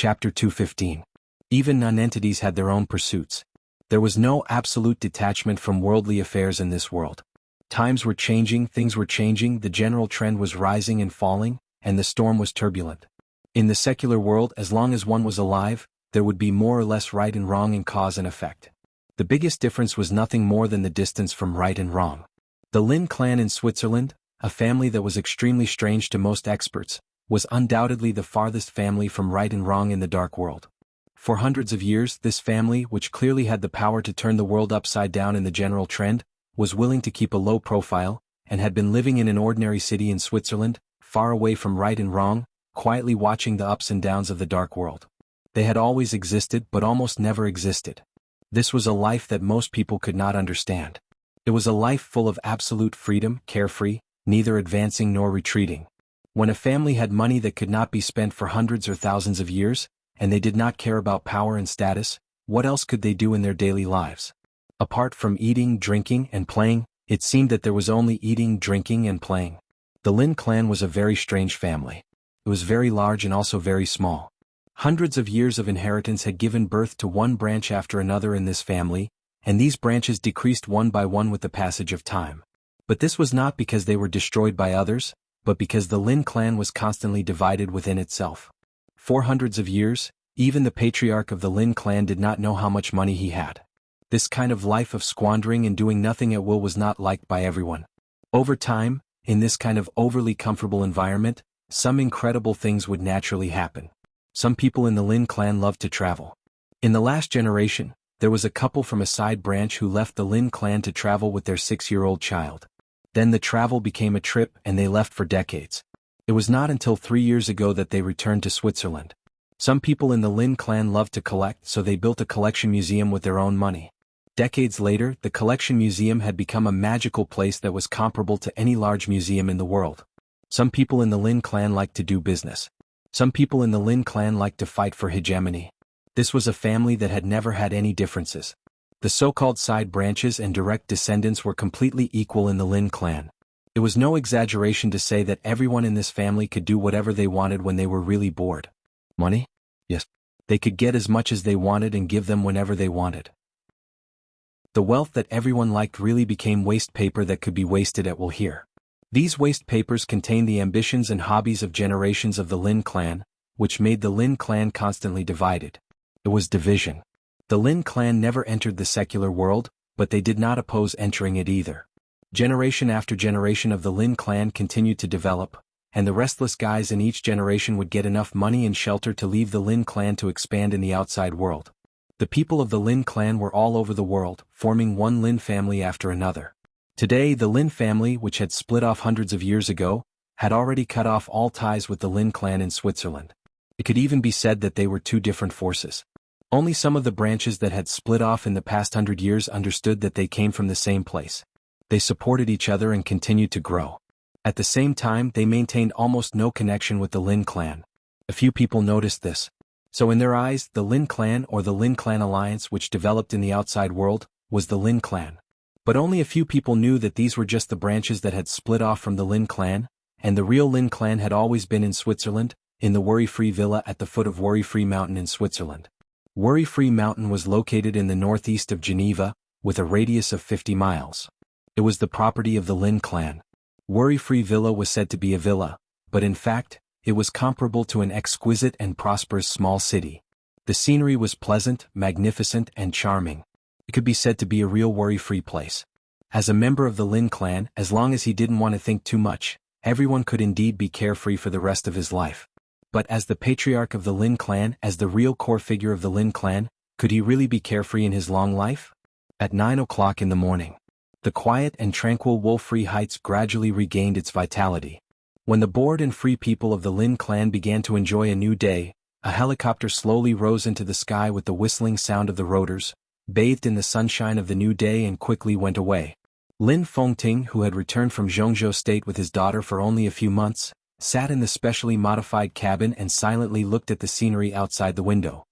Chapter 215. Even non-entities had their own pursuits. There was no absolute detachment from worldly affairs in this world. Times were changing, things were changing, the general trend was rising and falling, and the storm was turbulent. In the secular world, as long as one was alive, there would be more or less right and wrong in cause and effect. The biggest difference was nothing more than the distance from right and wrong. The Lin clan in Switzerland, a family that was extremely strange to most experts, was undoubtedly the farthest family from right and wrong in the dark world. For hundreds of years, this family, which clearly had the power to turn the world upside down in the general trend, was willing to keep a low profile, and had been living in an ordinary city in Switzerland, far away from right and wrong, quietly watching the ups and downs of the dark world. They had always existed but almost never existed. This was a life that most people could not understand. It was a life full of absolute freedom, carefree, neither advancing nor retreating. When a family had money that could not be spent for hundreds or thousands of years, and they did not care about power and status, what else could they do in their daily lives? Apart from eating, drinking, and playing, it seemed that there was only eating, drinking, and playing. The Lin clan was a very strange family. It was very large and also very small. Hundreds of years of inheritance had given birth to one branch after another in this family, and these branches decreased one by one with the passage of time. But this was not because they were destroyed by others, but because the Lin clan was constantly divided within itself. For hundreds of years, even the patriarch of the Lin clan did not know how much money he had. This kind of life of squandering and doing nothing at will was not liked by everyone. Over time, in this kind of overly comfortable environment, some incredible things would naturally happen. Some people in the Lin clan loved to travel. In the last generation, there was a couple from a side branch who left the Lin clan to travel with their 6-year-old child. Then the travel became a trip and they left for decades. It was not until 3 years ago that they returned to Switzerland. Some people in the Lin clan loved to collect, so they built a collection museum with their own money. Decades later, the collection museum had become a magical place that was comparable to any large museum in the world. Some people in the Lin clan liked to do business. Some people in the Lin clan liked to fight for hegemony. This was a family that had never had any differences. The so-called side branches and direct descendants were completely equal in the Lin clan. It was no exaggeration to say that everyone in this family could do whatever they wanted when they were really bored. Money? Yes. They could get as much as they wanted and give them whenever they wanted. The wealth that everyone liked really became waste paper that could be wasted at will here. These waste papers contained the ambitions and hobbies of generations of the Lin clan, which made the Lin clan constantly divided. It was division. The Lin clan never entered the secular world, but they did not oppose entering it either. Generation after generation of the Lin clan continued to develop, and the restless guys in each generation would get enough money and shelter to leave the Lin clan to expand in the outside world. The people of the Lin clan were all over the world, forming one Lin family after another. Today, the Lin family, which had split off hundreds of years ago, had already cut off all ties with the Lin clan in Switzerland. It could even be said that they were two different forces. Only some of the branches that had split off in the past 100 years understood that they came from the same place. They supported each other and continued to grow. At the same time, they maintained almost no connection with the Lin clan. A few people noticed this. So in their eyes, the Lin clan or the Lin clan alliance which developed in the outside world, was the Lin clan. But only a few people knew that these were just the branches that had split off from the Lin clan, and the real Lin clan had always been in Switzerland, in the Worry-Free Villa at the foot of Worry-Free Mountain in Switzerland. Worry-Free Mountain was located in the northeast of Geneva, with a radius of 50 miles. It was the property of the Lin clan. Worry-Free Villa was said to be a villa, but in fact, it was comparable to an exquisite and prosperous small city. The scenery was pleasant, magnificent, and charming. It could be said to be a real worry-free place. As a member of the Lin clan, as long as he didn't want to think too much, everyone could indeed be carefree for the rest of his life. But as the patriarch of the Lin clan, as the real core figure of the Lin clan, could he really be carefree in his long life? At 9 o'clock in the morning, the quiet and tranquil Wolf-Free Heights gradually regained its vitality. When the bored and free people of the Lin clan began to enjoy a new day, a helicopter slowly rose into the sky with the whistling sound of the rotors, bathed in the sunshine of the new day and quickly went away. Lin Fengting, who had returned from Jianghu State with his daughter for only a few months, sat in the specially modified cabin and silently looked at the scenery outside the window.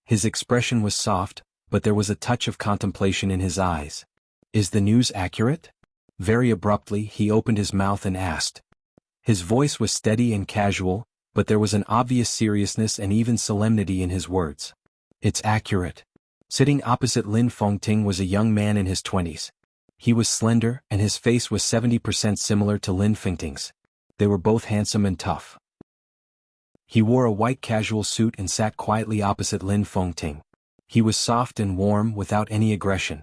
His expression was soft, but there was a touch of contemplation in his eyes. "Is the news accurate?" Very abruptly, he opened his mouth and asked. His voice was steady and casual, but there was an obvious seriousness and even solemnity in his words. It's accurate. Sitting opposite Lin Fengting was a young man in his 20s. He was slender, and his face was 70% similar to Lin Fengting's. They were both handsome and tough. He wore a white casual suit and sat quietly opposite Lin Fengting. He was soft and warm without any aggression.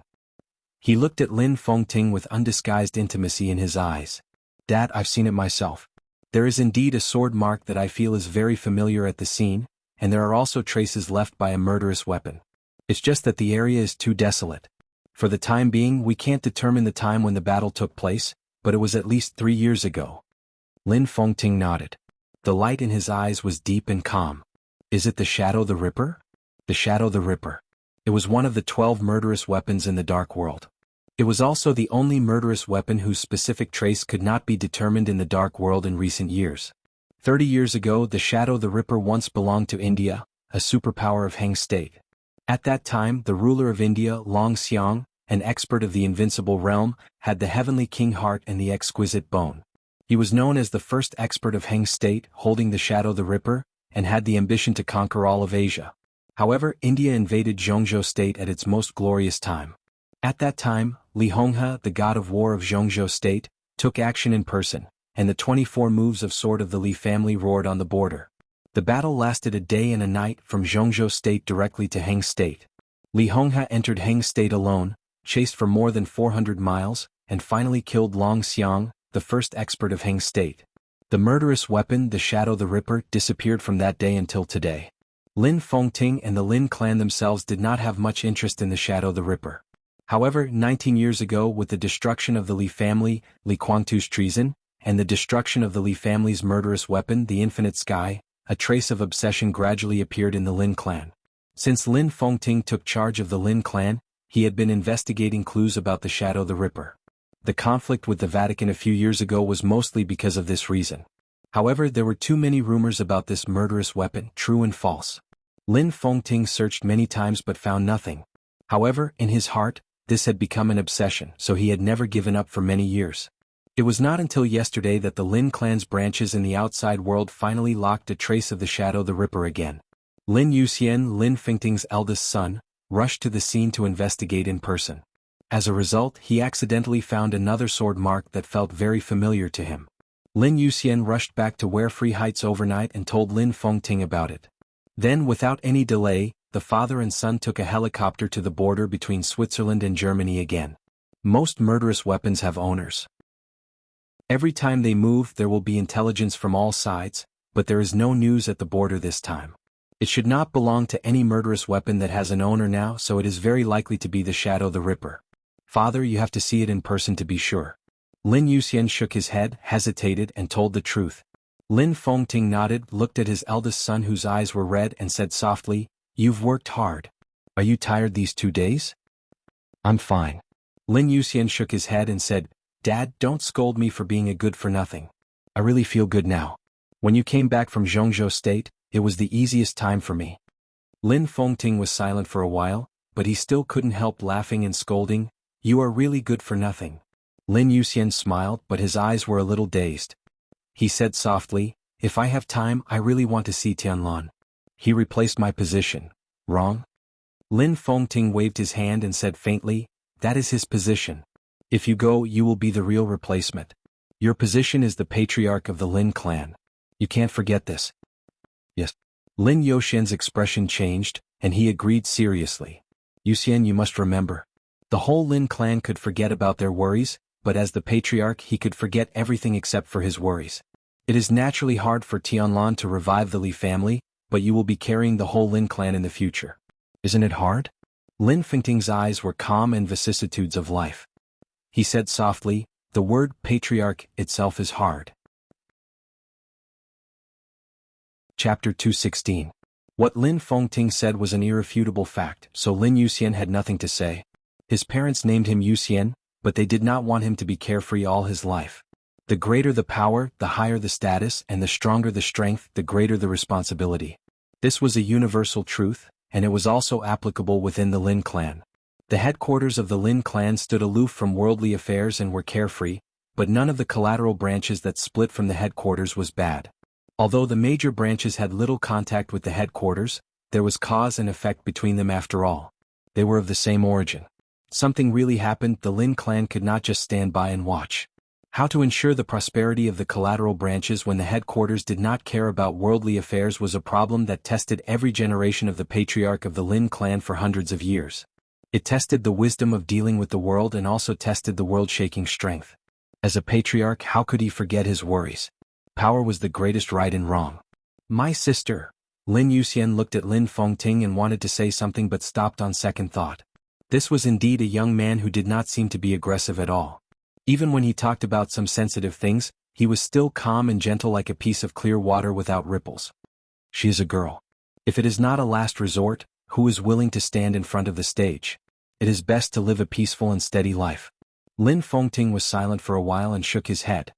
He looked at Lin Fengting with undisguised intimacy in his eyes. Dad, I've seen it myself. There is indeed a sword mark that I feel is very familiar at the scene, and there are also traces left by a murderous weapon. It's just that the area is too desolate. For the time being, we can't determine the time when the battle took place, but it was at least 3 years ago. Lin Fengting nodded. The light in his eyes was deep and calm. Is it the Shadow the Ripper? The Shadow the Ripper. It was one of the 12 murderous weapons in the Dark World. It was also the only murderous weapon whose specific trace could not be determined in the Dark World in recent years. 30 years ago, the Shadow the Ripper once belonged to India, a superpower of Heng State. At that time, the ruler of India, Long Xiang, an expert of the invincible realm, had the heavenly king heart and the exquisite bone. He was known as the first expert of Heng State, holding the Shadow the Ripper, and had the ambition to conquer all of Asia. However, India invaded Jianghu state at its most glorious time. At that time, Li Honghe, the god of war of Jianghu state, took action in person, and the 24 moves of sword of the Li family roared on the border. The battle lasted a day and a night from Jianghu state directly to Heng state. Li Honghe entered Heng state alone, chased for more than 400 miles, and finally killed Long Xiang, the first expert of Heng state. The murderous weapon, the Shadow the Ripper, disappeared from that day until today. Lin Fengting and the Lin clan themselves did not have much interest in the Shadow the Ripper. However, 19 years ago, with the destruction of the Li family, Li Guangtu's treason, and the destruction of the Li family's murderous weapon, the Infinite Sky, a trace of obsession gradually appeared in the Lin clan. Since Lin Fengting took charge of the Lin clan, he had been investigating clues about the Shadow the Ripper. The conflict with the Vatican a few years ago was mostly because of this reason. However, there were too many rumors about this murderous weapon, true and false. Lin Fengting searched many times but found nothing. However, in his heart, this had become an obsession, so he had never given up for many years. It was not until yesterday that the Lin clan's branches in the outside world finally locked a trace of the Shadow the Ripper again. Lin Yuxian, Lin Fengting's eldest son, rushed to the scene to investigate in person. As a result, he accidentally found another sword mark that felt very familiar to him. Lin Yuxian rushed back to Warefree Heights overnight and told Lin Fengting about it. Then, without any delay, the father and son took a helicopter to the border between Switzerland and Germany again. Most murderous weapons have owners. Every time they move, there will be intelligence from all sides, but there is no news at the border this time. It should not belong to any murderous weapon that has an owner now, so it is very likely to be the Shadow the Ripper. Father, you have to see it in person to be sure. Lin Yuxian shook his head, hesitated, and told the truth. Lin Fengting nodded, looked at his eldest son whose eyes were red and said softly, "You've worked hard. Are you tired these 2 days?" "I'm fine." Lin Yuxian shook his head and said, "Dad, don't scold me for being a good-for-nothing. I really feel good now. When you came back from Jianghu state, it was the easiest time for me." Lin Fengting was silent for a while, but he still couldn't help laughing and scolding. "You are really good for nothing." Lin Yuxian smiled, but his eyes were a little dazed. He said softly, "If I have time, I really want to see Tianlan. He replaced my position. Wrong?" Lin Fengting waved his hand and said faintly, "That is his position. If you go, you will be the real replacement. Your position is the patriarch of the Lin clan. You can't forget this." "Yes." Lin Yuxian's expression changed, and he agreed seriously. "Yuxian, you must remember. The whole Lin clan could forget about their worries, but as the patriarch he could forget everything except for his worries. It is naturally hard for Tianlan to revive the Li family, but you will be carrying the whole Lin clan in the future. Isn't it hard?" Lin Fengting's eyes were calm and vicissitudes of life. He said softly, "The word patriarch itself is hard." Chapter 216. What Lin Fengting said was an irrefutable fact, so Lin Yuxian had nothing to say. His parents named him Yuxian, but they did not want him to be carefree all his life. The greater the power, the higher the status, and the stronger the strength, the greater the responsibility. This was a universal truth, and it was also applicable within the Lin clan. The headquarters of the Lin clan stood aloof from worldly affairs and were carefree, but none of the collateral branches that split from the headquarters was bad. Although the major branches had little contact with the headquarters, there was cause and effect between them after all. They were of the same origin. Something really happened. The Lin clan could not just stand by and watch. How to ensure the prosperity of the collateral branches when the headquarters did not care about worldly affairs was a problem that tested every generation of the patriarch of the Lin clan for hundreds of years. It tested the wisdom of dealing with the world and also tested the world-shaking strength. As a patriarch, how could he forget his worries? Power was the greatest right and wrong. My sister. Lin Yuxian looked at Lin Fengting and wanted to say something but stopped on second thought. This was indeed a young man who did not seem to be aggressive at all. Even when he talked about some sensitive things, he was still calm and gentle like a piece of clear water without ripples. She is a girl. If it is not a last resort, who is willing to stand in front of the stage? It is best to live a peaceful and steady life. Lin Fengting was silent for a while and shook his head.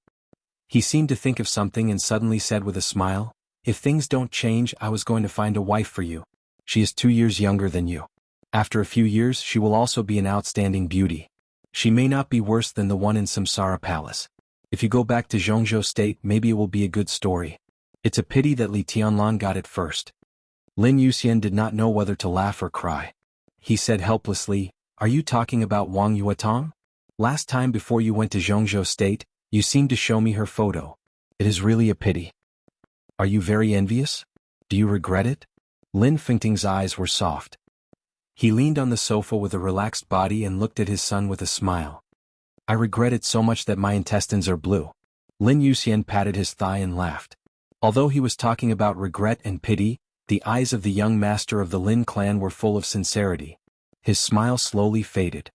He seemed to think of something and suddenly said with a smile, "If things don't change, I was going to find a wife for you. She is 2 years younger than you. After a few years she will also be an outstanding beauty. She may not be worse than the one in Samsara Palace. If you go back to Jianghu State, maybe it will be a good story. It's a pity that Li Tianlan got it first." Lin Yuxian did not know whether to laugh or cry. He said helplessly, "Are you talking about Wang Yuatong? Last time before you went to Jianghu State, you seemed to show me her photo. It is really a pity. Are you very envious? Do you regret it?" Lin Fengting's eyes were soft. He leaned on the sofa with a relaxed body and looked at his son with a smile. "I regret it so much that my intestines are blue." Lin Yuxian patted his thigh and laughed. Although he was talking about regret and pity, the eyes of the young master of the Lin clan were full of sincerity. His smile slowly faded.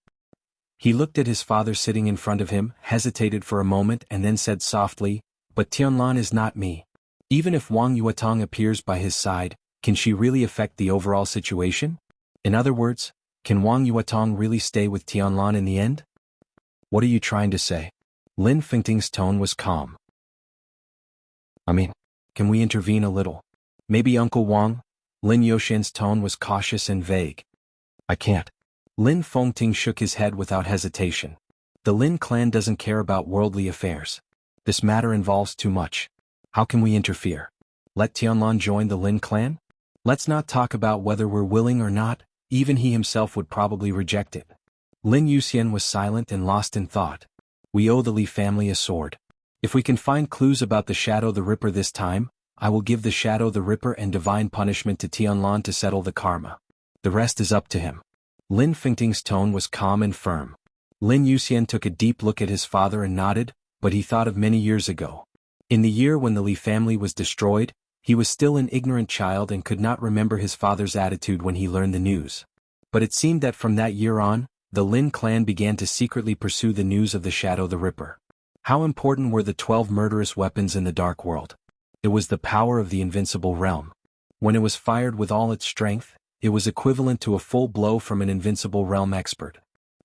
He looked at his father sitting in front of him, hesitated for a moment and then said softly, "But Tianlan is not me. Even if Wang Yuatong appears by his side, can she really affect the overall situation? In other words, can Wang Yuatong really stay with Tianlan in the end?" "What are you trying to say?" Lin Fengting's tone was calm. Can we intervene a little? Maybe Uncle Wang?" Lin Yuxian's tone was cautious and vague. "I can't." Lin Fengting shook his head without hesitation. "The Lin clan doesn't care about worldly affairs. This matter involves too much. How can we interfere? Let Tianlan join the Lin clan? Let's not talk about whether we're willing or not, even he himself would probably reject it." Lin Yuxian was silent and lost in thought. "We owe the Li family a sword. If we can find clues about the Shadow the Ripper this time, I will give the Shadow the Ripper and divine punishment to Tianlan to settle the karma. The rest is up to him." Lin Fengting's tone was calm and firm. Lin Yuxian took a deep look at his father and nodded, but he thought of many years ago. In the year when the Li family was destroyed, he was still an ignorant child and could not remember his father's attitude when he learned the news. But it seemed that from that year on, the Lin clan began to secretly pursue the news of the Shadow the Ripper. How important were the 12 murderous weapons in the Dark World? It was the power of the invincible realm. When it was fired with all its strength, it was equivalent to a full blow from an invincible realm expert.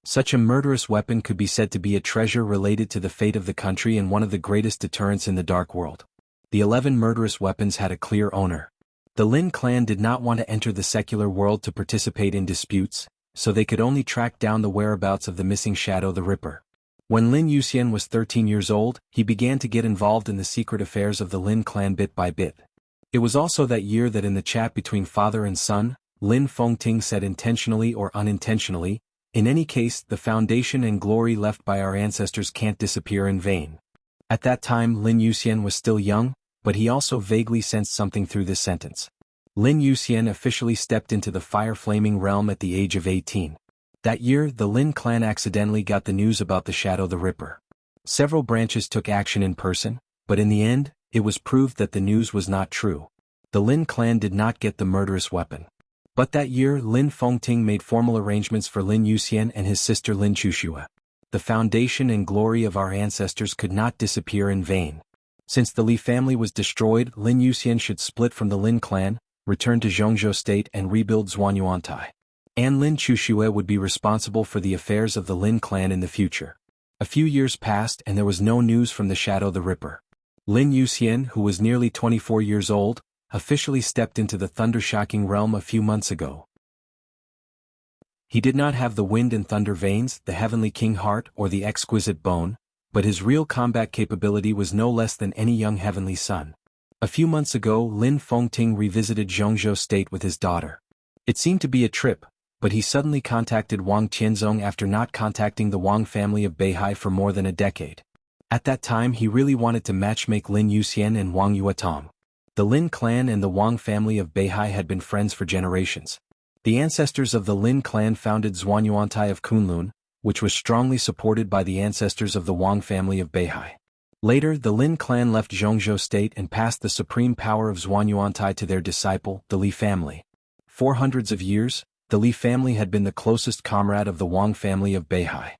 Such a murderous weapon could be said to be a treasure related to the fate of the country and one of the greatest deterrents in the Dark World. The 11 murderous weapons had a clear owner. The Lin clan did not want to enter the secular world to participate in disputes, so they could only track down the whereabouts of the missing Shadow the Ripper. When Lin Yuxian was 13 years old, he began to get involved in the secret affairs of the Lin clan bit by bit. It was also that year that in the chat between father and son, Lin Fengting said intentionally or unintentionally, "In any case, the foundation and glory left by our ancestors can't disappear in vain." At that time Lin Yuxian was still young, but he also vaguely sensed something through this sentence. Lin Yuxian officially stepped into the fire-flaming realm at the age of 18. That year, the Lin clan accidentally got the news about the Shadow the Ripper. Several branches took action in person, but in the end, it was proved that the news was not true. The Lin clan did not get the murderous weapon. But that year Lin Fengting made formal arrangements for Lin Yuxian and his sister Lin Chuxue. The foundation and glory of our ancestors could not disappear in vain. Since the Li family was destroyed, Lin Yuxian should split from the Lin clan, return to Jianghu State and rebuild Zhuanyuantai. And Lin Chuxue would be responsible for the affairs of the Lin clan in the future. A few years passed and there was no news from the Shadow the Ripper. Lin Yuxian, who was nearly 24 years old, officially stepped into the thunder-shocking realm a few months ago. He did not have the wind and thunder veins, the heavenly king heart, or the exquisite bone, but his real combat capability was no less than any young heavenly son. A few months ago, Lin Fengting revisited Jianghu State with his daughter. It seemed to be a trip, but he suddenly contacted Wang Tianzong after not contacting the Wang family of Beihai for more than a decade. At that time he really wanted to matchmake Lin Yuxian and Wang Yuatong. The Lin clan and the Wang family of Beihai had been friends for generations. The ancestors of the Lin clan founded Zhuanyuantai of Kunlun, which was strongly supported by the ancestors of the Wang family of Beihai. Later, the Lin clan left Jianghu State and passed the supreme power of Zhuanyuantai to their disciple, the Li family. For hundreds of years, the Li family had been the closest comrade of the Wang family of Beihai.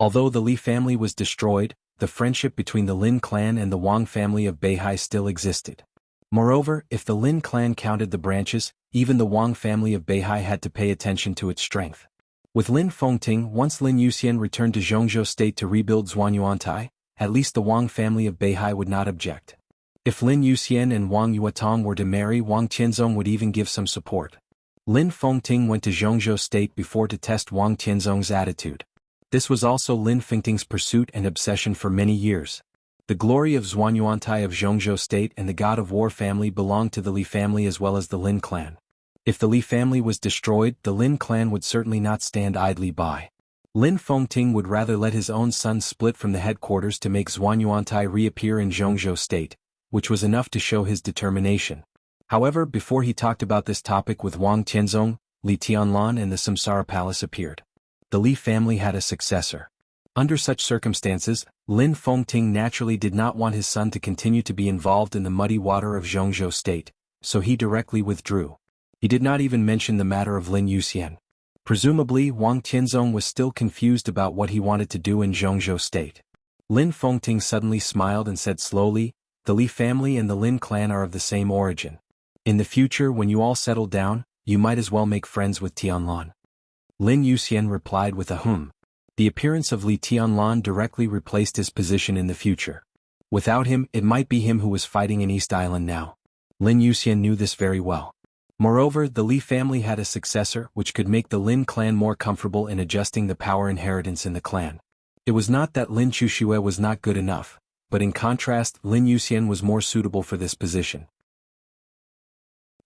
Although the Li family was destroyed, the friendship between the Lin clan and the Wang family of Beihai still existed. Moreover, if the Lin clan counted the branches, even the Wang family of Beihai had to pay attention to its strength. With Lin Fengting, once Lin Yuxian returned to Jianghu State to rebuild Zhuanyuantai, at least the Wang family of Beihai would not object. If Lin Yuxian and Wang Yuatong were to marry, Wang Tianzong would even give some support. Lin Fengting went to Jianghu State before to test Wang Tianzong's attitude. This was also Lin Fengting's pursuit and obsession for many years. The glory of Zhuanyuantai of Jianghu State and the god of war family belonged to the Li family as well as the Lin clan. If the Li family was destroyed, the Lin clan would certainly not stand idly by. Lin Fengting would rather let his own son split from the headquarters to make Zhuanyuantai reappear in Jianghu State, which was enough to show his determination. However, before he talked about this topic with Wang Tianzong, Li Tianlan and the Samsara Palace appeared. The Li family had a successor. Under such circumstances, Lin Fengting naturally did not want his son to continue to be involved in the muddy water of Jianghu State, so he directly withdrew. He did not even mention the matter of Lin Yuxian. Presumably, Wang Tianzong was still confused about what he wanted to do in Jianghu State. Lin Fengting suddenly smiled and said slowly, "The Li family and the Lin clan are of the same origin. In the future, when you all settle down, you might as well make friends with Tianlan." Lin Yuxian replied with a "Hmm." The appearance of Li Tianlan directly replaced his position in the future. Without him, it might be him who was fighting in East Island now. Lin Yuxian knew this very well. Moreover, the Li family had a successor which could make the Lin clan more comfortable in adjusting the power inheritance in the clan. It was not that Lin Chuxue was not good enough, but in contrast, Lin Yuxian was more suitable for this position.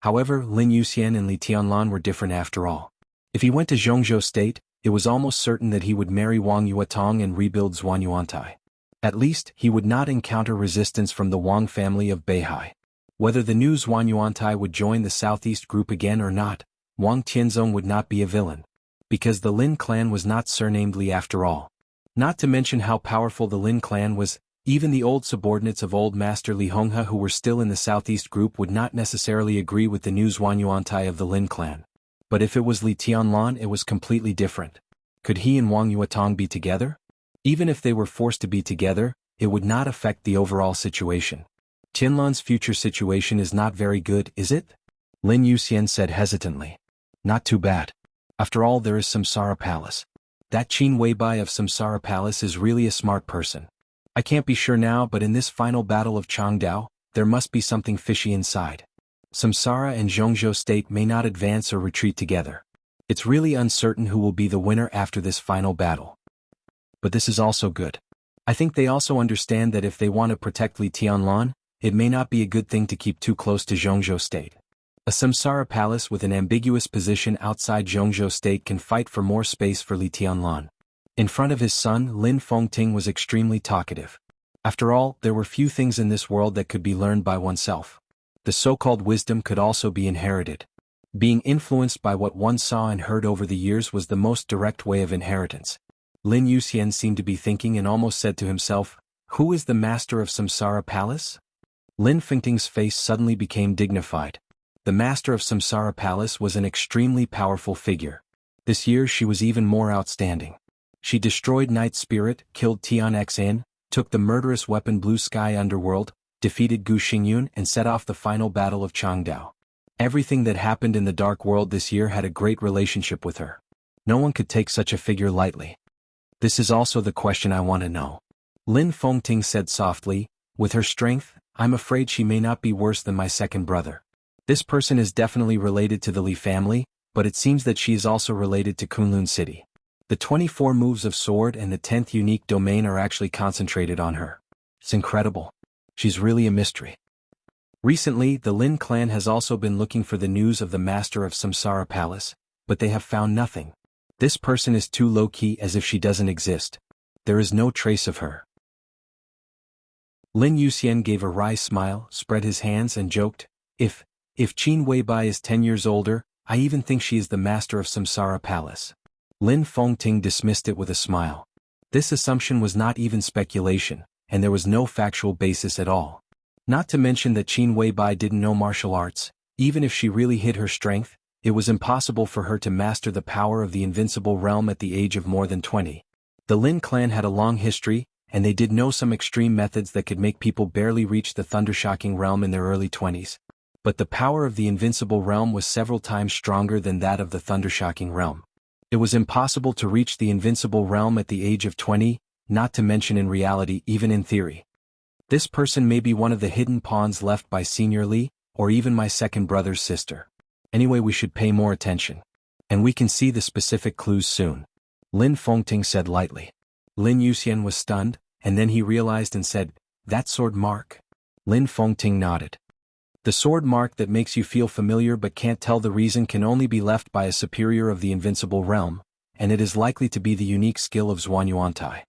However, Lin Yuxian and Li Tianlan were different after all. If he went to Jianghu State, it was almost certain that he would marry Wang Yuatong and rebuild Zhuanyuantai. At least, he would not encounter resistance from the Wang family of Beihai. Whether the new Zhuanyuantai would join the Southeast group again or not, Wang Tianzong would not be a villain. Because the Lin clan was not surnamed Li after all. Not to mention how powerful the Lin clan was, even the old subordinates of Old Master Li Honghe who were still in the Southeast group would not necessarily agree with the new Zhuanyuantai of the Lin clan. But if it was Li Tianlan, it was completely different. Could he and Wang Yuatong be together? Even if they were forced to be together, it would not affect the overall situation. Tianlan's future situation is not very good, is it? Lin Yuxian said hesitantly. Not too bad. After all, there is Samsara Palace. That Qin Weibai of Samsara Palace is really a smart person. I can't be sure now, but in this final battle of Changdao, there must be something fishy inside. Samsara and Jianghu State may not advance or retreat together. It's really uncertain who will be the winner after this final battle. But this is also good. I think they also understand that if they want to protect Li Tianlan, it may not be a good thing to keep too close to Jianghu State. A Samsara Palace with an ambiguous position outside Jianghu State can fight for more space for Li Tianlan. In front of his son, Lin Fengting was extremely talkative. After all, there were few things in this world that could be learned by oneself. The so-called wisdom could also be inherited. Being influenced by what one saw and heard over the years was the most direct way of inheritance. Lin Yuxian seemed to be thinking and almost said to himself, "Who is the master of Samsara Palace?" Lin Fengting's face suddenly became dignified. The master of Samsara Palace was an extremely powerful figure. This year she was even more outstanding. She destroyed Night Spirit, killed Tian Xin, took the murderous weapon Blue Sky Underworld, defeated Gu Xingyun and set off the final battle of Changdao. Everything that happened in the Dark World this year had a great relationship with her. No one could take such a figure lightly. This is also the question I want to know. Lin Fengting said softly, "With her strength, I'm afraid she may not be worse than my second brother. This person is definitely related to the Li family, but it seems that she is also related to Kunlun City. The 24 moves of sword and the 10th unique domain are actually concentrated on her. It's incredible. She's really a mystery." Recently, the Lin clan has also been looking for the news of the master of Samsara Palace, but they have found nothing. This person is too low-key, as if she doesn't exist. There is no trace of her. Lin Yuxian gave a wry smile, spread his hands and joked, If Qin Weibai is 10 years older, I even think she is the master of Samsara Palace. Lin Fengting dismissed it with a smile. This assumption was not even speculation, and there was no factual basis at all. Not to mention that Qin Weibai didn't know martial arts. Even if she really hid her strength, it was impossible for her to master the power of the invincible realm at the age of more than 20. The Lin clan had a long history, and they did know some extreme methods that could make people barely reach the thundershocking realm in their early 20s. But the power of the invincible realm was several times stronger than that of the thundershocking realm. It was impossible to reach the invincible realm at the age of 20, not to mention in reality, even in theory. This person may be one of the hidden pawns left by Senior Li, or even my second brother's sister. Anyway, we should pay more attention. And we can see the specific clues soon. Lin Fengting said lightly. Lin Yuxian was stunned, and then he realized and said, That sword mark? Lin Fengting nodded. The sword mark that makes you feel familiar but can't tell the reason can only be left by a superior of the invincible realm, and it is likely to be the unique skill of Zhuanyuantai.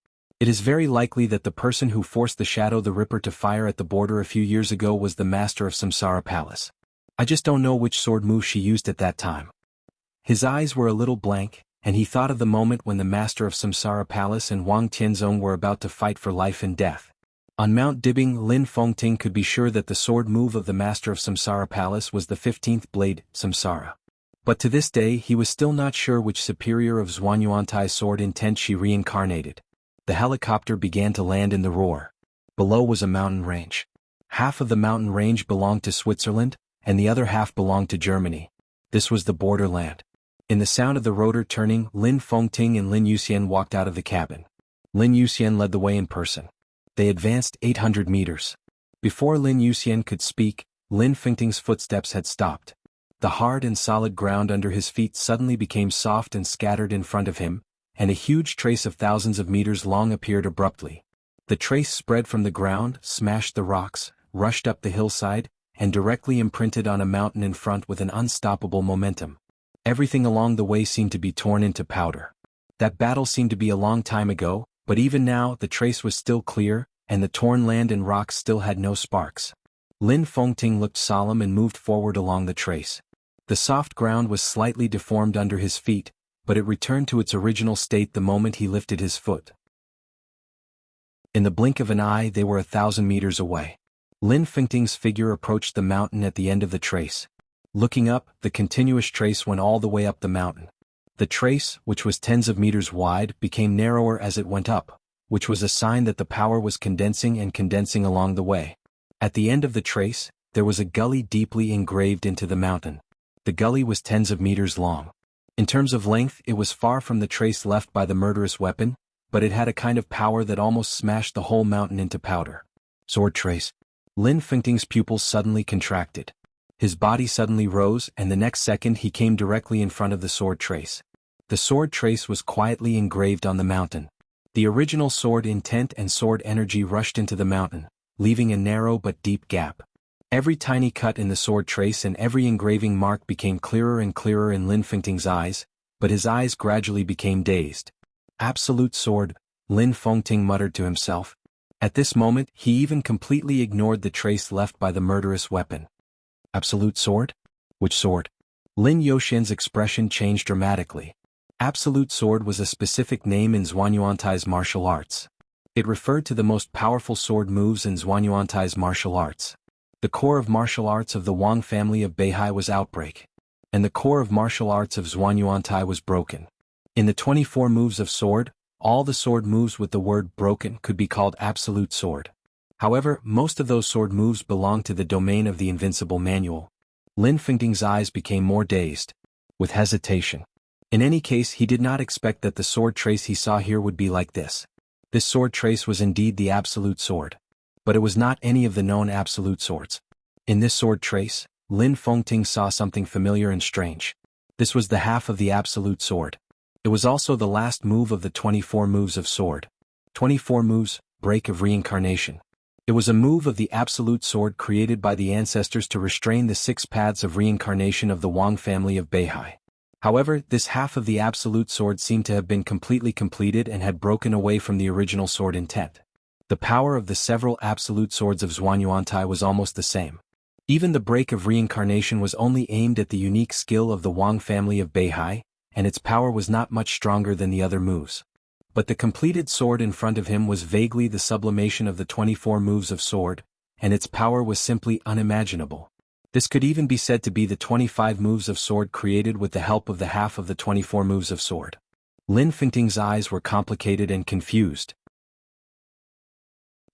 It is very likely that the person who forced the Shadow the Ripper to fire at the border a few years ago was the master of Samsara Palace. I just don't know which sword move she used at that time. His eyes were a little blank, and he thought of the moment when the master of Samsara Palace and Wang Tianzong were about to fight for life and death. On Mount Dibing, Lin Fengting could be sure that the sword move of the master of Samsara Palace was the 15th blade, Samsara. But to this day he was still not sure which superior of Zhuanyuantai's sword intent she reincarnated. The helicopter began to land in the roar. Below was a mountain range. Half of the mountain range belonged to Switzerland, and the other half belonged to Germany. This was the borderland. In the sound of the rotor turning, Lin Fengting and Lin Yuxian walked out of the cabin. Lin Yuxian led the way in person. They advanced 800 meters. Before Lin Yuxian could speak, Lin Fengting's footsteps had stopped. The hard and solid ground under his feet suddenly became soft and scattered in front of him, and a huge trace of thousands of meters long appeared abruptly. The trace spread from the ground, smashed the rocks, rushed up the hillside, and directly imprinted on a mountain in front with an unstoppable momentum. Everything along the way seemed to be torn into powder. That battle seemed to be a long time ago, but even now the trace was still clear, and the torn land and rocks still had no sparks. Lin Fengting looked solemn and moved forward along the trace. The soft ground was slightly deformed under his feet, but it returned to its original state the moment he lifted his foot. In the blink of an eye they were 1,000 meters away. Lin Fengting's figure approached the mountain at the end of the trace. Looking up, the continuous trace went all the way up the mountain. The trace, which was tens of meters wide, became narrower as it went up, which was a sign that the power was condensing and condensing along the way. At the end of the trace, there was a gully deeply engraved into the mountain. The gully was tens of meters long. In terms of length, it was far from the trace left by the murderous weapon, but it had a kind of power that almost smashed the whole mountain into powder. Sword trace. Lin Fengting's pupils suddenly contracted. His body suddenly rose, and the next second he came directly in front of the sword trace. The sword trace was quietly engraved on the mountain. The original sword intent and sword energy rushed into the mountain, leaving a narrow but deep gap. Every tiny cut in the sword trace and every engraving mark became clearer and clearer in Lin Fengting's eyes, but his eyes gradually became dazed. Absolute sword, Lin Fengting muttered to himself. At this moment, he even completely ignored the trace left by the murderous weapon. Absolute sword? Which sword? Lin Yuxian's expression changed dramatically. Absolute sword was a specific name in Zhuanyuantai's martial arts. It referred to the most powerful sword moves in Zhuanyuantai's martial arts. The core of martial arts of the Wang family of Beihai was outbreak, and the core of martial arts of Zhuanyuantai was broken. In the 24 moves of sword, all the sword moves with the word broken could be called absolute sword. However, most of those sword moves belonged to the domain of the invincible manual. Lin Fengting's eyes became more dazed, with hesitation. In any case, he did not expect that the sword trace he saw here would be like this. This sword trace was indeed the absolute sword. But it was not any of the known absolute swords. In this sword trace, Lin Fengting saw something familiar and strange. This was the half of the absolute sword. It was also the last move of the 24 moves of sword. 24 moves, break of reincarnation. It was a move of the absolute sword created by the ancestors to restrain the 6 paths of reincarnation of the Wang family of Beihai. However, this half of the absolute sword seemed to have been completely completed and had broken away from the original sword intent. The power of the several absolute swords of Zhuanyuantai was almost the same. Even the break of reincarnation was only aimed at the unique skill of the Wang family of Beihai, and its power was not much stronger than the other moves. But the completed sword in front of him was vaguely the sublimation of the 24 moves of sword, and its power was simply unimaginable. This could even be said to be the 25 moves of sword created with the help of the half of the 24 moves of sword. Lin Fengting's eyes were complicated and confused.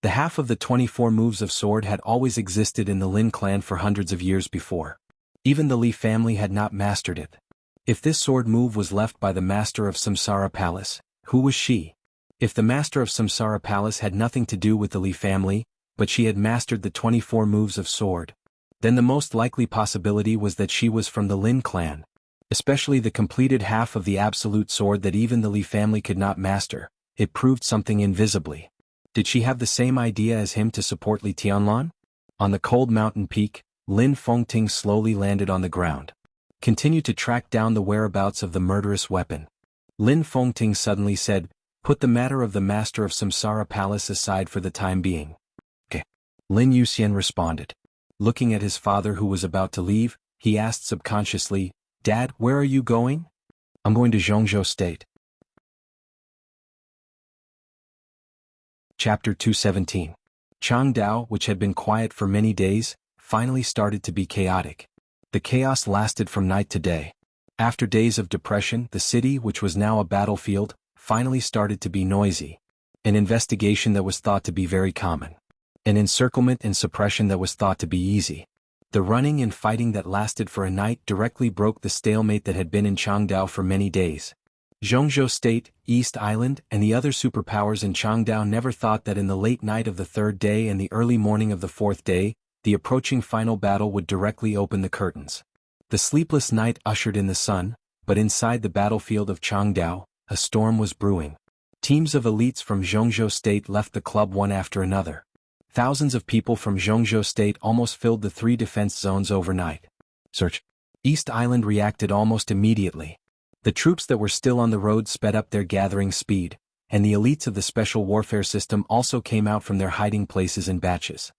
The half of the 24 moves of sword had always existed in the Lin clan for hundreds of years before. Even the Li family had not mastered it. If this sword move was left by the master of Samsara Palace, who was she? If the master of Samsara Palace had nothing to do with the Li family, but she had mastered the 24 moves of sword, then the most likely possibility was that she was from the Lin clan. Especially the completed half of the absolute sword that even the Li family could not master, it proved something invisibly. Did she have the same idea as him to support Li Tianlan? On the cold mountain peak, Lin Fengting slowly landed on the ground. Continue to track down the whereabouts of the murderous weapon. Lin Fengting suddenly said, put the matter of the master of Samsara Palace aside for the time being. Okay. Lin Yuxian responded. Looking at his father who was about to leave, he asked subconsciously, Dad, where are you going? I'm going to Jianghu State. Chapter 217. Changdao, which had been quiet for many days, finally started to be chaotic. The chaos lasted from night to day. After days of depression, the city, which was now a battlefield, finally started to be noisy. An investigation that was thought to be very common. An encirclement and suppression that was thought to be easy. The running and fighting that lasted for a night directly broke the stalemate that had been in Changdao for many days. Jianghu State, East Island, and the other superpowers in Changdao never thought that in the late night of the 3rd day and the early morning of the 4th day, the approaching final battle would directly open the curtains. The sleepless night ushered in the sun, but inside the battlefield of Changdao, a storm was brewing. Teams of elites from Jianghu State left the club one after another. Thousands of people from Jianghu State almost filled the 3 defense zones overnight. Search. East Island reacted almost immediately. The troops that were still on the road sped up their gathering speed, and the elites of the special warfare system also came out from their hiding places in batches.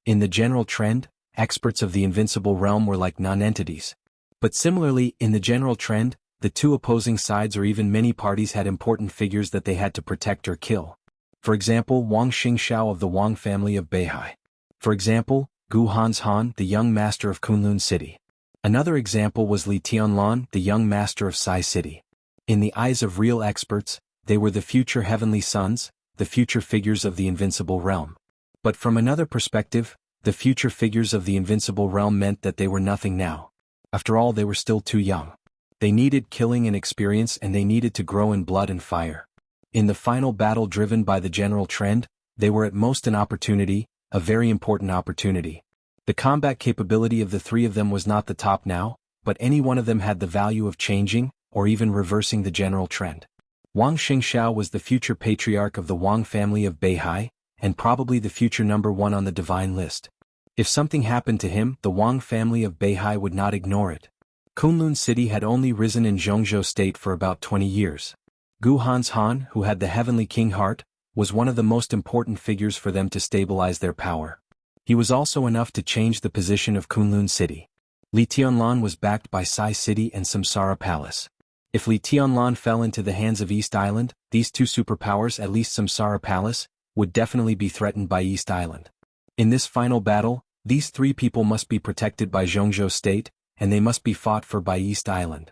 In the general trend, experts of the invincible realm were like non-entities. But similarly, in the general trend, the 2 opposing sides or even many parties had important figures that they had to protect or kill. For example, Wang Xingxiao of the Wang family of Beihai. For example, Gu Hanshan, the young master of Kunlun City. Another example was Li Tianlan, the young master of Sai City. In the eyes of real experts, they were the future heavenly sons, the future figures of the invincible realm. But from another perspective, the future figures of the invincible realm meant that they were nothing now. After all, they were still too young. They needed killing and experience, and they needed to grow in blood and fire. In the final battle driven by the general trend, they were at most an opportunity, a very important opportunity. The combat capability of the 3 of them was not the top now, but any one of them had the value of changing, or even reversing the general trend. Wang Xingxiao was the future patriarch of the Wang family of Beihai, and probably the future number 1 on the divine list. If something happened to him, the Wang family of Beihai would not ignore it. Kunlun City had only risen in Jianghu State for about 20 years. Gu Hanshan, who had the heavenly king heart, was one of the most important figures for them to stabilize their power. He was also enough to change the position of Kunlun City. Li Tianlan was backed by Sai City and Samsara Palace. If Li Tianlan fell into the hands of East Island, these 2 superpowers, at least Samsara Palace, would definitely be threatened by East Island. In this final battle, these 3 people must be protected by Jianghu State, and they must be fought for by East Island.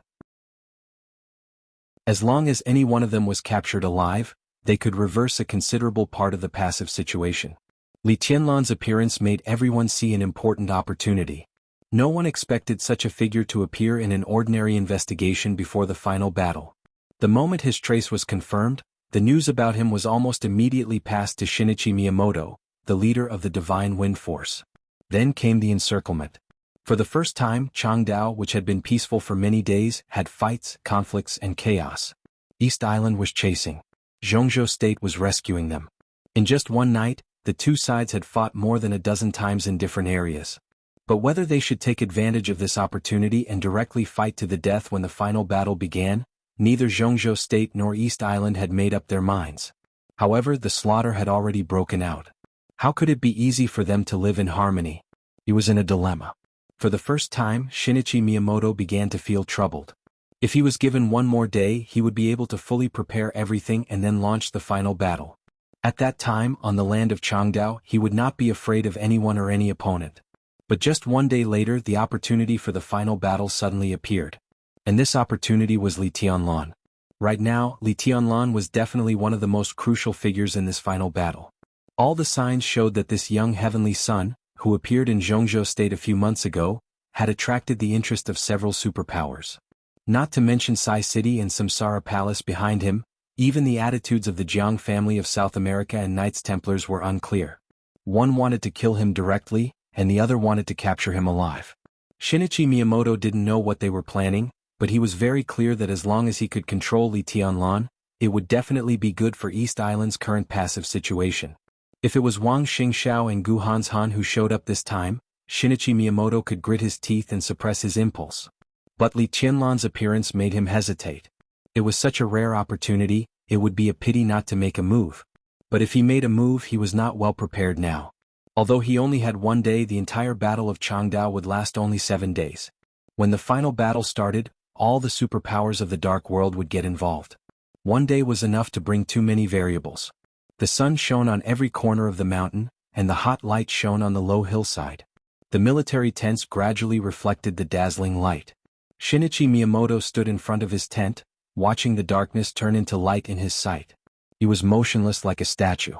As long as any one of them was captured alive, they could reverse a considerable part of the passive situation. Li Tianlan's appearance made everyone see an important opportunity. No one expected such a figure to appear in an ordinary investigation before the final battle. The moment his trace was confirmed, the news about him was almost immediately passed to Shinichi Miyamoto, the leader of the Divine Wind Force. Then came the encirclement. For the first time, Changdao, which had been peaceful for many days, had fights, conflicts, and chaos. East Island was chasing. Jianghu State was rescuing them. In just one night, the two sides had fought more than a dozen times in different areas. But whether they should take advantage of this opportunity and directly fight to the death when the final battle began, neither Jianghu State nor East Island had made up their minds. However, the slaughter had already broken out. How could it be easy for them to live in harmony? He was in a dilemma. For the first time, Shinichi Miyamoto began to feel troubled. If he was given one more day, he would be able to fully prepare everything and then launch the final battle. At that time, on the land of Changdao, he would not be afraid of anyone or any opponent. But just one day later, the opportunity for the final battle suddenly appeared. And this opportunity was Li Tianlan. Right now, Li Tianlan was definitely one of the most crucial figures in this final battle. All the signs showed that this young heavenly son, who appeared in Jianghu State a few months ago, had attracted the interest of several superpowers. Not to mention Sai City and Samsara Palace behind him, even the attitudes of the Jiang family of South America and Knights Templars were unclear. One wanted to kill him directly, and the other wanted to capture him alive. Shinichi Miyamoto didn't know what they were planning, but he was very clear that as long as he could control Li Tianlan, it would definitely be good for East Island's current passive situation. If it was Wang Xingxiao and Gu Hanshan who showed up this time, Shinichi Miyamoto could grit his teeth and suppress his impulse. But Li Tianlan's appearance made him hesitate. It was such a rare opportunity, it would be a pity not to make a move. But if he made a move, he was not well prepared now. Although he only had one day, the entire battle of Changdao would last only 7 days. When the final battle started, all the superpowers of the dark world would get involved. One day was enough to bring too many variables. The sun shone on every corner of the mountain, and the hot light shone on the low hillside. The military tents gradually reflected the dazzling light. Shinichi Miyamoto stood in front of his tent, watching the darkness turn into light in his sight. He was motionless like a statue.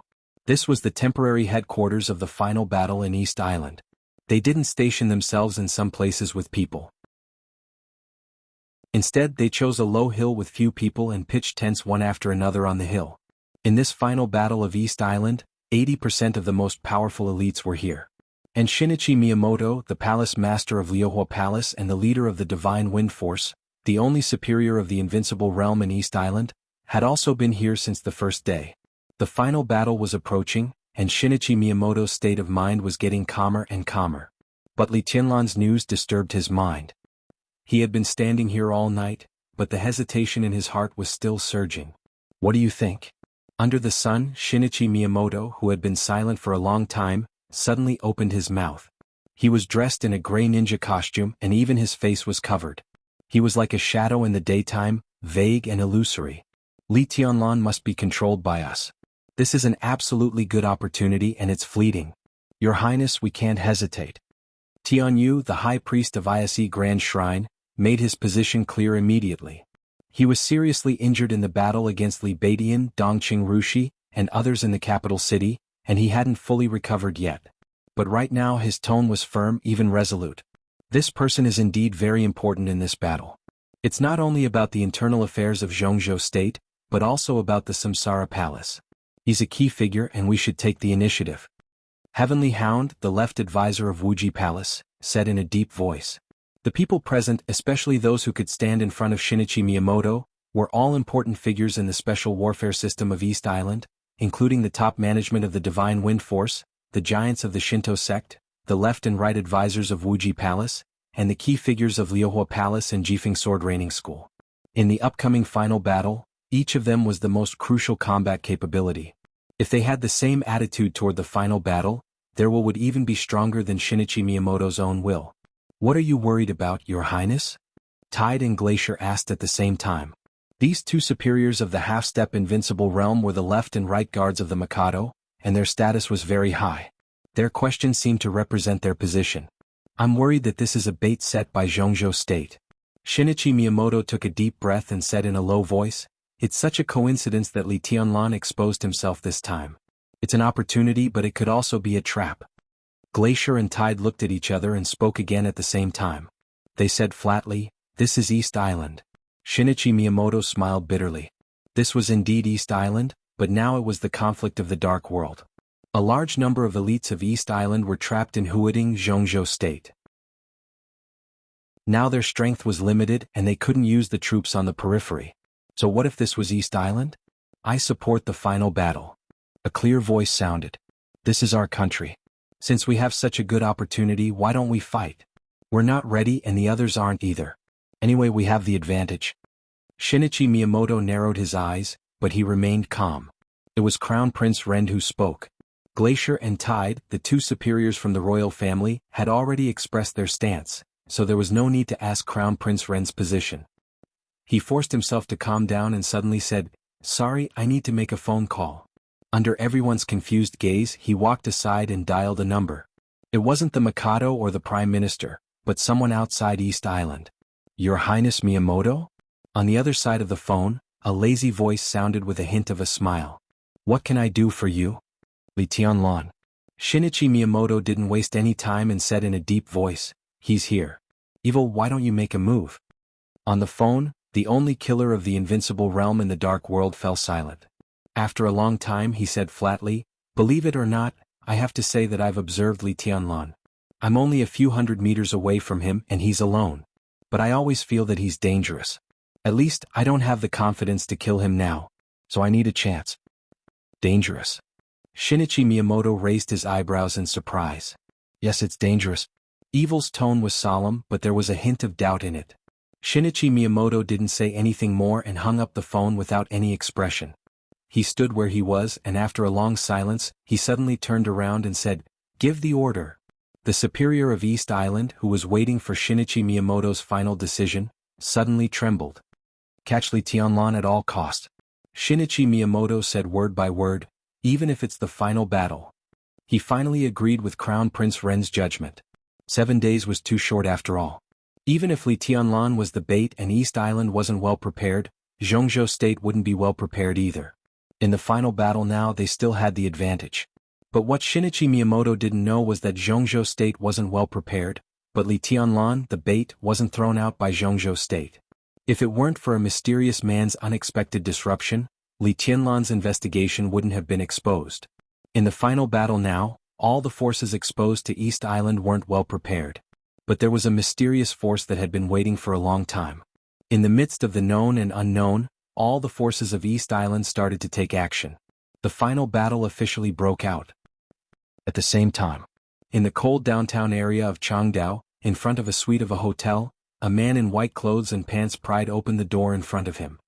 This was the temporary headquarters of the final battle in East Island. They didn't station themselves in some places with people. Instead, they chose a low hill with few people and pitched tents one after another on the hill. In this final battle of East Island, 80% of the most powerful elites were here. And Shinichi Miyamoto, the palace master of Liuhua Palace and the leader of the Divine Wind Force, the only superior of the invincible realm in East Island, had also been here since the first day. The final battle was approaching, and Shinichi Miyamoto's state of mind was getting calmer and calmer. But Li Tianlan's news disturbed his mind. He had been standing here all night, but the hesitation in his heart was still surging. What do you think? Under the sun, Shinichi Miyamoto, who had been silent for a long time, suddenly opened his mouth. He was dressed in a gray ninja costume and even his face was covered. He was like a shadow in the daytime, vague and illusory. Li Tianlan must be controlled by us. This is an absolutely good opportunity and it's fleeting. Your Highness, we can't hesitate. Tianyu, the High Priest of Ise Grand Shrine, made his position clear immediately. He was seriously injured in the battle against Li Baidian, Dongqing Rushi, and others in the capital city, and he hadn't fully recovered yet. But right now his tone was firm, even resolute. This person is indeed very important in this battle. It's not only about the internal affairs of Jianghu State, but also about the Samsara Palace. He's a key figure and we should take the initiative. Heavenly Hound, the left advisor of Wuji Palace, said in a deep voice. The people present, especially those who could stand in front of Shinichi Miyamoto, were all important figures in the special warfare system of East Island, including the top management of the Divine Wind Force, the giants of the Shinto sect, the left and right advisors of Wuji Palace, and the key figures of Liuhua Palace and Jifeng Sword Training School. In the upcoming final battle, each of them was the most crucial combat capability. If they had the same attitude toward the final battle, their will would even be stronger than Shinichi Miyamoto's own will. What are you worried about, Your Highness? Tide and Glacier asked at the same time. These two superiors of the half-step invincible realm were the left and right guards of the Mikado, and their status was very high. Their questions seemed to represent their position. I'm worried that this is a bait set by Jianghu State. Shinichi Miyamoto took a deep breath and said in a low voice, It's such a coincidence that Li Tianlan exposed himself this time. It's an opportunity, but it could also be a trap. Glacier and Tide looked at each other and spoke again at the same time. They said flatly, This is East Island. Shinichi Miyamoto smiled bitterly. This was indeed East Island, but now it was the conflict of the Dark World. A large number of elites of East Island were trapped in Huading, Jianghu State. Now their strength was limited and they couldn't use the troops on the periphery. So what if this was East Island? I support the final battle. A clear voice sounded. This is our country. Since we have such a good opportunity, why don't we fight? We're not ready and the others aren't either. Anyway, we have the advantage. Shinichi Miyamoto narrowed his eyes, but he remained calm. It was Crown Prince Ren who spoke. Glacier and Tide, the two superiors from the royal family, had already expressed their stance, so there was no need to ask Crown Prince Ren's position. He forced himself to calm down and suddenly said, "Sorry, I need to make a phone call." Under everyone's confused gaze, he walked aside and dialed a number. It wasn't the Mikado or the Prime Minister, but someone outside East Island. "Your Highness Miyamoto?" On the other side of the phone, a lazy voice sounded with a hint of a smile. "What can I do for you?" "Li Tianlan." Shinichi Miyamoto didn't waste any time and said in a deep voice, "He's here. Evil, why don't you make a move?" On the phone, the only killer of the invincible realm in the dark world fell silent. After a long time he said flatly, "Believe it or not, I have to say that I've observed Li Tianlan. I'm only a few hundred meters away from him and he's alone. But I always feel that he's dangerous. At least, I don't have the confidence to kill him now, so I need a chance." "Dangerous?" Shinichi Miyamoto raised his eyebrows in surprise. "Yes, it's dangerous." Evil's tone was solemn, but there was a hint of doubt in it. Shinichi Miyamoto didn't say anything more and hung up the phone without any expression. He stood where he was and after a long silence, he suddenly turned around and said, "Give the order." The superior of East Island, who was waiting for Shinichi Miyamoto's final decision, suddenly trembled. "Catch Li Tianlan at all cost." Shinichi Miyamoto said word by word, "Even if it's the final battle." He finally agreed with Crown Prince Ren's judgment. 7 days was too short after all. Even if Li Tianlan was the bait and East Island wasn't well prepared, Jianghu State wouldn't be well prepared either. In the final battle now they still had the advantage. But what Shinichi Miyamoto didn't know was that Jianghu State wasn't well prepared, but Li Tianlan, the bait, wasn't thrown out by Jianghu State. If it weren't for a mysterious man's unexpected disruption, Li Tianlan's investigation wouldn't have been exposed. In the final battle now, all the forces exposed to East Island weren't well prepared. But there was a mysterious force that had been waiting for a long time. In the midst of the known and unknown, all the forces of East Island started to take action. The final battle officially broke out. At the same time, in the cold downtown area of Changdao, in front of a suite of a hotel, a man in white clothes and pants pried open the door in front of him.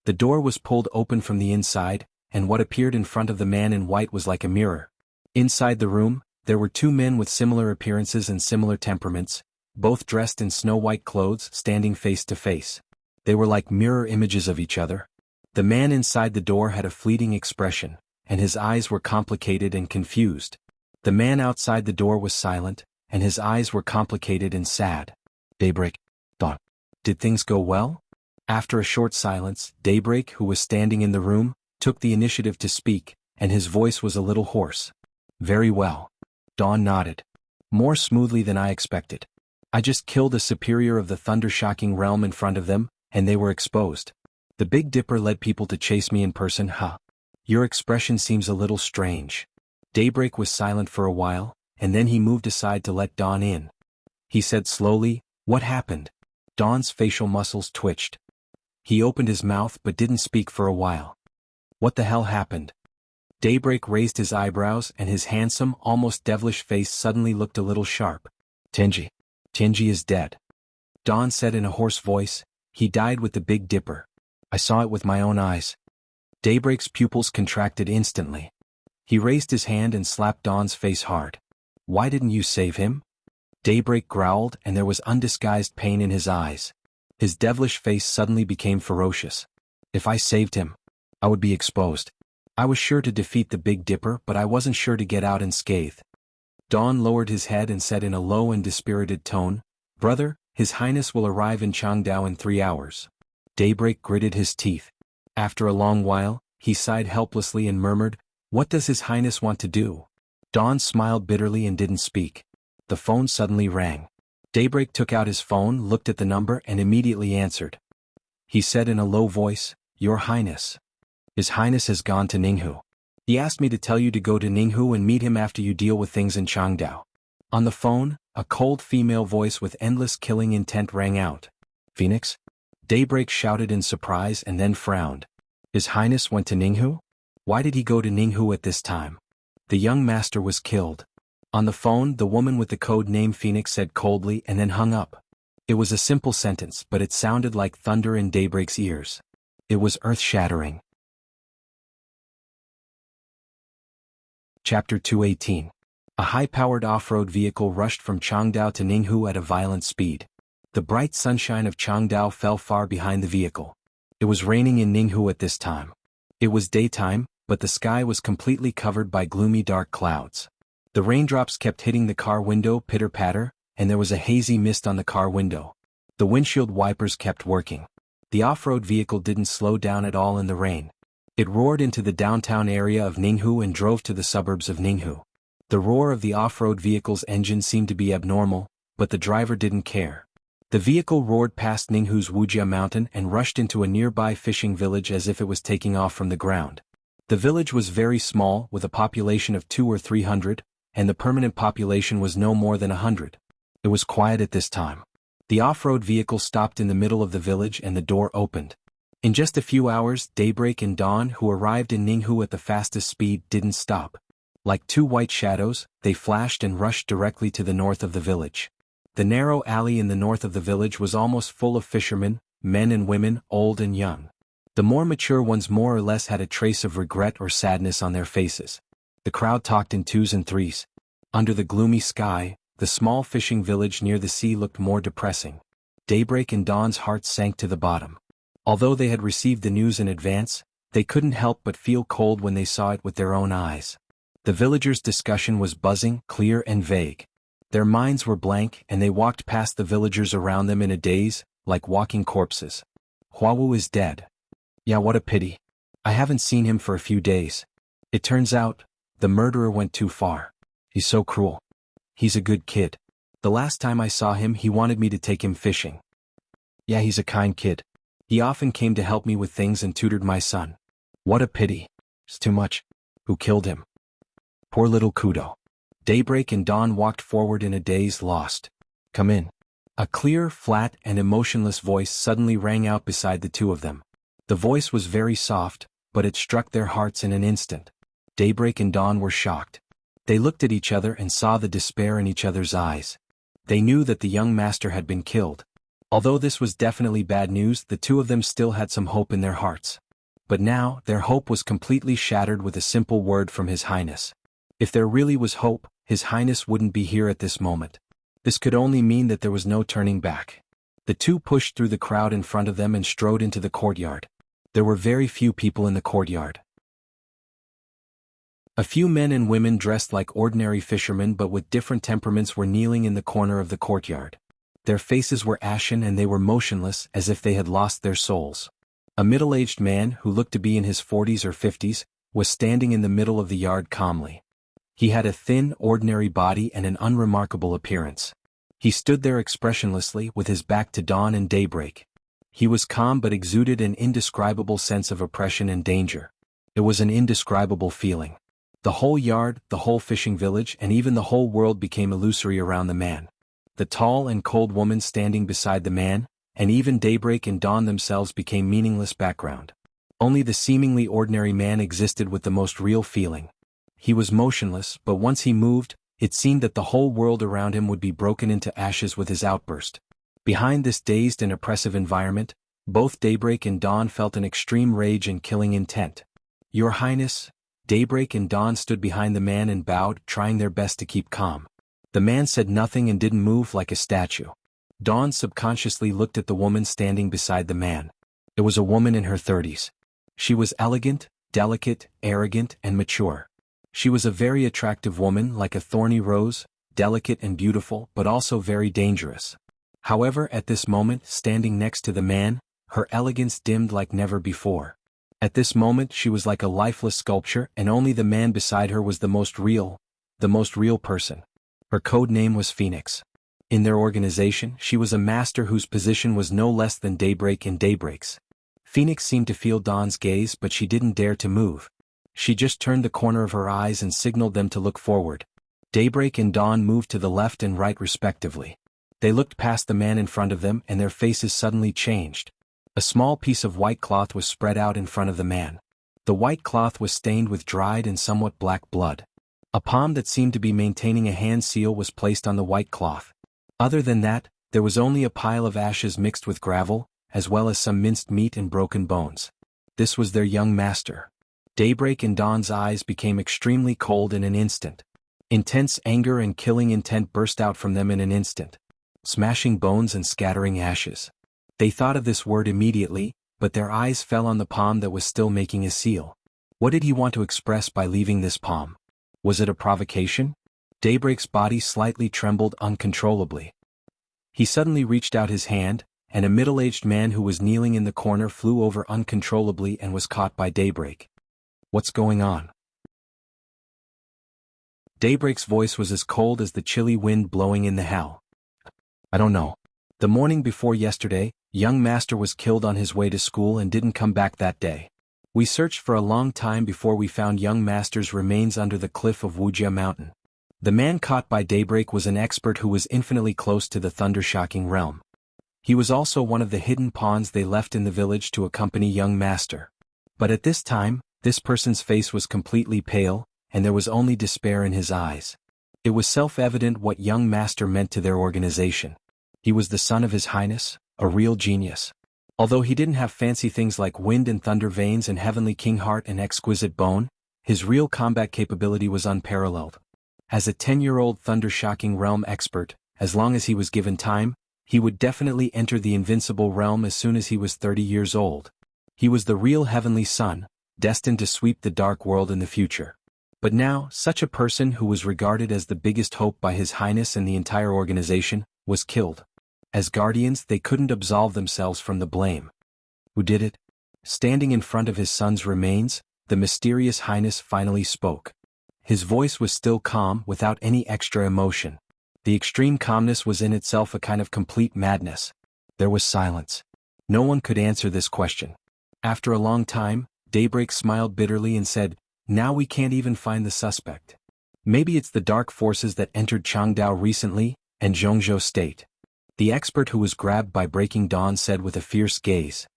The door was pulled open from the inside, and what appeared in front of the man in white was like a mirror. Inside the room, there were two men with similar appearances and similar temperaments, both dressed in snow-white clothes, standing face to face. They were like mirror images of each other. The man inside the door had a fleeting expression, and his eyes were complicated and confused. The man outside the door was silent, and his eyes were complicated and sad. "Daybreak," thought. "Did things go well?" After a short silence, Daybreak, who was standing in the room, took the initiative to speak, and his voice was a little hoarse. "Very well." Dawn nodded. "More smoothly than I expected. I just killed a superior of the thunder-shocking realm in front of them, and they were exposed. The Big Dipper led people to chase me in person, huh? Your expression seems a little strange." Daybreak was silent for a while, and then he moved aside to let Dawn in. He said slowly, "What happened?" Dawn's facial muscles twitched. He opened his mouth but didn't speak for a while. "What the hell happened?" Daybreak raised his eyebrows and his handsome, almost devilish face suddenly looked a little sharp. "Tenji. Tenji is dead." Dawn said in a hoarse voice, "He died with the Big Dipper. I saw it with my own eyes." Daybreak's pupils contracted instantly. He raised his hand and slapped Dawn's face hard. "Why didn't you save him?" Daybreak growled and there was undisguised pain in his eyes. His devilish face suddenly became ferocious. "If I saved him, I would be exposed. I was sure to defeat the Big Dipper, but I wasn't sure to get out unscathed." Dawn lowered his head and said in a low and dispirited tone, "Brother, His Highness will arrive in Changdao in 3 hours." Daybreak gritted his teeth. After a long while, he sighed helplessly and murmured, "What does His Highness want to do?" Dawn smiled bitterly and didn't speak. The phone suddenly rang. Daybreak took out his phone, looked at the number and immediately answered. He said in a low voice, "Your Highness. His Highness has gone to Ninghu. He asked me to tell you to go to Ninghu and meet him after you deal with things in Changdao." On the phone, a cold female voice with endless killing intent rang out. "Phoenix?" Daybreak shouted in surprise and then frowned. "His Highness went to Ninghu?" Why did he go to Ninghu at this time? The young master was killed. On the phone, the woman with the code name Phoenix said coldly and then hung up. It was a simple sentence, but it sounded like thunder in Daybreak's ears. It was earth-shattering. Chapter 218. A high-powered off-road vehicle rushed from Changdao to Ninghu at a violent speed. The bright sunshine of Changdao fell far behind the vehicle. It was raining in Ninghu at this time. It was daytime, but the sky was completely covered by gloomy dark clouds. The raindrops kept hitting the car window pitter-patter, and there was a hazy mist on the car window. The windshield wipers kept working. The off-road vehicle didn't slow down at all in the rain. It roared into the downtown area of Ninghu and drove to the suburbs of Ninghu. The roar of the off-road vehicle's engine seemed to be abnormal, but the driver didn't care. The vehicle roared past Ninghu's Wuxia mountain and rushed into a nearby fishing village as if it was taking off from the ground. The village was very small, with a population of 200 or 300, and the permanent population was no more than 100. It was quiet at this time. The off-road vehicle stopped in the middle of the village and the door opened. In just a few hours, Daybreak and Dawn, who arrived in Ninghu at the fastest speed, didn't stop. Like two white shadows, they flashed and rushed directly to the north of the village. The narrow alley in the north of the village was almost full of fishermen, men and women, old and young. The more mature ones more or less had a trace of regret or sadness on their faces. The crowd talked in twos and threes. Under the gloomy sky, the small fishing village near the sea looked more depressing. Daybreak and Dawn's hearts sank to the bottom. Although they had received the news in advance, they couldn't help but feel cold when they saw it with their own eyes. The villagers' discussion was buzzing, clear and vague. Their minds were blank and they walked past the villagers around them in a daze, like walking corpses. Huawu is dead. Yeah, what a pity. I haven't seen him for a few days. It turns out, the murderer went too far. He's so cruel. He's a good kid. The last time I saw him he wanted me to take him fishing. Yeah, he's a kind kid. He often came to help me with things and tutored my son. What a pity. It's too much. Who killed him? Poor little Kudo. Daybreak and Dawn walked forward in a daze, lost. Come in. A clear, flat, and emotionless voice suddenly rang out beside the two of them. The voice was very soft, but it struck their hearts in an instant. Daybreak and Dawn were shocked. They looked at each other and saw the despair in each other's eyes. They knew that the young master had been killed. Although this was definitely bad news, the two of them still had some hope in their hearts. But now, their hope was completely shattered with a simple word from His Highness. If there really was hope, His Highness wouldn't be here at this moment. This could only mean that there was no turning back. The two pushed through the crowd in front of them and strode into the courtyard. There were very few people in the courtyard. A few men and women dressed like ordinary fishermen but with different temperaments were kneeling in the corner of the courtyard. Their faces were ashen and they were motionless as if they had lost their souls. A middle-aged man, who looked to be in his 40s or 50s, was standing in the middle of the yard calmly. He had a thin, ordinary body and an unremarkable appearance. He stood there expressionlessly with his back to Dawn and Daybreak. He was calm but exuded an indescribable sense of oppression and danger. It was an indescribable feeling. The whole yard, the whole fishing village, and even the whole world became illusory around the man. The tall and cold woman standing beside the man, and even Daybreak and Dawn themselves became meaningless background. Only the seemingly ordinary man existed with the most real feeling. He was motionless, but once he moved, it seemed that the whole world around him would be broken into ashes with his outburst. Behind this dazed and oppressive environment, both Daybreak and Dawn felt an extreme rage and killing intent. Your Highness. Daybreak and Dawn stood behind the man and bowed, trying their best to keep calm. The man said nothing and didn't move, like a statue. Dawn subconsciously looked at the woman standing beside the man. It was a woman in her 30s. She was elegant, delicate, arrogant, and mature. She was a very attractive woman, like a thorny rose, delicate and beautiful, but also very dangerous. However, at this moment, standing next to the man, her elegance dimmed like never before. At this moment she was like a lifeless sculpture, and only the man beside her was the most real person. Her code name was Phoenix. In their organization, she was a master whose position was no less than Daybreak and Daybreak's. Phoenix seemed to feel Dawn's gaze, but she didn't dare to move. She just turned the corner of her eyes and signaled them to look forward. Daybreak and Dawn moved to the left and right respectively. They looked past the man in front of them and their faces suddenly changed. A small piece of white cloth was spread out in front of the man. The white cloth was stained with dried and somewhat black blood. A palm that seemed to be maintaining a hand seal was placed on the white cloth. Other than that, there was only a pile of ashes mixed with gravel, as well as some minced meat and broken bones. This was their young master. Daybreak and Dawn's eyes became extremely cold in an instant. Intense anger and killing intent burst out from them in an instant, smashing bones and scattering ashes. They thought of this word immediately, but their eyes fell on the palm that was still making a seal. What did he want to express by leaving this palm? Was it a provocation? Daybreak's body slightly trembled uncontrollably. He suddenly reached out his hand, and a middle-aged man who was kneeling in the corner flew over uncontrollably and was caught by Daybreak. "What's going on?" Daybreak's voice was as cold as the chilly wind blowing in the hell. "I don't know. The morning before yesterday, young master was killed on his way to school and didn't come back that day. We searched for a long time before we found young master's remains under the cliff of Wuxia mountain." The man caught by Daybreak was an expert who was infinitely close to the thunder-shocking realm. He was also one of the hidden pawns they left in the village to accompany young master. But at this time, this person's face was completely pale, and there was only despair in his eyes. It was self-evident what young master meant to their organization. He was the son of His Highness, a real genius. Although he didn't have fancy things like wind and thunder veins and heavenly king heart and exquisite bone, his real combat capability was unparalleled. As a 10-year-old thunder-shocking realm expert, as long as he was given time, he would definitely enter the invincible realm as soon as he was 30 years old. He was the real heavenly son, destined to sweep the dark world in the future. But now, such a person who was regarded as the biggest hope by His Highness and the entire organization, was killed. As guardians, they couldn't absolve themselves from the blame. Who did it? Standing in front of his son's remains, the mysterious Highness finally spoke. His voice was still calm, without any extra emotion. The extreme calmness was in itself a kind of complete madness. There was silence. No one could answer this question. After a long time, Daybreak smiled bitterly and said, "Now we can't even find the suspect. Maybe it's the dark forces that entered Changdao recently, and Zhongzhou State." The expert who was grabbed by Breaking Dawn said with a fierce gaze.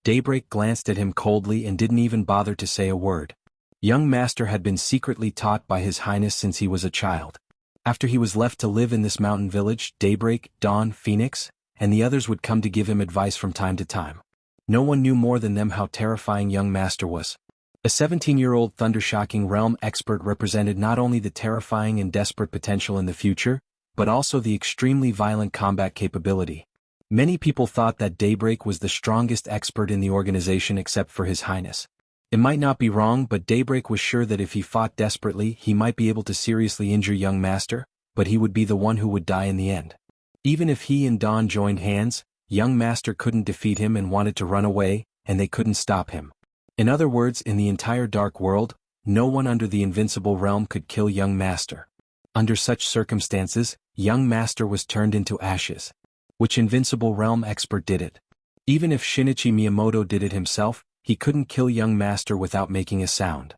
Daybreak glanced at him coldly and didn't even bother to say a word. Young master had been secretly taught by His Highness since he was a child. After he was left to live in this mountain village, Daybreak, Dawn, Phoenix, and the others would come to give him advice from time to time. No one knew more than them how terrifying young master was. A 17-year-old thunder-shocking realm expert represented not only the terrifying and desperate potential in the future, but also the extremely violent combat capability. Many people thought that Daybreak was the strongest expert in the organization except for His Highness. It might not be wrong, but Daybreak was sure that if he fought desperately, he might be able to seriously injure young master, but he would be the one who would die in the end. Even if he and Dawn joined hands, young master couldn't defeat him and wanted to run away, and they couldn't stop him. In other words, in the entire dark world, no one under the invincible realm could kill young master. Under such circumstances, young master was turned into ashes. Which invincible realm expert did it? Even if Shinichi Miyamoto did it himself, he couldn't kill young master without making a sound.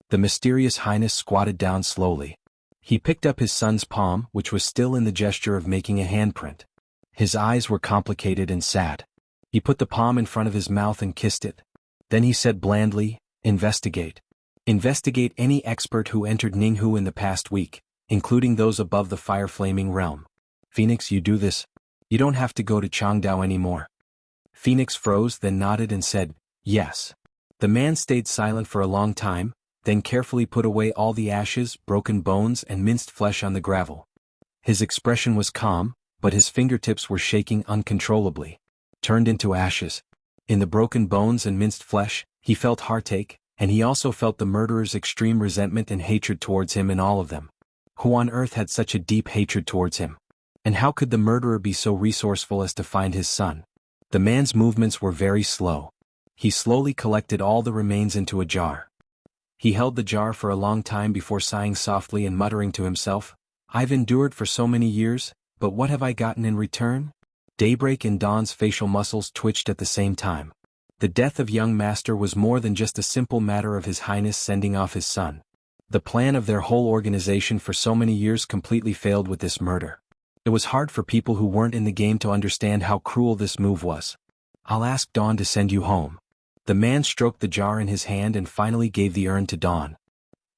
The mysterious Highness squatted down slowly. He picked up his son's palm, which was still in the gesture of making a handprint. His eyes were complicated and sad. He put the palm in front of his mouth and kissed it. Then he said blandly, "Investigate. Investigate any expert who entered Ninghu in the past week, including those above the fire-flaming realm. Phoenix, you do this. You don't have to go to Changdao anymore." Phoenix froze, then nodded and said, "Yes." The man stayed silent for a long time, then carefully put away all the ashes, broken bones and minced flesh on the gravel. His expression was calm, but his fingertips were shaking uncontrollably. Turned into ashes. In the broken bones and minced flesh, he felt heartache, and he also felt the murderer's extreme resentment and hatred towards him in all of them. Who on earth had such a deep hatred towards him? And how could the murderer be so resourceful as to find his son? The man's movements were very slow. He slowly collected all the remains into a jar. He held the jar for a long time before sighing softly and muttering to himself, "I've endured for so many years, but what have I gotten in return?" Daybreak and Dawn's facial muscles twitched at the same time. The death of young master was more than just a simple matter of His Highness sending off his son. The plan of their whole organization for so many years completely failed with this murder. It was hard for people who weren't in the game to understand how cruel this move was. "I'll ask Dawn to send you home." The man stroked the jar in his hand and finally gave the urn to Dawn.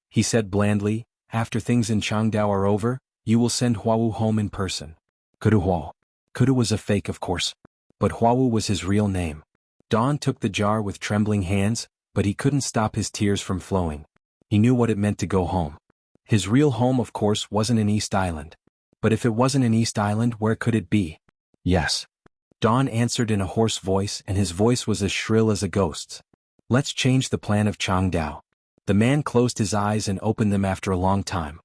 He said blandly, "After things in Changdao are over, you will send Huawu home in person." Kudu was a fake, of course. But Huawu was his real name. Dawn took the jar with trembling hands, but he couldn't stop his tears from flowing. He knew what it meant to go home. His real home, of course, wasn't in East Island. But if it wasn't in East Island, where could it be? Yes. Dawn answered in a hoarse voice, and his voice was as shrill as a ghost's. "Let's change the plan of Changdao." The man closed his eyes and opened them after a long time.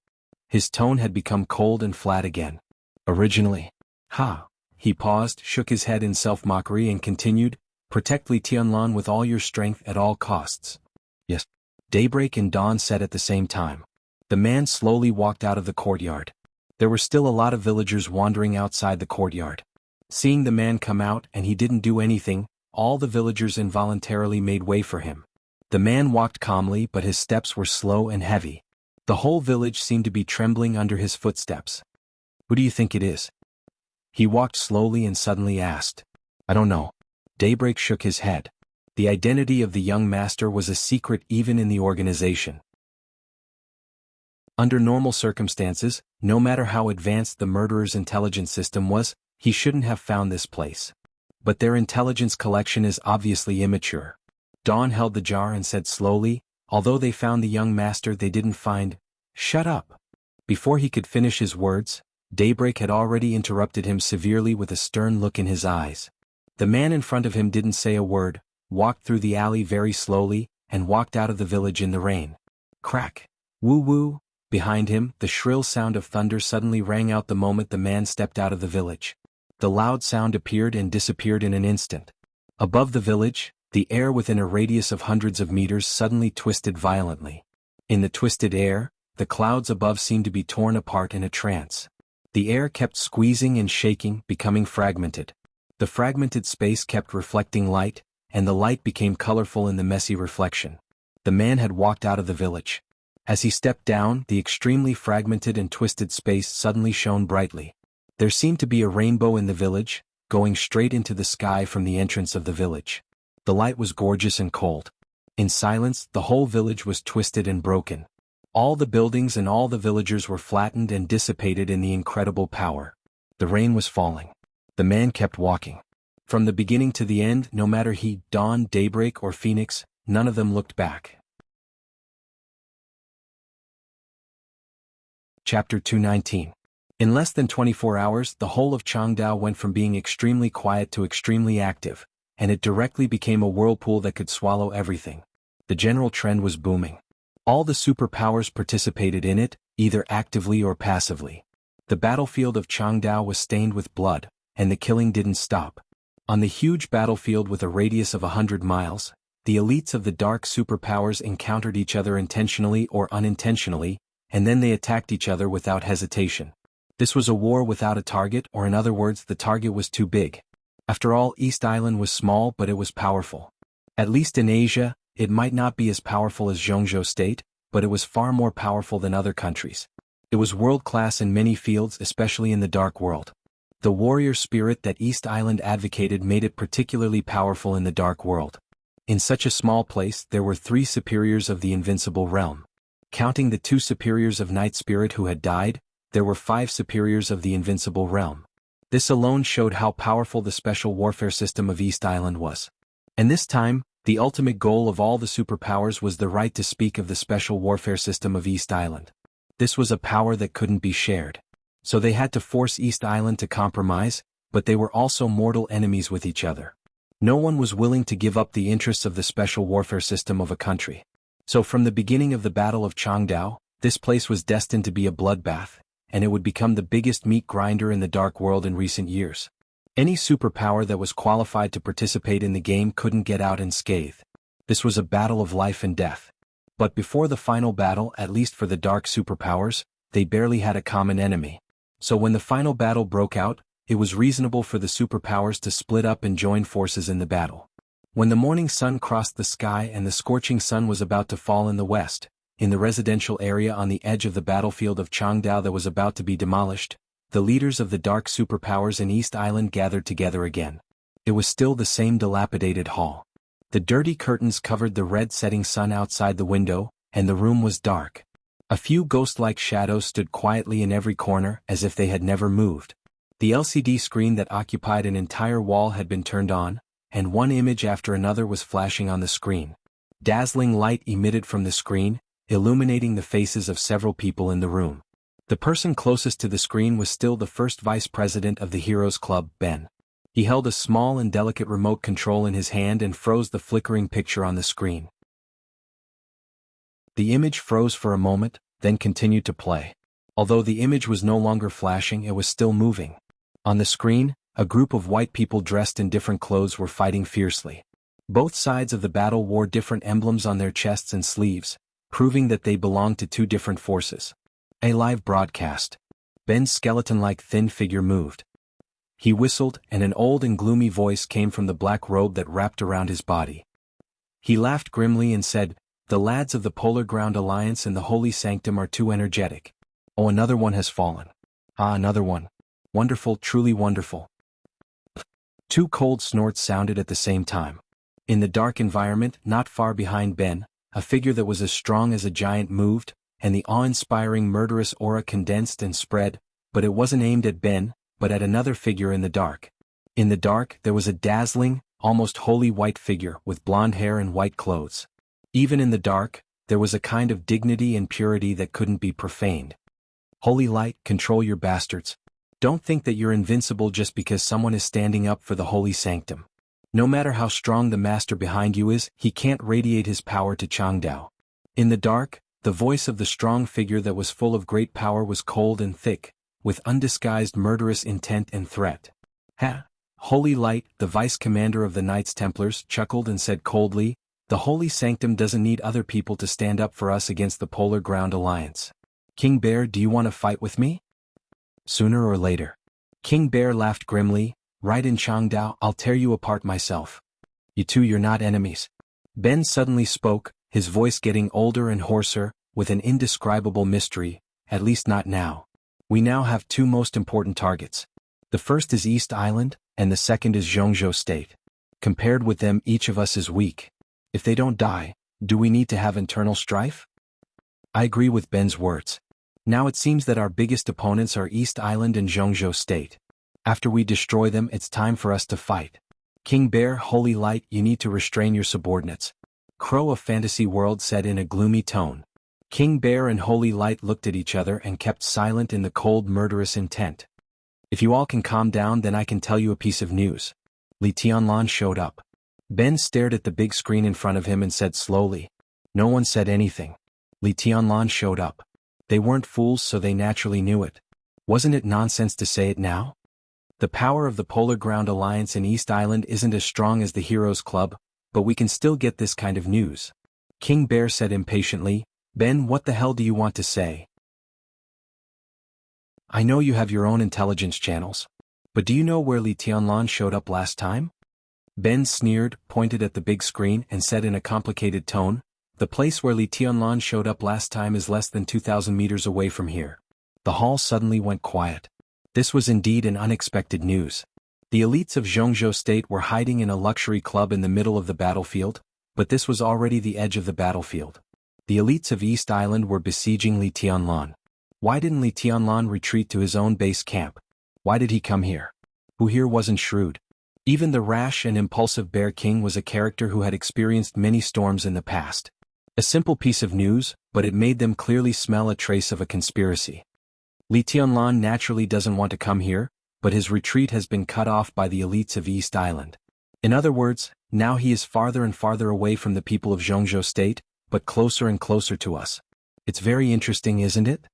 His tone had become cold and flat again. "Originally." "Ha." He paused, shook his head in self-mockery and continued, "Protect Li Tianlan with all your strength at all costs." "Yes." Daybreak and dawn said at the same time. The man slowly walked out of the courtyard. There were still a lot of villagers wandering outside the courtyard. Seeing the man come out and he didn't do anything, all the villagers involuntarily made way for him. The man walked calmly, but his steps were slow and heavy. The whole village seemed to be trembling under his footsteps. "Who do you think it is?" He walked slowly and suddenly asked. "I don't know." Daybreak shook his head. The identity of the young master was a secret even in the organization. Under normal circumstances, no matter how advanced the murderer's intelligence system was, he shouldn't have found this place. But their intelligence collection is obviously immature. Dawn held the jar and said slowly, "Although they found the young master, they didn't find—" "Shut up!" Before he could finish his words, Daybreak had already interrupted him severely with a stern look in his eyes. The man in front of him didn't say a word, walked through the alley very slowly, and walked out of the village in the rain. Crack! Woo-woo! Behind him, the shrill sound of thunder suddenly rang out the moment the man stepped out of the village. The loud sound appeared and disappeared in an instant. Above the village, the air within a radius of hundreds of meters suddenly twisted violently. In the twisted air, the clouds above seemed to be torn apart in a trance. The air kept squeezing and shaking, becoming fragmented. The fragmented space kept reflecting light, and the light became colorful in the messy reflection. The man had walked out of the village. As he stepped down, the extremely fragmented and twisted space suddenly shone brightly. There seemed to be a rainbow in the village, going straight into the sky from the entrance of the village. The light was gorgeous and cold. In silence, the whole village was twisted and broken. All the buildings and all the villagers were flattened and dissipated in the incredible power. The rain was falling. The man kept walking. From the beginning to the end, no matter he, dawn, daybreak, or phoenix, none of them looked back. Chapter 219. In less than 24 hours, the whole of Changdao went from being extremely quiet to extremely active, and it directly became a whirlpool that could swallow everything. The general trend was booming. All the superpowers participated in it, either actively or passively. The battlefield of Changdao was stained with blood, and the killing didn't stop. On the huge battlefield with a radius of 100 miles, the elites of the dark superpowers encountered each other intentionally or unintentionally, and then they attacked each other without hesitation. This was a war without a target, or in other words, the target was too big. After all, East Island was small, but it was powerful. At least in Asia, it might not be as powerful as Jianghu State, but it was far more powerful than other countries. It was world-class in many fields, especially in the dark world. The warrior spirit that East Island advocated made it particularly powerful in the dark world. In such a small place, there were 3 superiors of the invincible realm. Counting the 2 superiors of Night Spirit who had died, there were 5 superiors of the invincible realm. This alone showed how powerful the special warfare system of East Island was. And this time, the ultimate goal of all the superpowers was the right to speak of the special warfare system of East Island. This was a power that couldn't be shared. So they had to force East Island to compromise, but they were also mortal enemies with each other. No one was willing to give up the interests of the special warfare system of a country. So from the beginning of the Battle of Changdao, this place was destined to be a bloodbath, and it would become the biggest meat grinder in the dark world in recent years. Any superpower that was qualified to participate in the game couldn't get out unscathed. This was a battle of life and death. But before the final battle, at least for the dark superpowers, they barely had a common enemy. So when the final battle broke out, it was reasonable for the superpowers to split up and join forces in the battle. When the morning sun crossed the sky and the scorching sun was about to fall in the west, in the residential area on the edge of the battlefield of Changdao that was about to be demolished, the leaders of the dark superpowers in East Island gathered together again. It was still the same dilapidated hall. The dirty curtains covered the red-setting sun outside the window, and the room was dark. A few ghost-like shadows stood quietly in every corner as if they had never moved. The LCD screen that occupied an entire wall had been turned on, and one image after another was flashing on the screen. Dazzling light emitted from the screen, illuminating the faces of several people in the room. The person closest to the screen was still the first vice president of the Heroes Club, Ben. He held a small and delicate remote control in his hand and froze the flickering picture on the screen. The image froze for a moment, then continued to play. Although the image was no longer flashing, it was still moving. On the screen, a group of white people dressed in different clothes were fighting fiercely. Both sides of the battle wore different emblems on their chests and sleeves, proving that they belonged to two different forces. A live broadcast. Ben's skeleton-like thin figure moved. He whistled, and an old and gloomy voice came from the black robe that wrapped around his body. He laughed grimly and said, "The lads of the Polar Ground Alliance and the Holy Sanctum are too energetic. Oh, another one has fallen. Ah, another one. Wonderful, truly wonderful." Two cold snorts sounded at the same time. In the dark environment, not far behind Ben, a figure that was as strong as a giant moved, and the awe-inspiring murderous aura condensed and spread, but it wasn't aimed at Ben, but at another figure in the dark. In the dark, there was a dazzling, almost holy white figure with blonde hair and white clothes. Even in the dark, there was a kind of dignity and purity that couldn't be profaned. Holy light, control your bastards. Don't think that you're invincible just because someone is standing up for the holy sanctum. No matter how strong the master behind you is, he can't radiate his power to Changdao. In the dark, the voice of the strong figure that was full of great power was cold and thick, with undisguised murderous intent and threat. "Ha! Holy Light," the vice commander of the Knights Templars, chuckled and said coldly, "The Holy Sanctum doesn't need other people to stand up for us against the Polar Ground Alliance. King Bear, do you want to fight with me? Sooner or later." King Bear laughed grimly, "Right in Changdao, I'll tear you apart myself. You two, you're not enemies." Ben suddenly spoke, his voice getting older and hoarser, with an indescribable mystery, "At least not now. We now have two most important targets. The first is East Island, and the second is Jianghu State. Compared with them, each of us is weak. If they don't die, do we need to have internal strife?" I agree with Ben's words. Now it seems that our biggest opponents are East Island and Jianghu State. After we destroy them, it's time for us to fight. King Bear, Holy Light, you need to restrain your subordinates. Crow of Fantasy World said in a gloomy tone. King Bear and Holy Light looked at each other and kept silent in the cold murderous intent. "If you all can calm down, then I can tell you a piece of news." Li Tianlan showed up. Ben stared at the big screen in front of him and said slowly. No one said anything. Li Tianlan showed up. They weren't fools, so they naturally knew it. Wasn't it nonsense to say it now? The power of the Polar Ground Alliance in East Island isn't as strong as the Heroes Club, but we can still get this kind of news. King Bear said impatiently, "Ben, what the hell do you want to say? I know you have your own intelligence channels. But do you know where Li Tianlan showed up last time?" Ben sneered, pointed at the big screen, and said in a complicated tone, "The place where Li Tianlan showed up last time is less than 2,000 meters away from here." The hall suddenly went quiet. This was indeed an unexpected news. The elites of Jianghu State were hiding in a luxury club in the middle of the battlefield, but this was already the edge of the battlefield. The elites of East Island were besieging Li Tianlan. Why didn't Li Tianlan retreat to his own base camp? Why did he come here? Who here wasn't shrewd? Even the rash and impulsive Bear King was a character who had experienced many storms in the past. A simple piece of news, but it made them clearly smell a trace of a conspiracy. Li Tianlan naturally doesn't want to come here, but his retreat has been cut off by the elites of East Island. In other words, now he is farther and farther away from the people of Jianghu State, but closer and closer to us. It's very interesting, isn't it?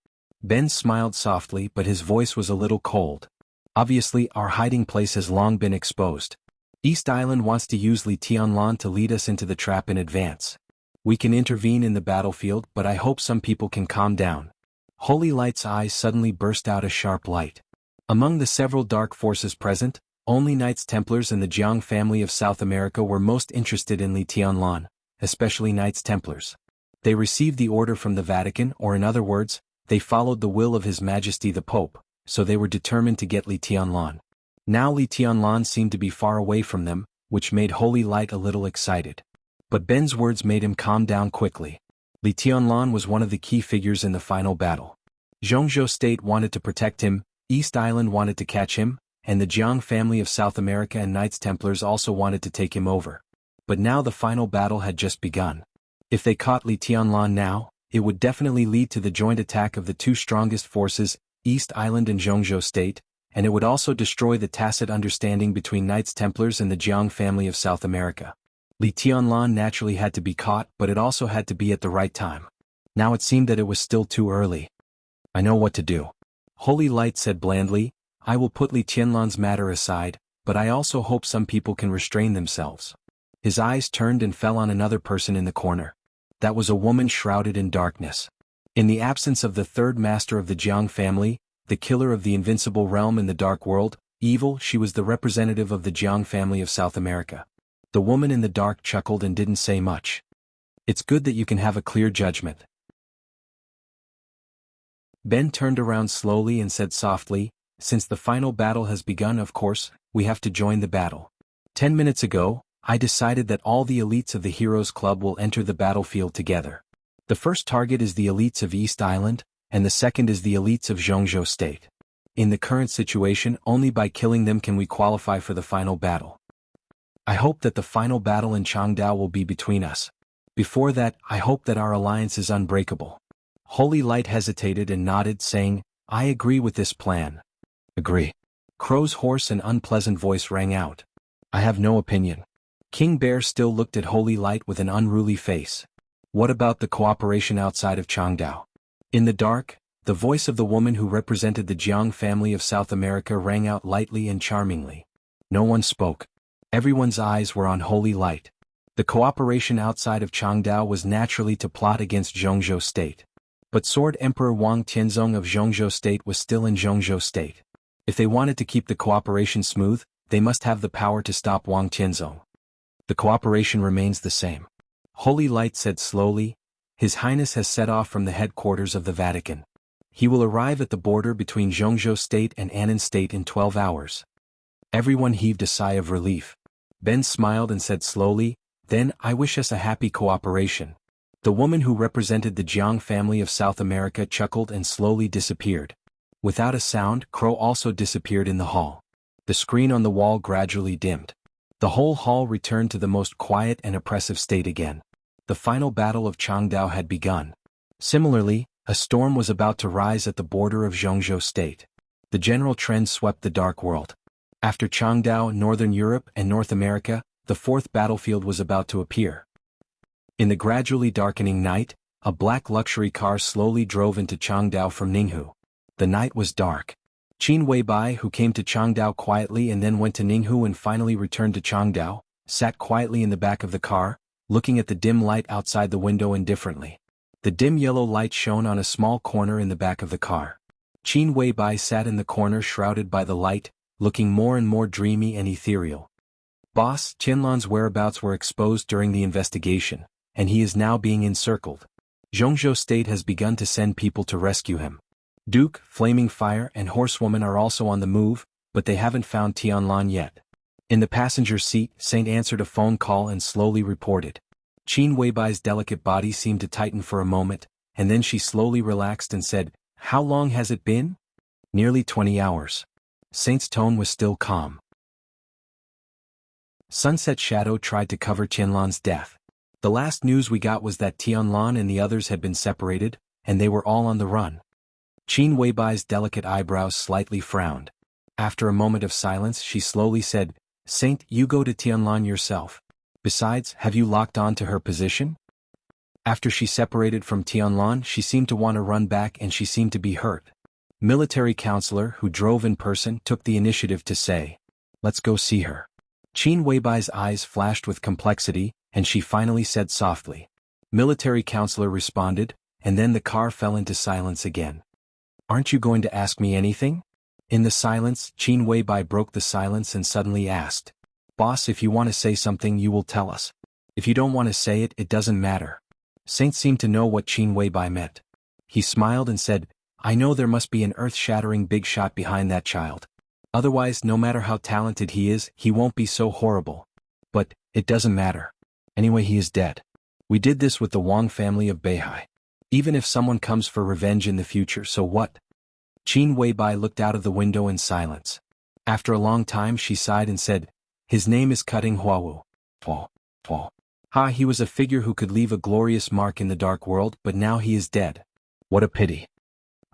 Ben smiled softly, but his voice was a little cold. Obviously, our hiding place has long been exposed. East Island wants to use Li Tianlan to lead us into the trap in advance. We can intervene in the battlefield, but I hope some people can calm down. Holy Light's eyes suddenly burst out a sharp light. Among the several dark forces present, only Knights Templars and the Jiang family of South America were most interested in Li Tianlan, especially Knights Templars. They received the order from the Vatican, or in other words, they followed the will of His Majesty the Pope, so they were determined to get Li Tianlan. Now Li Tianlan seemed to be far away from them, which made Holy Light a little excited. But Ben's words made him calm down quickly. Li Tianlan was one of the key figures in the final battle. Jianghu State wanted to protect him, East Island wanted to catch him, and the Jiang family of South America and Knights Templars also wanted to take him over. But now the final battle had just begun. If they caught Li Tianlan now, it would definitely lead to the joint attack of the two strongest forces, East Island and Jianghu State, and it would also destroy the tacit understanding between Knights Templars and the Jiang family of South America. Li Tianlan naturally had to be caught, but it also had to be at the right time. Now it seemed that it was still too early. I know what to do. Holy Light said blandly, I will put Li Tianlan's matter aside, but I also hope some people can restrain themselves. His eyes turned and fell on another person in the corner. That was a woman shrouded in darkness. In the absence of the third master of the Jiang family, the killer of the invincible realm in the dark world, evil, she was the representative of the Jiang family of South America. The woman in the dark chuckled and didn't say much. It's good that you can have a clear judgment. Ben turned around slowly and said softly, since the final battle has begun, of course, we have to join the battle. 10 minutes ago, I decided that all the elites of the Heroes Club will enter the battlefield together. The first target is the elites of East Island, and the second is the elites of Jianghu State. In the current situation, only by killing them can we qualify for the final battle. I hope that the final battle in Changdao will be between us. Before that, I hope that our alliance is unbreakable. Holy Light hesitated and nodded, saying, I agree with this plan. Agree. Crow's hoarse and unpleasant voice rang out. I have no opinion. King Bear still looked at Holy Light with an unruly face. What about the cooperation outside of Changdao? In the dark, the voice of the woman who represented the Jiang family of South America rang out lightly and charmingly. No one spoke. Everyone's eyes were on Holy Light. The cooperation outside of Changdao was naturally to plot against Jianghu State. But Sword Emperor Wang Tianzong of Jianghu State was still in Jianghu State. If they wanted to keep the cooperation smooth, they must have the power to stop Wang Tianzong. The cooperation remains the same. Holy Light said slowly, His Highness has set off from the headquarters of the Vatican. He will arrive at the border between Jianghu State and Annan State in 12 hours. Everyone heaved a sigh of relief. Ben smiled and said slowly, Then I wish us a happy cooperation. The woman who represented the Jiang family of South America chuckled and slowly disappeared. Without a sound, Crow also disappeared in the hall. The screen on the wall gradually dimmed. The whole hall returned to the most quiet and oppressive state again. The final battle of Changdao had begun. Similarly, a storm was about to rise at the border of Jianghu State. The general trend swept the dark world. After Changdao, Northern Europe, and North America, the fourth battlefield was about to appear. In the gradually darkening night, a black luxury car slowly drove into Changdao from Ninghu. The night was dark. Qin Weibai, who came to Changdao quietly and then went to Ninghu and finally returned to Changdao, sat quietly in the back of the car, looking at the dim light outside the window indifferently. The dim yellow light shone on a small corner in the back of the car. Qin Weibai sat in the corner shrouded by the light, looking more and more dreamy and ethereal. Boss Tianlan's whereabouts were exposed during the investigation, and he is now being encircled. Jianghu State has begun to send people to rescue him. Duke, Flaming Fire, and Horsewoman are also on the move, but they haven't found Tianlan yet. In the passenger seat, Saint answered a phone call and slowly reported. Qin Weibai's delicate body seemed to tighten for a moment, and then she slowly relaxed and said, How long has it been? Nearly 20 hours. Saint's tone was still calm. Sunset Shadow tried to cover Tianlan's death. The last news we got was that Tianlan and the others had been separated, and they were all on the run. Qin Weibai's delicate eyebrows slightly frowned. After a moment of silence, she slowly said, Saint, you go to Tianlan yourself. Besides, have you locked on to her position? After she separated from Tianlan, she seemed to want to run back and she seemed to be hurt. Military counselor, who drove in person, took the initiative to say, Let's go see her. Qin Weibai's eyes flashed with complexity, and she finally said softly. Military counselor responded, and then the car fell into silence again. Aren't you going to ask me anything? In the silence, Qin Weibai broke the silence and suddenly asked. Boss, if you want to say something, you will tell us. If you don't want to say it, it doesn't matter. Saint seemed to know what Qin Weibai meant. He smiled and said, I know there must be an earth-shattering big shot behind that child. Otherwise, no matter how talented he is, he won't be so horrible. But, it doesn't matter. Anyway, he is dead. We did this with the Wang family of Beihai. Even if someone comes for revenge in the future, so what? Qin Weibai looked out of the window in silence. After a long time she sighed and said, his name is Cutting Huawu. Ha, he was a figure who could leave a glorious mark in the dark world, but now he is dead. What a pity.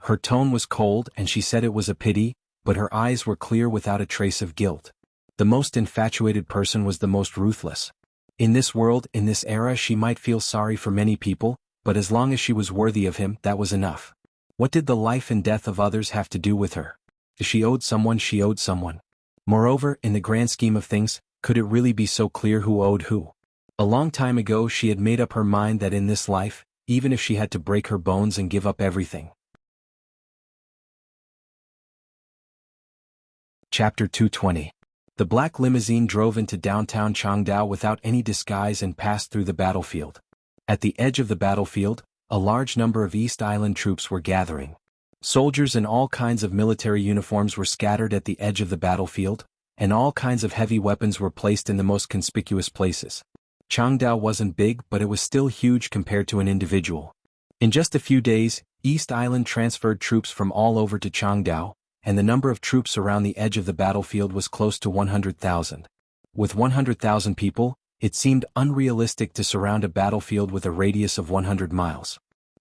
Her tone was cold and she said it was a pity, but her eyes were clear without a trace of guilt. The most infatuated person was the most ruthless. In this world, in this era, she might feel sorry for many people, but as long as she was worthy of him, that was enough. What did the life and death of others have to do with her? If she owed someone, she owed someone. Moreover, in the grand scheme of things, could it really be so clear who owed who? A long time ago she had made up her mind that in this life, even if she had to break her bones and give up everything. Chapter 220. The black limousine drove into downtown Changdao without any disguise and passed through the battlefield. At the edge of the battlefield, a large number of East Island troops were gathering. Soldiers in all kinds of military uniforms were scattered at the edge of the battlefield, and all kinds of heavy weapons were placed in the most conspicuous places. Changdao wasn't big, but it was still huge compared to an individual. In just a few days, East Island transferred troops from all over to Changdao, and the number of troops around the edge of the battlefield was close to 100,000. With 100,000 people, it seemed unrealistic to surround a battlefield with a radius of 100 miles.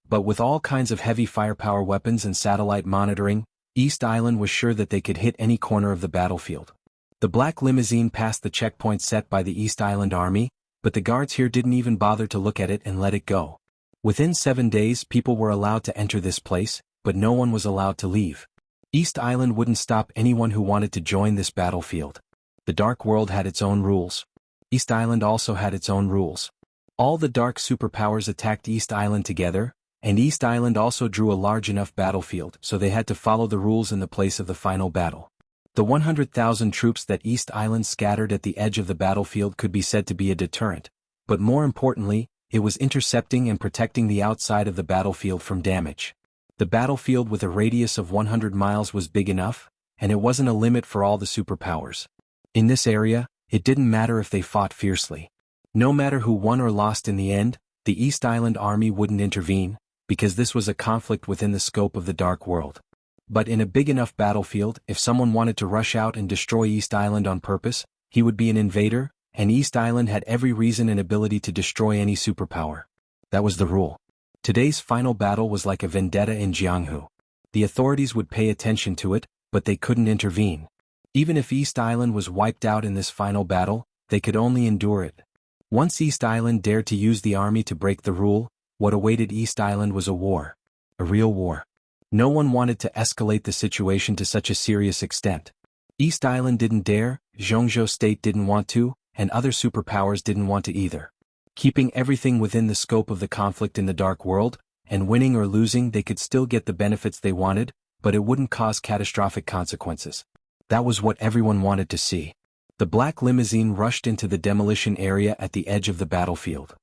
But with all kinds of heavy firepower weapons and satellite monitoring, East Island was sure that they could hit any corner of the battlefield. The black limousine passed the checkpoint set by the East Island Army, but the guards here didn't even bother to look at it and let it go. Within 7 days people were allowed to enter this place, but no one was allowed to leave. East Island wouldn't stop anyone who wanted to join this battlefield. The Dark World had its own rules. East Island also had its own rules. All the dark superpowers attacked East Island together, and East Island also drew a large enough battlefield, so they had to follow the rules in the place of the final battle. The 100,000 troops that East Island scattered at the edge of the battlefield could be said to be a deterrent, but more importantly, it was intercepting and protecting the outside of the battlefield from damage. The battlefield with a radius of 100 miles was big enough, and it wasn't a limit for all the superpowers. In this area, it didn't matter if they fought fiercely. No matter who won or lost in the end, the East Island Army wouldn't intervene, because this was a conflict within the scope of the Dark World. But in a big enough battlefield, if someone wanted to rush out and destroy East Island on purpose, he would be an invader, and East Island had every reason and ability to destroy any superpower. That was the rule. Today's final battle was like a vendetta in Jianghu. The authorities would pay attention to it, but they couldn't intervene. Even if East Island was wiped out in this final battle, they could only endure it. Once East Island dared to use the army to break the rule, what awaited East Island was a war. A real war. No one wanted to escalate the situation to such a serious extent. East Island didn't dare, Jianghu State didn't want to, and other superpowers didn't want to either. Keeping everything within the scope of the conflict in the Dark World, and winning or losing they could still get the benefits they wanted, but it wouldn't cause catastrophic consequences. That was what everyone wanted to see. The black limousine rushed into the demolition area at the edge of the battlefield.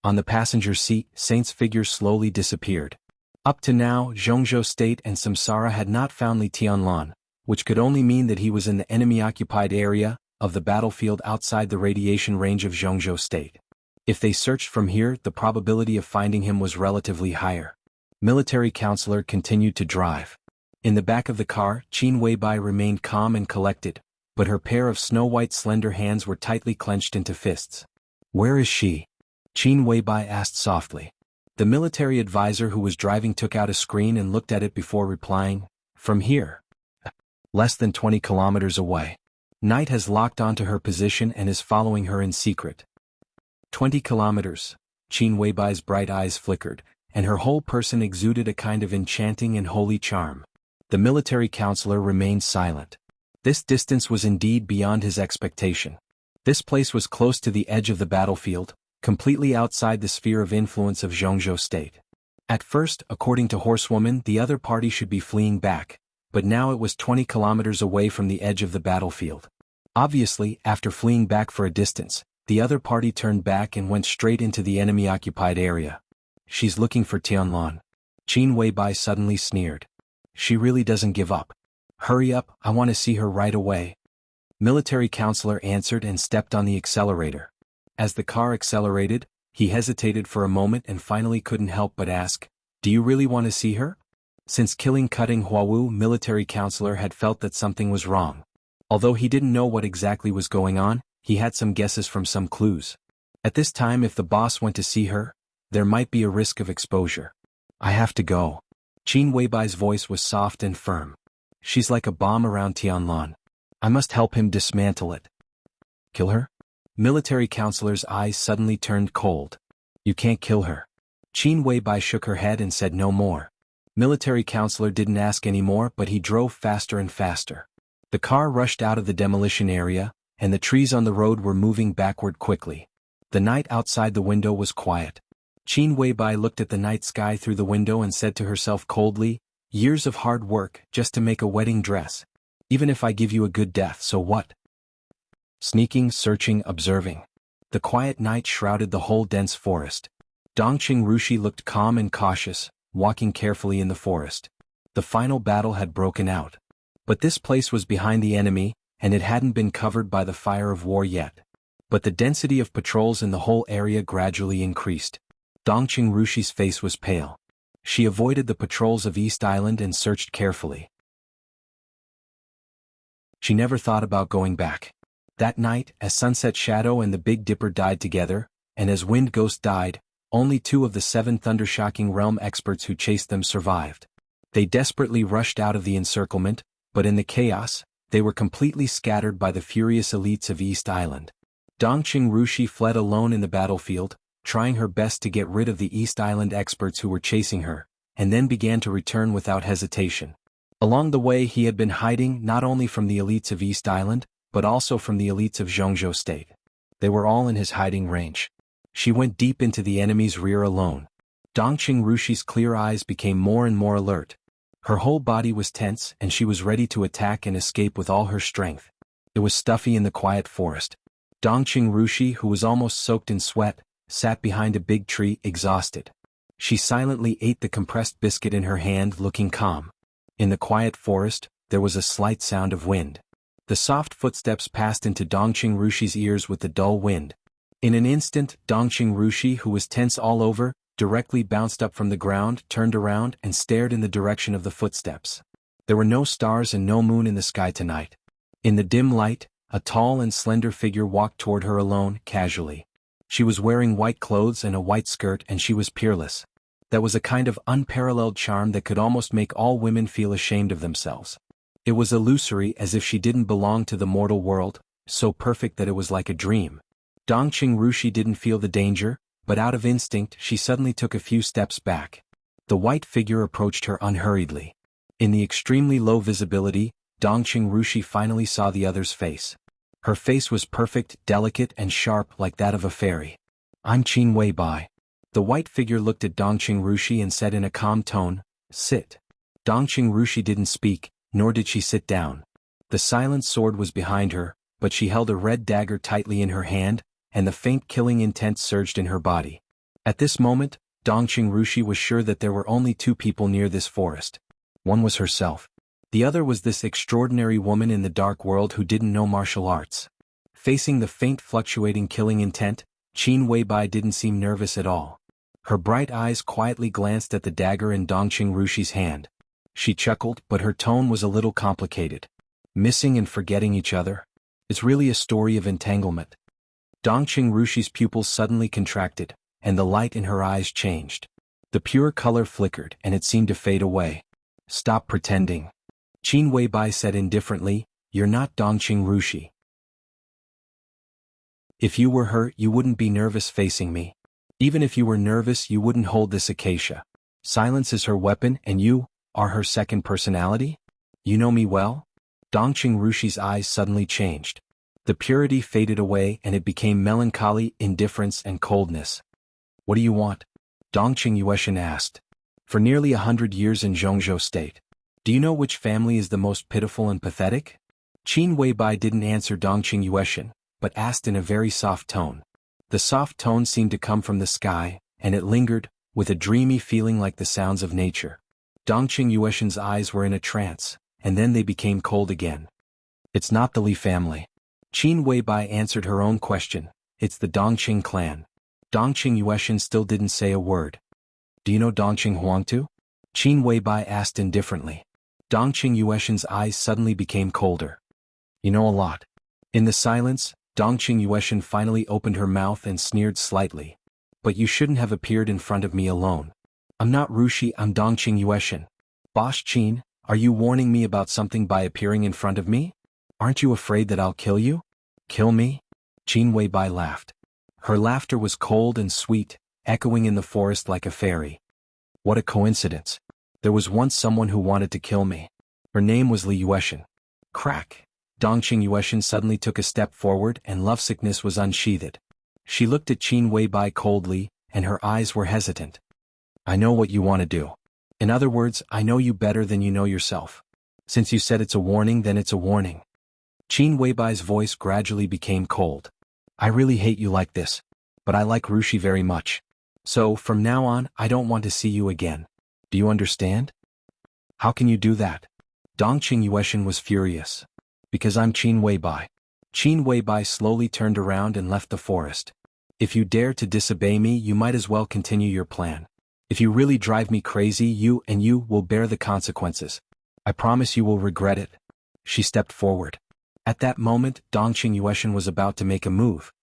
On the passenger seat, Saint's figure slowly disappeared. Up to now, Jianghu State and Samsara had not found Li Tianlan, which could only mean that he was in the enemy-occupied area of the battlefield outside the radiation range of Jianghu State. If they searched from here, the probability of finding him was relatively higher. Military counselor continued to drive. In the back of the car, Qin Weibai remained calm and collected, but her pair of snow-white slender hands were tightly clenched into fists. "Where is she?" Qin Weibai asked softly. The military advisor who was driving took out a screen and looked at it before replying, "From here. Less than 20 kilometers away. Night has locked onto her position and is following her in secret." 20 kilometers. Qin Weibai's bright eyes flickered, and her whole person exuded a kind of enchanting and holy charm. The military counselor remained silent. This distance was indeed beyond his expectation. This place was close to the edge of the battlefield, completely outside the sphere of influence of Jianghu State. At first, according to Horsewoman, the other party should be fleeing back, but now it was 20 kilometers away from the edge of the battlefield. Obviously, after fleeing back for a distance, the other party turned back and went straight into the enemy-occupied area. "She's looking for Tianlan." Qin Weibai suddenly sneered. "She really doesn't give up. Hurry up, I want to see her right away." Military counselor answered and stepped on the accelerator. As the car accelerated, he hesitated for a moment and finally couldn't help but ask, "Do you really want to see her?" Since killing Cutting Huawu, military counselor had felt that something was wrong. Although he didn't know what exactly was going on, he had some guesses from some clues. At this time, if the boss went to see her, there might be a risk of exposure. "I have to go." Qin Weibai's voice was soft and firm. "She's like a bomb around Tianlan. I must help him dismantle it." "Kill her?" Military counselor's eyes suddenly turned cold. "You can't kill her." Qin Weibai shook her head and said no more. Military counselor didn't ask any more, but he drove faster and faster. The car rushed out of the demolition area, and the trees on the road were moving backward quickly. The night outside the window was quiet. Qin Weibai looked at the night sky through the window and said to herself coldly, "Years of hard work just to make a wedding dress. Even if I give you a good death, so what?" Sneaking, searching, observing. The quiet night shrouded the whole dense forest. Dongqing Rushi looked calm and cautious, walking carefully in the forest. The final battle had broken out. But this place was behind the enemy, and it hadn't been covered by the fire of war yet. But the density of patrols in the whole area gradually increased. Dongqing Rushi's face was pale. She avoided the patrols of East Island and searched carefully. She never thought about going back. That night, as Sunset Shadow and the Big Dipper died together, and as Wind Ghost died, only 2 of the 7 Thundershocking Realm experts who chased them survived. They desperately rushed out of the encirclement, but in the chaos, they were completely scattered by the furious elites of East Island. Dongqing Rushi fled alone in the battlefield, trying her best to get rid of the East Island experts who were chasing her, and then began to return without hesitation. Along the way, he had been hiding not only from the elites of East Island, but also from the elites of Jianghu State. They were all in his hiding range. She went deep into the enemy's rear alone. Dongqing Rushi's clear eyes became more and more alert. Her whole body was tense and she was ready to attack and escape with all her strength. It was stuffy in the quiet forest. Dongqing Rushi, who was almost soaked in sweat, sat behind a big tree, exhausted. She silently ate the compressed biscuit in her hand, looking calm. In the quiet forest, there was a slight sound of wind. The soft footsteps passed into Dongqing Rushi's ears with the dull wind. In an instant, Dongqing Rushi, who was tense all over, directly bounced up from the ground, turned around, and stared in the direction of the footsteps. There were no stars and no moon in the sky tonight. In the dim light, a tall and slender figure walked toward her alone, casually. She was wearing white clothes and a white skirt, and she was peerless. That was a kind of unparalleled charm that could almost make all women feel ashamed of themselves. It was illusory, as if she didn't belong to the mortal world, so perfect that it was like a dream. Dongqing Rushi didn't feel the danger, but out of instinct she suddenly took a few steps back. The white figure approached her unhurriedly. In the extremely low visibility, Dongqing Rushi finally saw the other's face. Her face was perfect, delicate, and sharp like that of a fairy. "I'm Qin Weibai." The white figure looked at Dongqing Rushi and said in a calm tone, "Sit." Dongqing Rushi didn't speak, nor did she sit down. The silent sword was behind her, but she held a red dagger tightly in her hand, and the faint killing intent surged in her body. At this moment, Dongqing Rushi was sure that there were only 2 people near this forest. One was herself. The other was this extraordinary woman in the dark world who didn't know martial arts. Facing the faint fluctuating killing intent, Qin Weibai didn't seem nervous at all. Her bright eyes quietly glanced at the dagger in Dongqing Rushi's hand. She chuckled, but her tone was a little complicated. "Missing and forgetting each other? It's really a story of entanglement." Dongqing Rushi's pupils suddenly contracted, and the light in her eyes changed. The pure color flickered and it seemed to fade away. "Stop pretending." Qin Weibai said indifferently, "You're not Dongqing Rushi. If you were her, you wouldn't be nervous facing me. Even if you were nervous, you wouldn't hold this acacia. Silence is her weapon, and you are her second personality? You know me well?" Dongqing Rushi's eyes suddenly changed. The purity faded away and it became melancholy, indifference, and coldness. "What do you want?" Dongqing Yueshan asked. "For nearly 100 years in Zhongzhou State. Do you know which family is the most pitiful and pathetic?" Qin Weibai didn't answer Dongqing Yueshan, but asked in a very soft tone. The soft tone seemed to come from the sky, and it lingered, with a dreamy feeling like the sounds of nature. Dongqing Yueshan's eyes were in a trance, and then they became cold again. It's not the Li family. Qin Weibai answered her own question. It's the Dongqing clan. Dongqing Yueshan still didn't say a word. Do you know Dongqing Huangtu? Qin Weibai asked indifferently. Dongqing Yueshan's eyes suddenly became colder. You know a lot. In the silence, Dongqing Yueshan finally opened her mouth and sneered slightly. But you shouldn't have appeared in front of me alone. I'm not Rushi, I'm Dongqing Yueshan. Boss Qin, are you warning me about something by appearing in front of me? Aren't you afraid that I'll kill you? Kill me? Qin Weibai laughed. Her laughter was cold and sweet, echoing in the forest like a fairy. What a coincidence. There was once someone who wanted to kill me. Her name was Li Yueshan. Crack. Dongqing Yueshan suddenly took a step forward and lovesickness was unsheathed. She looked at Qin Weibai coldly, and her eyes were hesitant. I know what you want to do. In other words, I know you better than you know yourself. Since you said it's a warning, then it's a warning. Qin Weibai's voice gradually became cold. I really hate you like this. But I like Rushi very much. So, from now on, I don't want to see you again. Do you understand? How can you do that? Dongqing Yueshan was furious. Because I'm Qin Weibai. Qin Weibai slowly turned around and left the forest. If you dare to disobey me, you might as well continue your plan. If you really drive me crazy, you will bear the consequences. I promise you will regret it. She stepped forward. At that moment, Dongqing Yueshan was about to make a move.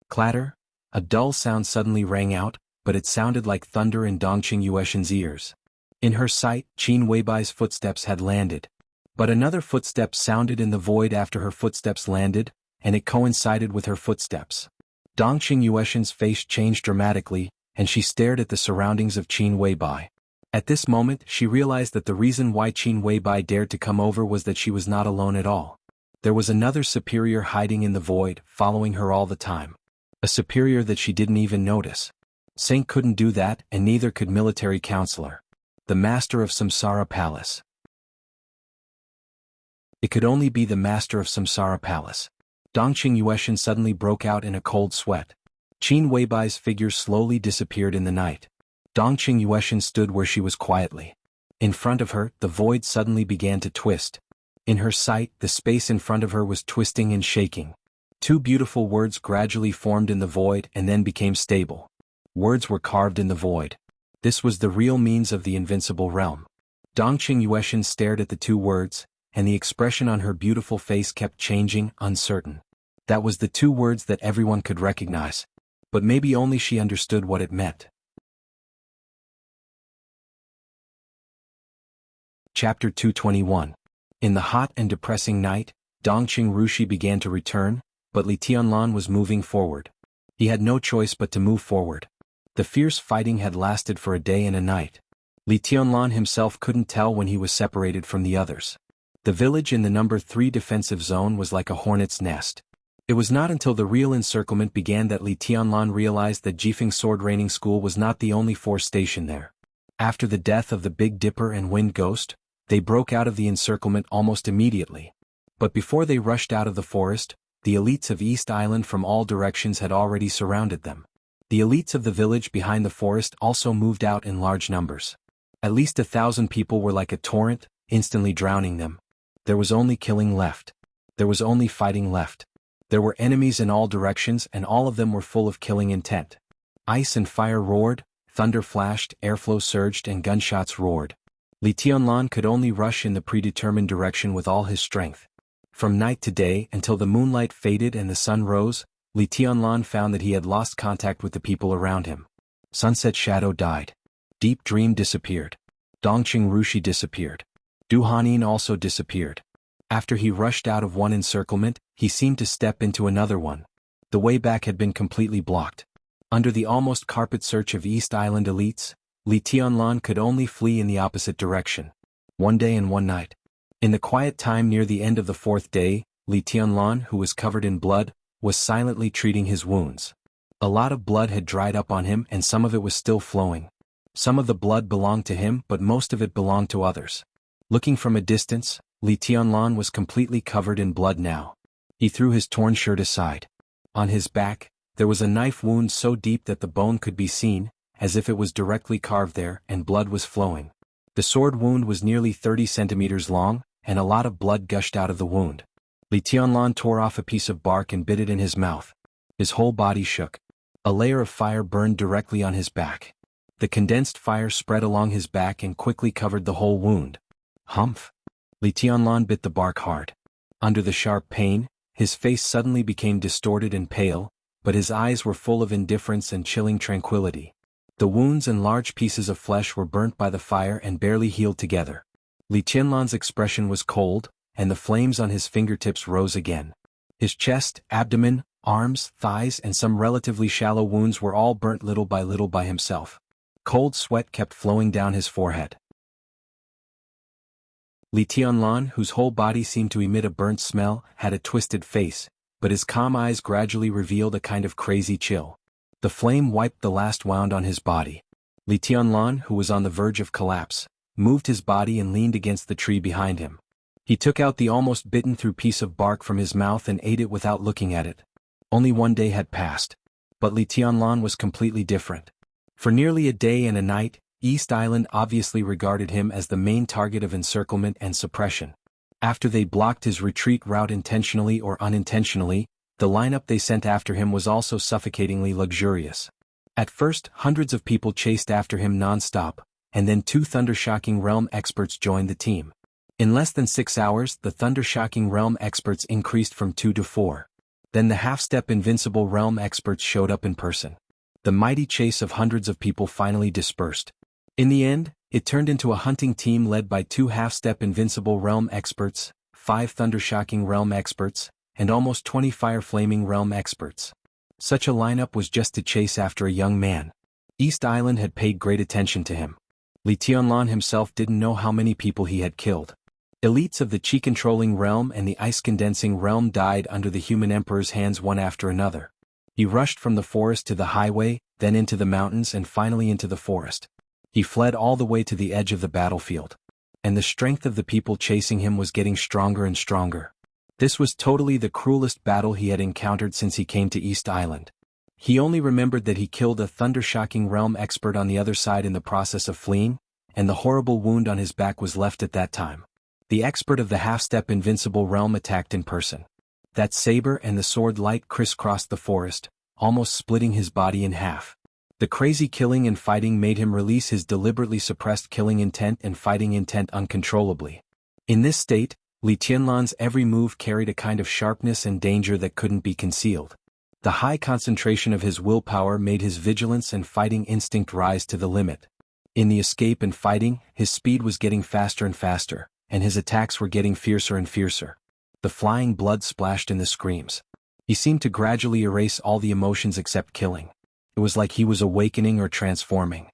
Clatter. A dull sound suddenly rang out, but it sounded like thunder in Dongqing Yueshan's ears. In her sight, Qin Weibai's footsteps had landed. But another footstep sounded in the void after her footsteps landed, and it coincided with her footsteps. Dongqing Yueshan's face changed dramatically, and she stared at the surroundings of Qin Weibai. At this moment, she realized that the reason why Qin Weibai dared to come over was that she was not alone at all. There was another superior hiding in the void, following her all the time. A superior that she didn't even notice. Saint couldn't do that, and neither could military counselor. The master of Samsara Palace. It could only be the master of Samsara Palace. Dongqing Yueshan suddenly broke out in a cold sweat. Qin Weibai's figure slowly disappeared in the night. Dongqing Yueshan stood where she was quietly. In front of her, the void suddenly began to twist. In her sight, the space in front of her was twisting and shaking. Two beautiful words gradually formed in the void and then became stable. Words were carved in the void. This was the real means of the invincible realm. Dongqing Yueshan stared at the two words, and the expression on her beautiful face kept changing, uncertain. That was the two words that everyone could recognize. But maybe only she understood what it meant. Chapter 221. In the hot and depressing night, Dongqing Rushi began to return, but Li Tianlan was moving forward. He had no choice but to move forward. The fierce fighting had lasted for a day and a night. Li Tianlan himself couldn't tell when he was separated from the others. The village in the number 3 defensive zone was like a hornet's nest. It was not until the real encirclement began that Li Tianlan realized that Jifeng Sword Training School was not the only force stationed there. After the death of the Big Dipper and Wind Ghost, they broke out of the encirclement almost immediately. But before they rushed out of the forest, the elites of East Island from all directions had already surrounded them. The elites of the village behind the forest also moved out in large numbers. At least 1,000 people were like a torrent, instantly drowning them. There was only killing left. There was only fighting left. There were enemies in all directions and all of them were full of killing intent. Ice and fire roared, thunder flashed, airflow surged and gunshots roared. Li Tianlan could only rush in the predetermined direction with all his strength. From night to day until the moonlight faded and the sun rose, Li Tianlan found that he had lost contact with the people around him. Sunset Shadow died. Deep Dream disappeared. Dongqing Rushi disappeared. Du Hanin also disappeared. After he rushed out of one encirclement, he seemed to step into another one. The way back had been completely blocked. Under the almost carpet search of East Island elites, Li Tianlan could only flee in the opposite direction. One day and one night. In the quiet time near the end of the 4th day, Li Tianlan, who was covered in blood, was silently treating his wounds. A lot of blood had dried up on him and some of it was still flowing. Some of the blood belonged to him but most of it belonged to others. Looking from a distance, Li Tianlan was completely covered in blood now. He threw his torn shirt aside. On his back, there was a knife wound so deep that the bone could be seen, as if it was directly carved there, and blood was flowing. The sword wound was nearly 30 centimeters long, and a lot of blood gushed out of the wound. Li Tianlan tore off a piece of bark and bit it in his mouth. His whole body shook. A layer of fire burned directly on his back. The condensed fire spread along his back and quickly covered the whole wound. Humph! Li Tianlan bit the bark hard. Under the sharp pain, his face suddenly became distorted and pale, but his eyes were full of indifference and chilling tranquility. The wounds and large pieces of flesh were burnt by the fire and barely healed together. Li Tianlan's expression was cold, and the flames on his fingertips rose again. His chest, abdomen, arms, thighs and some relatively shallow wounds were all burnt little by himself. Cold sweat kept flowing down his forehead. Li Tianlan, whose whole body seemed to emit a burnt smell, had a twisted face, but his calm eyes gradually revealed a kind of crazy chill. The flame wiped the last wound on his body. Li Tianlan, who was on the verge of collapse, moved his body and leaned against the tree behind him. He took out the almost bitten-through piece of bark from his mouth and ate it without looking at it. Only one day had passed. But Li Tianlan was completely different. For nearly a day and a night, East Island obviously regarded him as the main target of encirclement and suppression. After they blocked his retreat route intentionally or unintentionally, the lineup they sent after him was also suffocatingly luxurious. At first, hundreds of people chased after him non-stop, and then 2 Thundershocking Realm experts joined the team. In less than 6 hours, the Thundershocking Realm experts increased from 2 to 4. Then the half-step Invincible Realm experts showed up in person. The mighty chase of hundreds of people finally dispersed. In the end, it turned into a hunting team led by 2 half-step Invincible Realm experts, 5 Thundershocking Realm experts, and almost 20 Fire-Flaming Realm experts. Such a lineup was just to chase after a young man. East Island had paid great attention to him. Li Tianlan himself didn't know how many people he had killed. Elites of the Qi-controlling realm and the ice-condensing realm died under the human emperor's hands one after another. He rushed from the forest to the highway, then into the mountains and finally into the forest. He fled all the way to the edge of the battlefield. And the strength of the people chasing him was getting stronger and stronger. This was totally the cruelest battle he had encountered since he came to East Island. He only remembered that he killed a Thundershocking Realm expert on the other side in the process of fleeing, and the horrible wound on his back was left at that time. The expert of the half-step Invincible Realm attacked in person. That saber and the sword light crisscrossed the forest, almost splitting his body in half. The crazy killing and fighting made him release his deliberately suppressed killing intent and fighting intent uncontrollably. In this state, Li Tianlan's every move carried a kind of sharpness and danger that couldn't be concealed. The high concentration of his willpower made his vigilance and fighting instinct rise to the limit. In the escape and fighting, his speed was getting faster and faster, and his attacks were getting fiercer and fiercer. The flying blood splashed in the screams. He seemed to gradually erase all the emotions except killing. It was like he was awakening or transforming.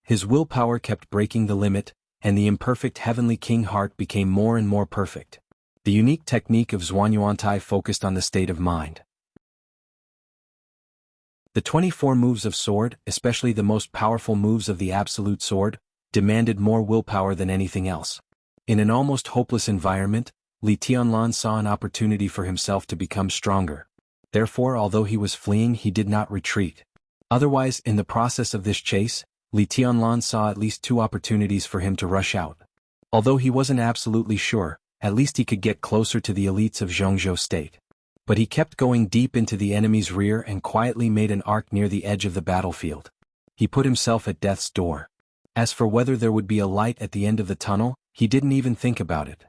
His willpower kept breaking the limit, and the imperfect heavenly king heart became more and more perfect. The unique technique of Zhuanyuantai focused on the state of mind. The 24 moves of sword, especially the most powerful moves of the absolute sword, demanded more willpower than anything else. In an almost hopeless environment, Li Tianlan saw an opportunity for himself to become stronger. Therefore, although he was fleeing, he did not retreat. Otherwise, in the process of this chase, Li Tianlan saw at least 2 opportunities for him to rush out. Although he wasn't absolutely sure, at least he could get closer to the elites of Jianghu state. But he kept going deep into the enemy's rear and quietly made an arc near the edge of the battlefield. He put himself at death's door. As for whether there would be a light at the end of the tunnel, he didn't even think about it.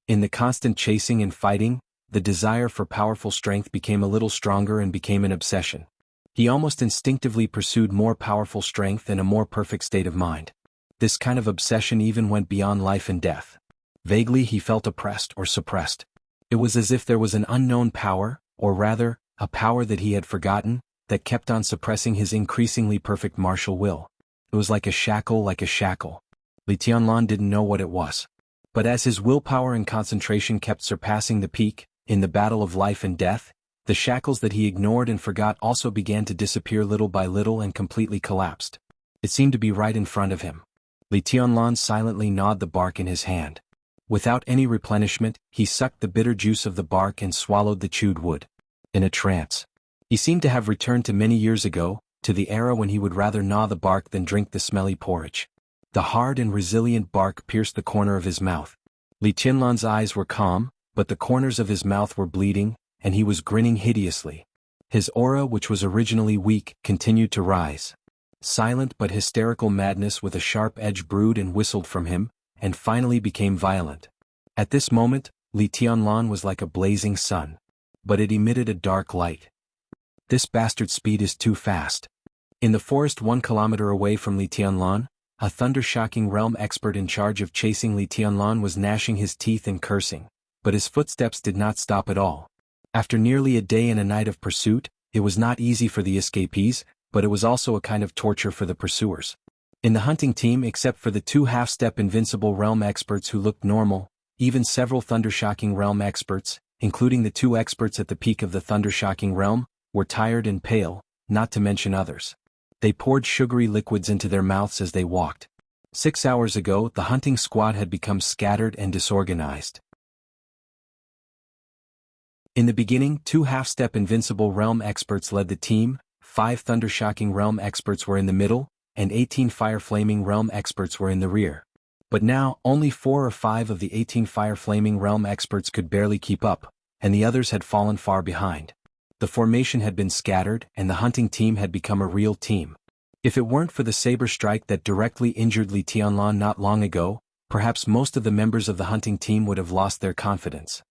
In the constant chasing and fighting, the desire for powerful strength became a little stronger and became an obsession. He almost instinctively pursued more powerful strength and a more perfect state of mind. This kind of obsession even went beyond life and death. Vaguely he felt oppressed or suppressed. It was as if there was an unknown power, or rather, a power that he had forgotten, that kept on suppressing his increasingly perfect martial will. It was like a shackle. Li Tianlan didn't know what it was. But as his willpower and concentration kept surpassing the peak, in the battle of life and death, the shackles that he ignored and forgot also began to disappear little by little and completely collapsed. It seemed to be right in front of him. Li Tianlan silently gnawed the bark in his hand. Without any replenishment, he sucked the bitter juice of the bark and swallowed the chewed wood. In a trance. He seemed to have returned to many years ago, to the era when he would rather gnaw the bark than drink the smelly porridge. The hard and resilient bark pierced the corner of his mouth. Li Tianlan's eyes were calm, but the corners of his mouth were bleeding, and he was grinning hideously. His aura, which was originally weak, continued to rise. Silent but hysterical madness with a sharp edge brewed and whistled from him, and finally became violent. At this moment, Li Tianlan was like a blazing sun. But it emitted a dark light. This bastard's speed is too fast. In the forest 1 kilometer away from Li Tianlan, a thunder-shocking realm expert in charge of chasing Li Tianlan was gnashing his teeth and cursing, but his footsteps did not stop at all. After nearly a day and a night of pursuit, it was not easy for the escapees, but it was also a kind of torture for the pursuers. In the hunting team, except for the 2 half-step invincible realm experts who looked normal, even several thunder-shocking realm experts, including the 2 experts at the peak of the thunder-shocking realm, were tired and pale, not to mention others. They poured sugary liquids into their mouths as they walked. 6 hours ago, the hunting squad had become scattered and disorganized. In the beginning, 2 half-step invincible realm experts led the team, 5 thunder-shocking realm experts were in the middle, and 18 fire-flaming realm experts were in the rear. But now, only 4 or 5 of the 18 fire-flaming realm experts could barely keep up, and the others had fallen far behind. The formation had been scattered, and the hunting team had become a real team. If it weren't for the saber strike that directly injured Li Tianlan not long ago, perhaps most of the members of the hunting team would have lost their confidence.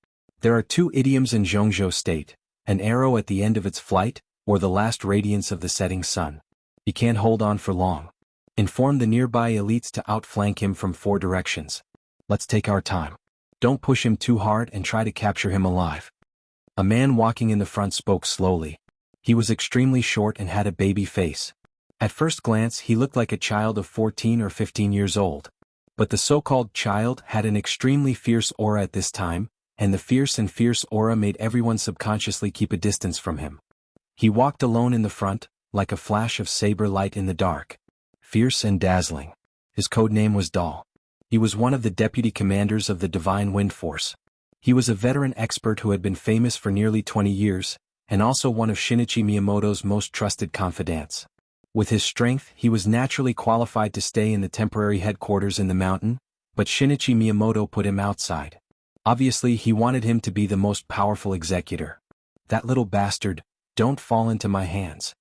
There are 2 idioms in Jianghu state: an arrow at the end of its flight, or the last radiance of the setting sun. He can't hold on for long. Inform the nearby elites to outflank him from 4 directions. Let's take our time. Don't push him too hard and try to capture him alive. A man walking in the front spoke slowly. He was extremely short and had a baby face. At first glance he looked like a child of 14 or 15 years old. But the so-called child had an extremely fierce aura at this time, and the fierce aura made everyone subconsciously keep a distance from him. He walked alone in the front, like a flash of saber light in the dark. Fierce and dazzling. His code name was Dal. He was one of the deputy commanders of the Divine Wind Force. He was a veteran expert who had been famous for nearly 20 years, and also one of Shinichi Miyamoto's most trusted confidants. With his strength, he was naturally qualified to stay in the temporary headquarters in the mountain, but Shinichi Miyamoto put him outside. Obviously, he wanted him to be the most powerful executor. That little bastard, don't fall into my hands.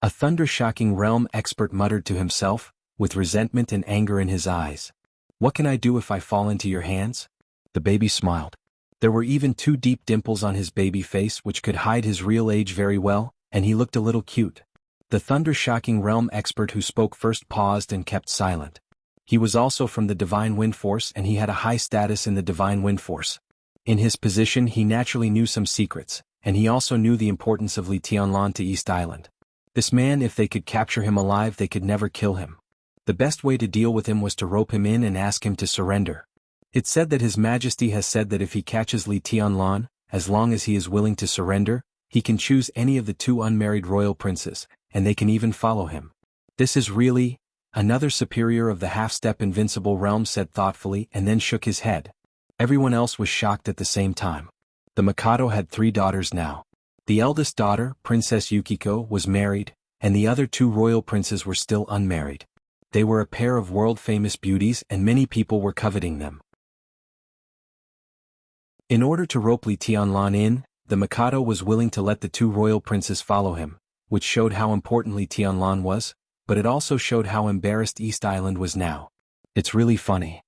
A thunder-shocking realm expert muttered to himself, with resentment and anger in his eyes. What can I do if I fall into your hands? The baby smiled. There were even 2 deep dimples on his baby face which could hide his real age very well, and he looked a little cute. The thunder-shocking realm expert who spoke first paused and kept silent. He was also from the Divine Wind Force, and he had a high status in the Divine Wind Force. In his position he naturally knew some secrets, and he also knew the importance of Li Tianlan to East Island. This man, if they could capture him alive, they could never kill him. The best way to deal with him was to rope him in and ask him to surrender. It's said that His Majesty has said that if he catches Li Tianlan, as long as he is willing to surrender, he can choose any of the 2 unmarried royal princes, and they can even follow him. This is really... Another superior of the half-step invincible realm said thoughtfully and then shook his head. Everyone else was shocked at the same time. The Mikado had 3 daughters now. The eldest daughter, Princess Yukiko, was married, and the other 2 royal princes were still unmarried. They were a pair of world-famous beauties and many people were coveting them. In order to rope Li Tianlan in, the Mikado was willing to let the 2 royal princes follow him, which showed how important Li Tianlan was, but it also showed how embarrassed East Island was now. It's really funny.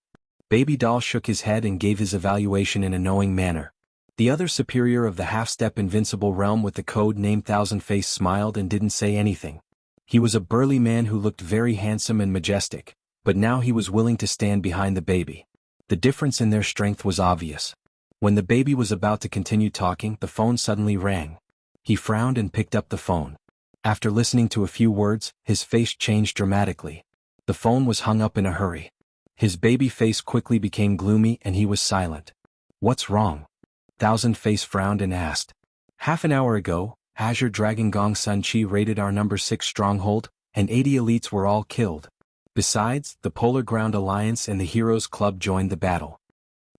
Baby Doll shook his head and gave his evaluation in a knowing manner. The other superior of the half-step invincible realm with the code name Thousand Face smiled and didn't say anything. He was a burly man who looked very handsome and majestic, but now he was willing to stand behind the baby. The difference in their strength was obvious. When the baby was about to continue talking, the phone suddenly rang. He frowned and picked up the phone. After listening to a few words, his face changed dramatically. The phone was hung up in a hurry. His baby face quickly became gloomy and he was silent. What's wrong? Thousand Face frowned and asked. Half an hour ago, Azure Dragon Gong Sun Chi raided our number 6 stronghold, and 80 elites were all killed. Besides, the Polar Ground Alliance and the Heroes Club joined the battle.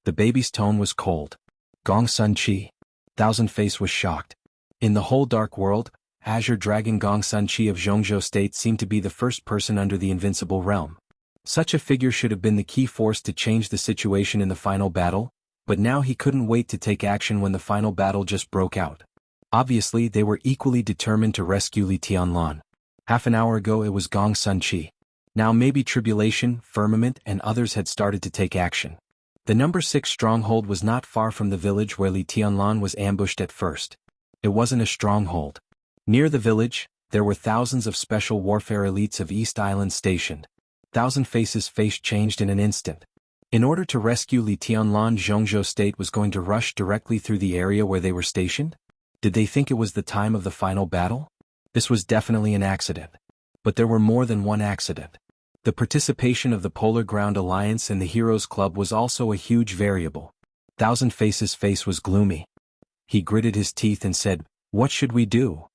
The baby's tone was cold. Gong Sun Chi. Thousand Face was shocked. In the whole dark world, Azure Dragon Gong Sun Chi of Jianghu State seemed to be the first person under the invincible realm. Such a figure should have been the key force to change the situation in the final battle, but now he couldn't wait to take action when the final battle just broke out. Obviously they were equally determined to rescue Li Tianlan. Half an hour ago it was Gong Sun Chi. Now maybe Tribulation, Firmament and others had started to take action. The number 6 stronghold was not far from the village where Li Tianlan was ambushed at first. It wasn't a stronghold. Near the village, there were thousands of special warfare elites of East Island stationed. Thousand Faces' face changed in an instant. In order to rescue Li Tianlan, Zhongzhou State was going to rush directly through the area where they were stationed? Did they think it was the time of the final battle? This was definitely an accident. But there were more than one accident. The participation of the Polar Ground Alliance and the Heroes Club was also a huge variable. Thousand Faces' face was gloomy. He gritted his teeth and said, "What should we do?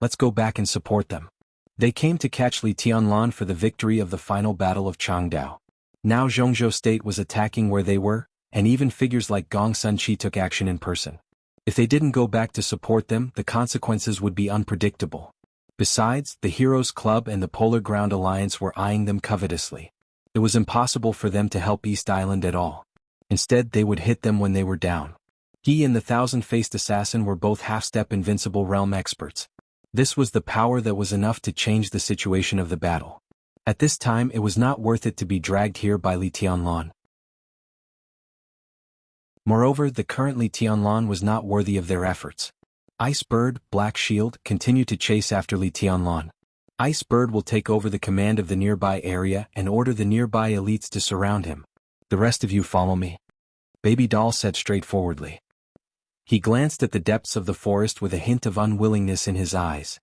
Let's go back and support them." They came to catch Li Tianlan for the victory of the final battle of Changdao. Now Zhongzhou State was attacking where they were, and even figures like Gong Sun Chi took action in person. If they didn't go back to support them, the consequences would be unpredictable. Besides, the Heroes Club and the Polar Ground Alliance were eyeing them covetously. It was impossible for them to help East Island at all. Instead, they would hit them when they were down. He and the Thousand-Faced Assassin were both half-step invincible realm experts. This was the power that was enough to change the situation of the battle. At this time it was not worth it to be dragged here by Li Tianlan. Moreover, the current Li Tianlan was not worthy of their efforts. Ice Bird, Black Shield, continue to chase after Li Tianlan. Ice Bird will take over the command of the nearby area and order the nearby elites to surround him. "The rest of you follow me," Baby Doll said straightforwardly. He glanced at the depths of the forest with a hint of unwillingness in his eyes.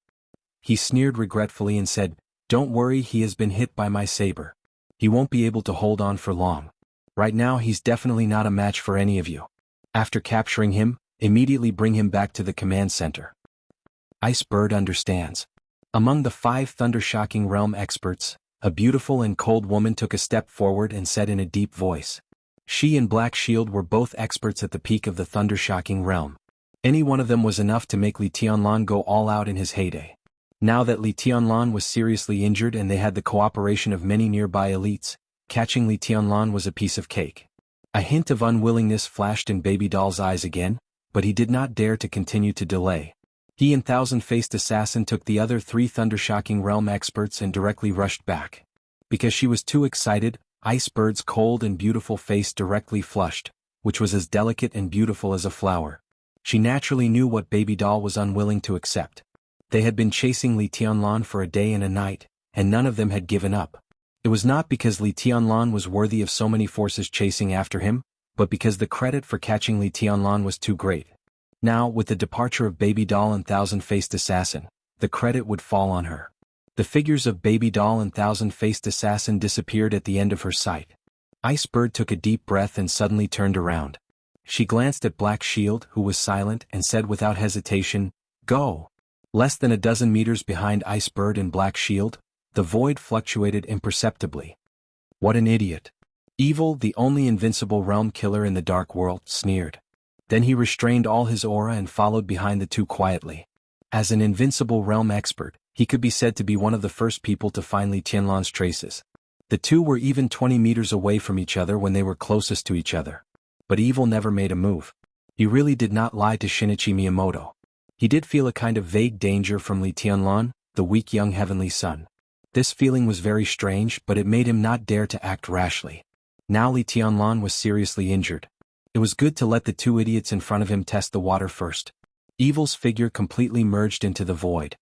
He sneered regretfully and said, "Don't worry, he has been hit by my saber. He won't be able to hold on for long. Right now he's definitely not a match for any of you. After capturing him, immediately bring him back to the command center." Ice Bird understands. Among the 5 thunder-shocking realm experts, a beautiful and cold woman took a step forward and said in a deep voice. She and Black Shield were both experts at the peak of the thunder-shocking realm. Any one of them was enough to make Li Tianlan go all out in his heyday. Now that Li Tianlan was seriously injured and they had the cooperation of many nearby elites, catching Li Tianlan was a piece of cake. A hint of unwillingness flashed in Baby Doll's eyes again, but he did not dare to continue to delay. He and Thousand-Faced Assassin took the other 3 thunder-shocking realm experts and directly rushed back. Because she was too excited, Ice Bird's cold and beautiful face directly flushed, which was as delicate and beautiful as a flower. She naturally knew what Baby Doll was unwilling to accept. They had been chasing Li Tianlan for a day and a night, and none of them had given up. It was not because Li Tianlan was worthy of so many forces chasing after him, but because the credit for catching Li Tianlan was too great. Now, with the departure of Baby Doll and Thousand-Faced Assassin, the credit would fall on her. The figures of Baby Doll and Thousand-Faced Assassin disappeared at the end of her sight. Ice Bird took a deep breath and suddenly turned around. She glanced at Black Shield, who was silent, and said without hesitation, "Go." Less than a dozen meters behind Ice Bird and Black Shield, the void fluctuated imperceptibly. "What an idiot." Evil, the only invincible realm killer in the dark world, sneered. Then he restrained all his aura and followed behind the two quietly. As an invincible realm expert, he could be said to be one of the first people to find Li Tianlan's traces. The two were even 20 meters away from each other when they were closest to each other. But Evil never made a move. He really did not lie to Shinichi Miyamoto. He did feel a kind of vague danger from Li Tianlan, the weak young heavenly son. This feeling was very strange, but it made him not dare to act rashly. Now Li Tianlan was seriously injured. It was good to let the two idiots in front of him test the water first. Evil's figure completely merged into the void.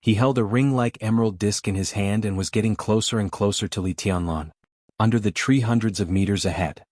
He held a ring-like emerald disc in his hand and was getting closer and closer to Li Tianlan. Under the tree hundreds of meters ahead.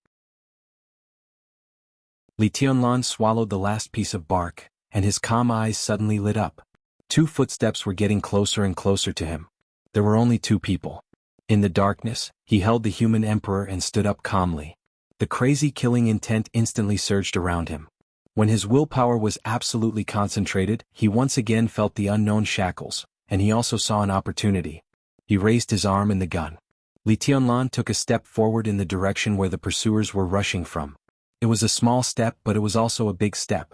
Li Tianlan swallowed the last piece of bark, and his calm eyes suddenly lit up. 2 footsteps were getting closer and closer to him. There were only 2 people. In the darkness, he held the human emperor and stood up calmly. The crazy killing intent instantly surged around him. When his willpower was absolutely concentrated, he once again felt the unknown shackles, and he also saw an opportunity. He raised his arm in the gun. Li Tianlan took a step forward in the direction where the pursuers were rushing from. It was a small step, but it was also a big step.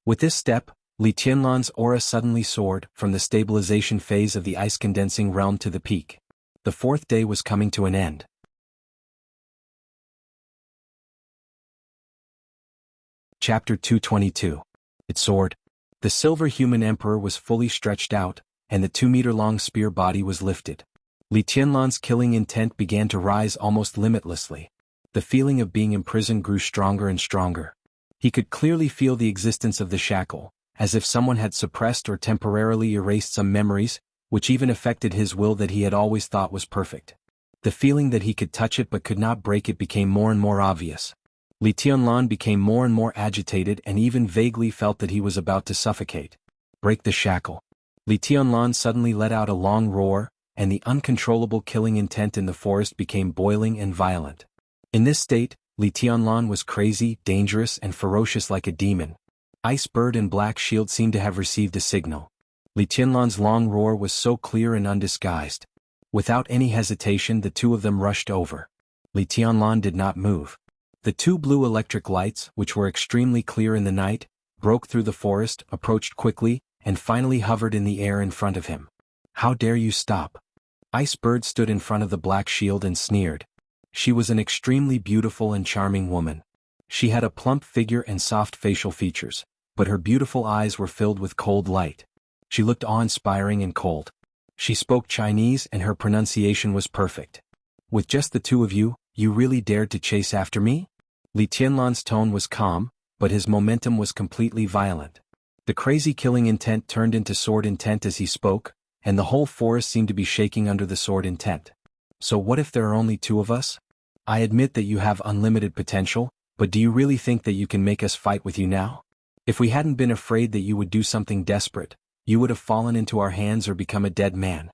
With this step, Li Tianlan's aura suddenly soared from the stabilization phase of the ice-condensing realm to the peak. The 4th day was coming to an end. Chapter 222. It soared. The silver human emperor was fully stretched out, and the 2-meter-long spear body was lifted. Li Tianlan's killing intent began to rise almost limitlessly. The feeling of being imprisoned grew stronger and stronger. He could clearly feel the existence of the shackle, as if someone had suppressed or temporarily erased some memories, which even affected his will that he had always thought was perfect. The feeling that he could touch it but could not break it became more and more obvious. Li Tianlan became more and more agitated and even vaguely felt that he was about to suffocate. Break the shackle. Li Tianlan suddenly let out a long roar, and the uncontrollable killing intent in the forest became boiling and violent. In this state, Li Tianlan was crazy, dangerous, and ferocious like a demon. Ice Bird and Black Shield seemed to have received a signal. Li Tianlan's long roar was so clear and undisguised. Without any hesitation, the two of them rushed over. Li Tianlan did not move. The two blue electric lights, which were extremely clear in the night, broke through the forest, approached quickly, and finally hovered in the air in front of him. "How dare you stop?" Ice Bird stood in front of the Black Shield and sneered. She was an extremely beautiful and charming woman. She had a plump figure and soft facial features, but her beautiful eyes were filled with cold light. She looked awe-inspiring and cold. She spoke Chinese and her pronunciation was perfect. "With just the two of you, you really dared to chase after me?" Li Tianlan's tone was calm, but his momentum was completely violent. The crazy killing intent turned into sword intent as he spoke, and the whole forest seemed to be shaking under the sword intent. "So what if there are only two of us? I admit that you have unlimited potential, but do you really think that you can make us fight with you now? If we hadn't been afraid that you would do something desperate, you would have fallen into our hands or become a dead man."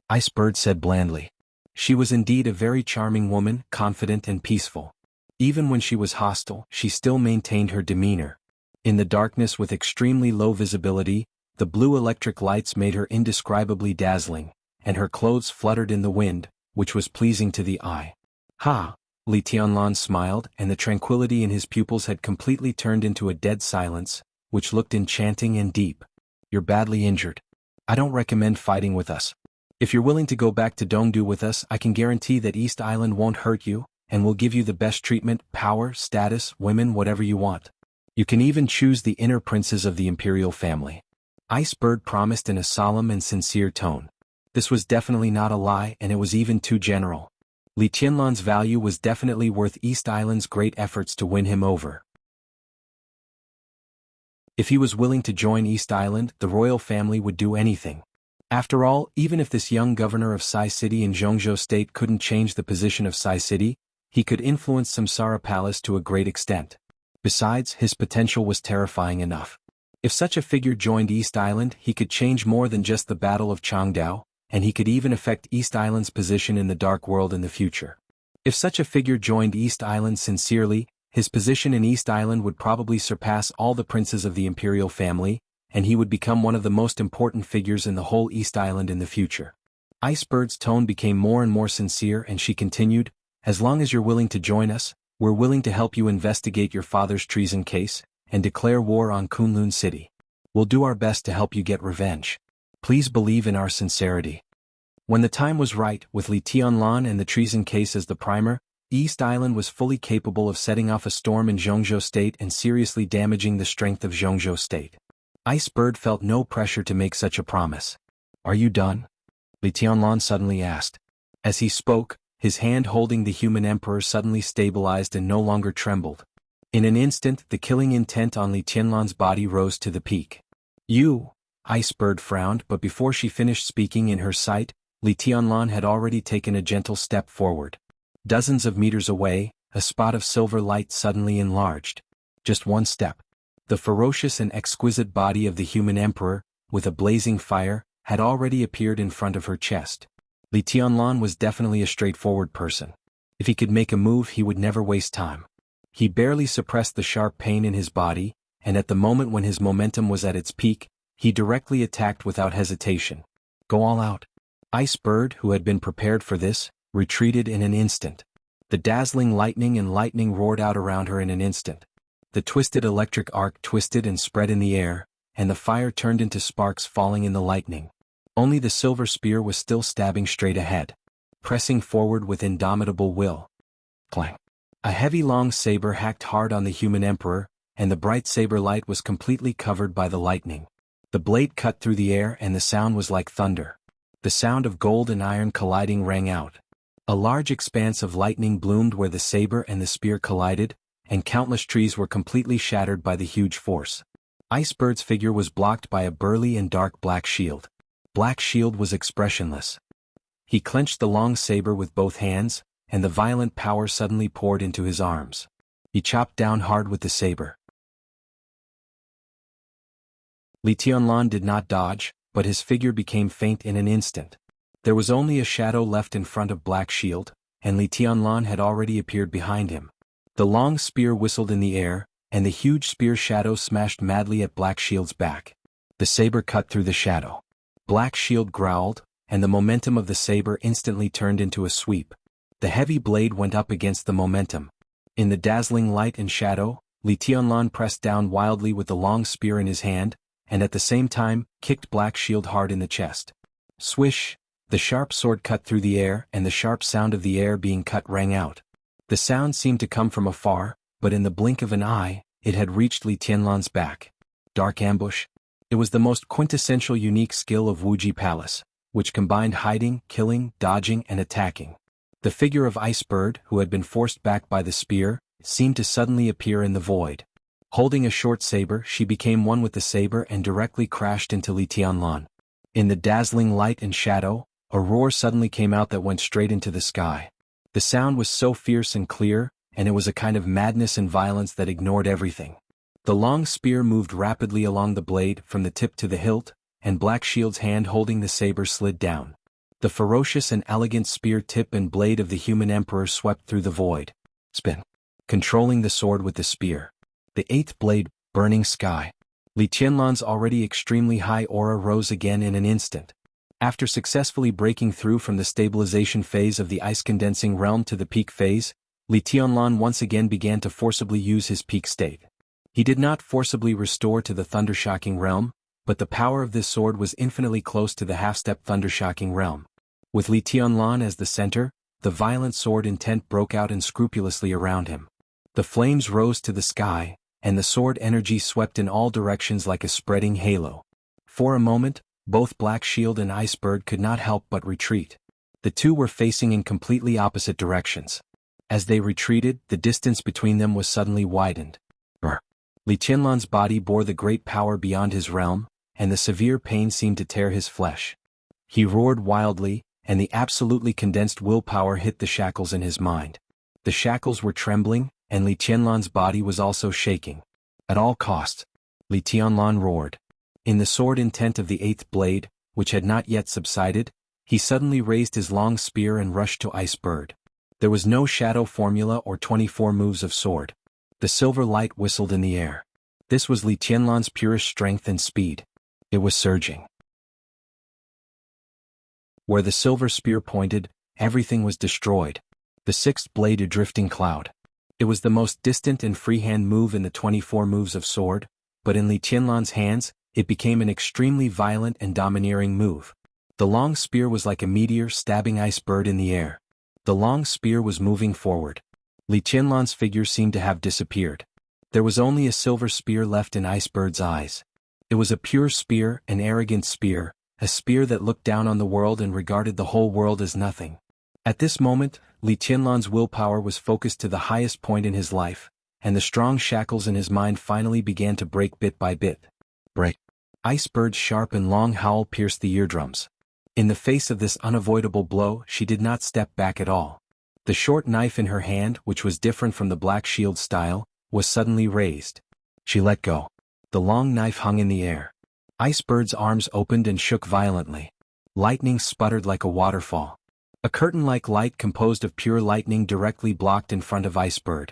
Ice Bird said blandly. She was indeed a very charming woman, confident and peaceful. Even when she was hostile, she still maintained her demeanor. In the darkness with extremely low visibility, the blue electric lights made her indescribably dazzling, and her clothes fluttered in the wind, which was pleasing to the eye. "Ha!" Li Tianlan smiled, and the tranquility in his pupils had completely turned into a dead silence, which looked enchanting and deep. "You're badly injured. I don't recommend fighting with us. If you're willing to go back to Dongdu with us, I can guarantee that East Island won't hurt you, and will give you the best treatment, power, status, women, whatever you want. You can even choose the inner princes of the imperial family." Ice Bird promised in a solemn and sincere tone. This was definitely not a lie, and it was even too general. Li Tianlan's value was definitely worth East Island's great efforts to win him over. If he was willing to join East Island, the royal family would do anything. After all, even if this young governor of Sai City in Jianghu State couldn't change the position of Sai City, he could influence Samsara Palace to a great extent. Besides, his potential was terrifying enough. If such a figure joined East Island, he could change more than just the Battle of Changdao, and he could even affect East Island's position in the Dark World in the future. If such a figure joined East Island sincerely, his position in East Island would probably surpass all the princes of the imperial family, and he would become one of the most important figures in the whole East Island in the future. Ice Bird's tone became more and more sincere, and she continued, "As long as you're willing to join us, we're willing to help you investigate your father's treason case, and declare war on Kunlun City. We'll do our best to help you get revenge. Please believe in our sincerity." When the time was right, with Li Tianlan and the treason case as the primer, East Island was fully capable of setting off a storm in Jianghu State and seriously damaging the strength of Jianghu State. Ice Bird felt no pressure to make such a promise. "Are you done?" Li Tianlan suddenly asked. As he spoke, his hand holding the human emperor suddenly stabilized and no longer trembled. In an instant, the killing intent on Li Tianlan's body rose to the peak. "You?" Ice Bird frowned, but before she finished speaking, in her sight, Li Tianlan had already taken a gentle step forward. Dozens of meters away, a spot of silver light suddenly enlarged. Just one step. The ferocious and exquisite body of the human emperor, with a blazing fire, had already appeared in front of her chest. Li Tianlan was definitely a straightforward person. If he could make a move, he would never waste time. He barely suppressed the sharp pain in his body, and at the moment when his momentum was at its peak, he directly attacked without hesitation. "Go all out." Ice Bird, who had been prepared for this, retreated in an instant. The dazzling lightning roared out around her in an instant. The twisted electric arc twisted and spread in the air, and the fire turned into sparks falling in the lightning. Only the silver spear was still stabbing straight ahead, pressing forward with indomitable will. Clang! A heavy long saber hacked hard on the human emperor, and the bright saber light was completely covered by the lightning. The blade cut through the air and the sound was like thunder. The sound of gold and iron colliding rang out. A large expanse of lightning bloomed where the saber and the spear collided, and countless trees were completely shattered by the huge force. Icebird's figure was blocked by a burly and dark Black Shield. Black Shield was expressionless. He clenched the long saber with both hands, and the violent power suddenly poured into his arms. He chopped down hard with the saber. Li Tianlan did not dodge, but his figure became faint in an instant. There was only a shadow left in front of Black Shield, and Li Tianlan had already appeared behind him. The long spear whistled in the air, and the huge spear shadow smashed madly at Black Shield's back. The saber cut through the shadow. Black Shield growled, and the momentum of the saber instantly turned into a sweep. The heavy blade went up against the momentum. In the dazzling light and shadow, Li Tianlan pressed down wildly with the long spear in his hand, and at the same time, kicked Black Shield hard in the chest. Swish! The sharp sword cut through the air, and the sharp sound of the air being cut rang out. The sound seemed to come from afar, but in the blink of an eye, it had reached Li Tianlan's back. Dark ambush. It was the most quintessential unique skill of Wuxia Palace, which combined hiding, killing, dodging, and attacking. The figure of Icebird, who had been forced back by the spear, seemed to suddenly appear in the void. Holding a short saber, she became one with the saber and directly crashed into Li Tianlan. In the dazzling light and shadow, a roar suddenly came out that went straight into the sky. The sound was so fierce and clear, and it was a kind of madness and violence that ignored everything. The long spear moved rapidly along the blade from the tip to the hilt, and Black Shield's hand holding the saber slid down. The ferocious and elegant spear tip and blade of the human emperor swept through the void. Spin. Controlling the sword with the spear. The eighth blade, burning sky. Li Tianlan's already extremely high aura rose again in an instant. After successfully breaking through from the stabilization phase of the ice-condensing realm to the peak phase, Li Tianlan once again began to forcibly use his peak state. He did not forcibly restore to the thundershocking realm, but the power of this sword was infinitely close to the half-step thundershocking realm. With Li Tianlan as the center, the violent sword intent broke out unscrupulously around him. The flames rose to the sky, and the sword energy swept in all directions like a spreading halo. For a moment, both Black Shield and Icebird could not help but retreat. The two were facing in completely opposite directions. As they retreated, the distance between them was suddenly widened. Li Tianlan's body bore the great power beyond his realm, and the severe pain seemed to tear his flesh. He roared wildly, and the absolutely condensed willpower hit the shackles in his mind. The shackles were trembling, and Li Tianlan's body was also shaking. At all costs, Li Tianlan roared. In the sword intent of the eighth blade, which had not yet subsided, he suddenly raised his long spear and rushed to Icebird. There was no shadow formula or 24 moves of sword. The silver light whistled in the air. This was Li Tianlan's purest strength and speed. It was surging. Where the silver spear pointed, everything was destroyed. The sixth blade a drifting cloud. It was the most distant and freehand move in the 24 moves of sword, but in Li Tianlan's hands, it became an extremely violent and domineering move. The long spear was like a meteor stabbing Icebird in the air. The long spear was moving forward. Li Tianlan's figure seemed to have disappeared. There was only a silver spear left in Icebird's eyes. It was a pure spear, an arrogant spear, a spear that looked down on the world and regarded the whole world as nothing. At this moment, Li Tianlan's willpower was focused to the highest point in his life, and the strong shackles in his mind finally began to break bit by bit. Break. Icebird's sharp and long howl pierced the eardrums. In the face of this unavoidable blow, she did not step back at all. The short knife in her hand, which was different from the Black Shield style, was suddenly raised. She let go. The long knife hung in the air. Icebird's arms opened and shook violently. Lightning sputtered like a waterfall. A curtain-like light composed of pure lightning directly blocked in front of Icebird.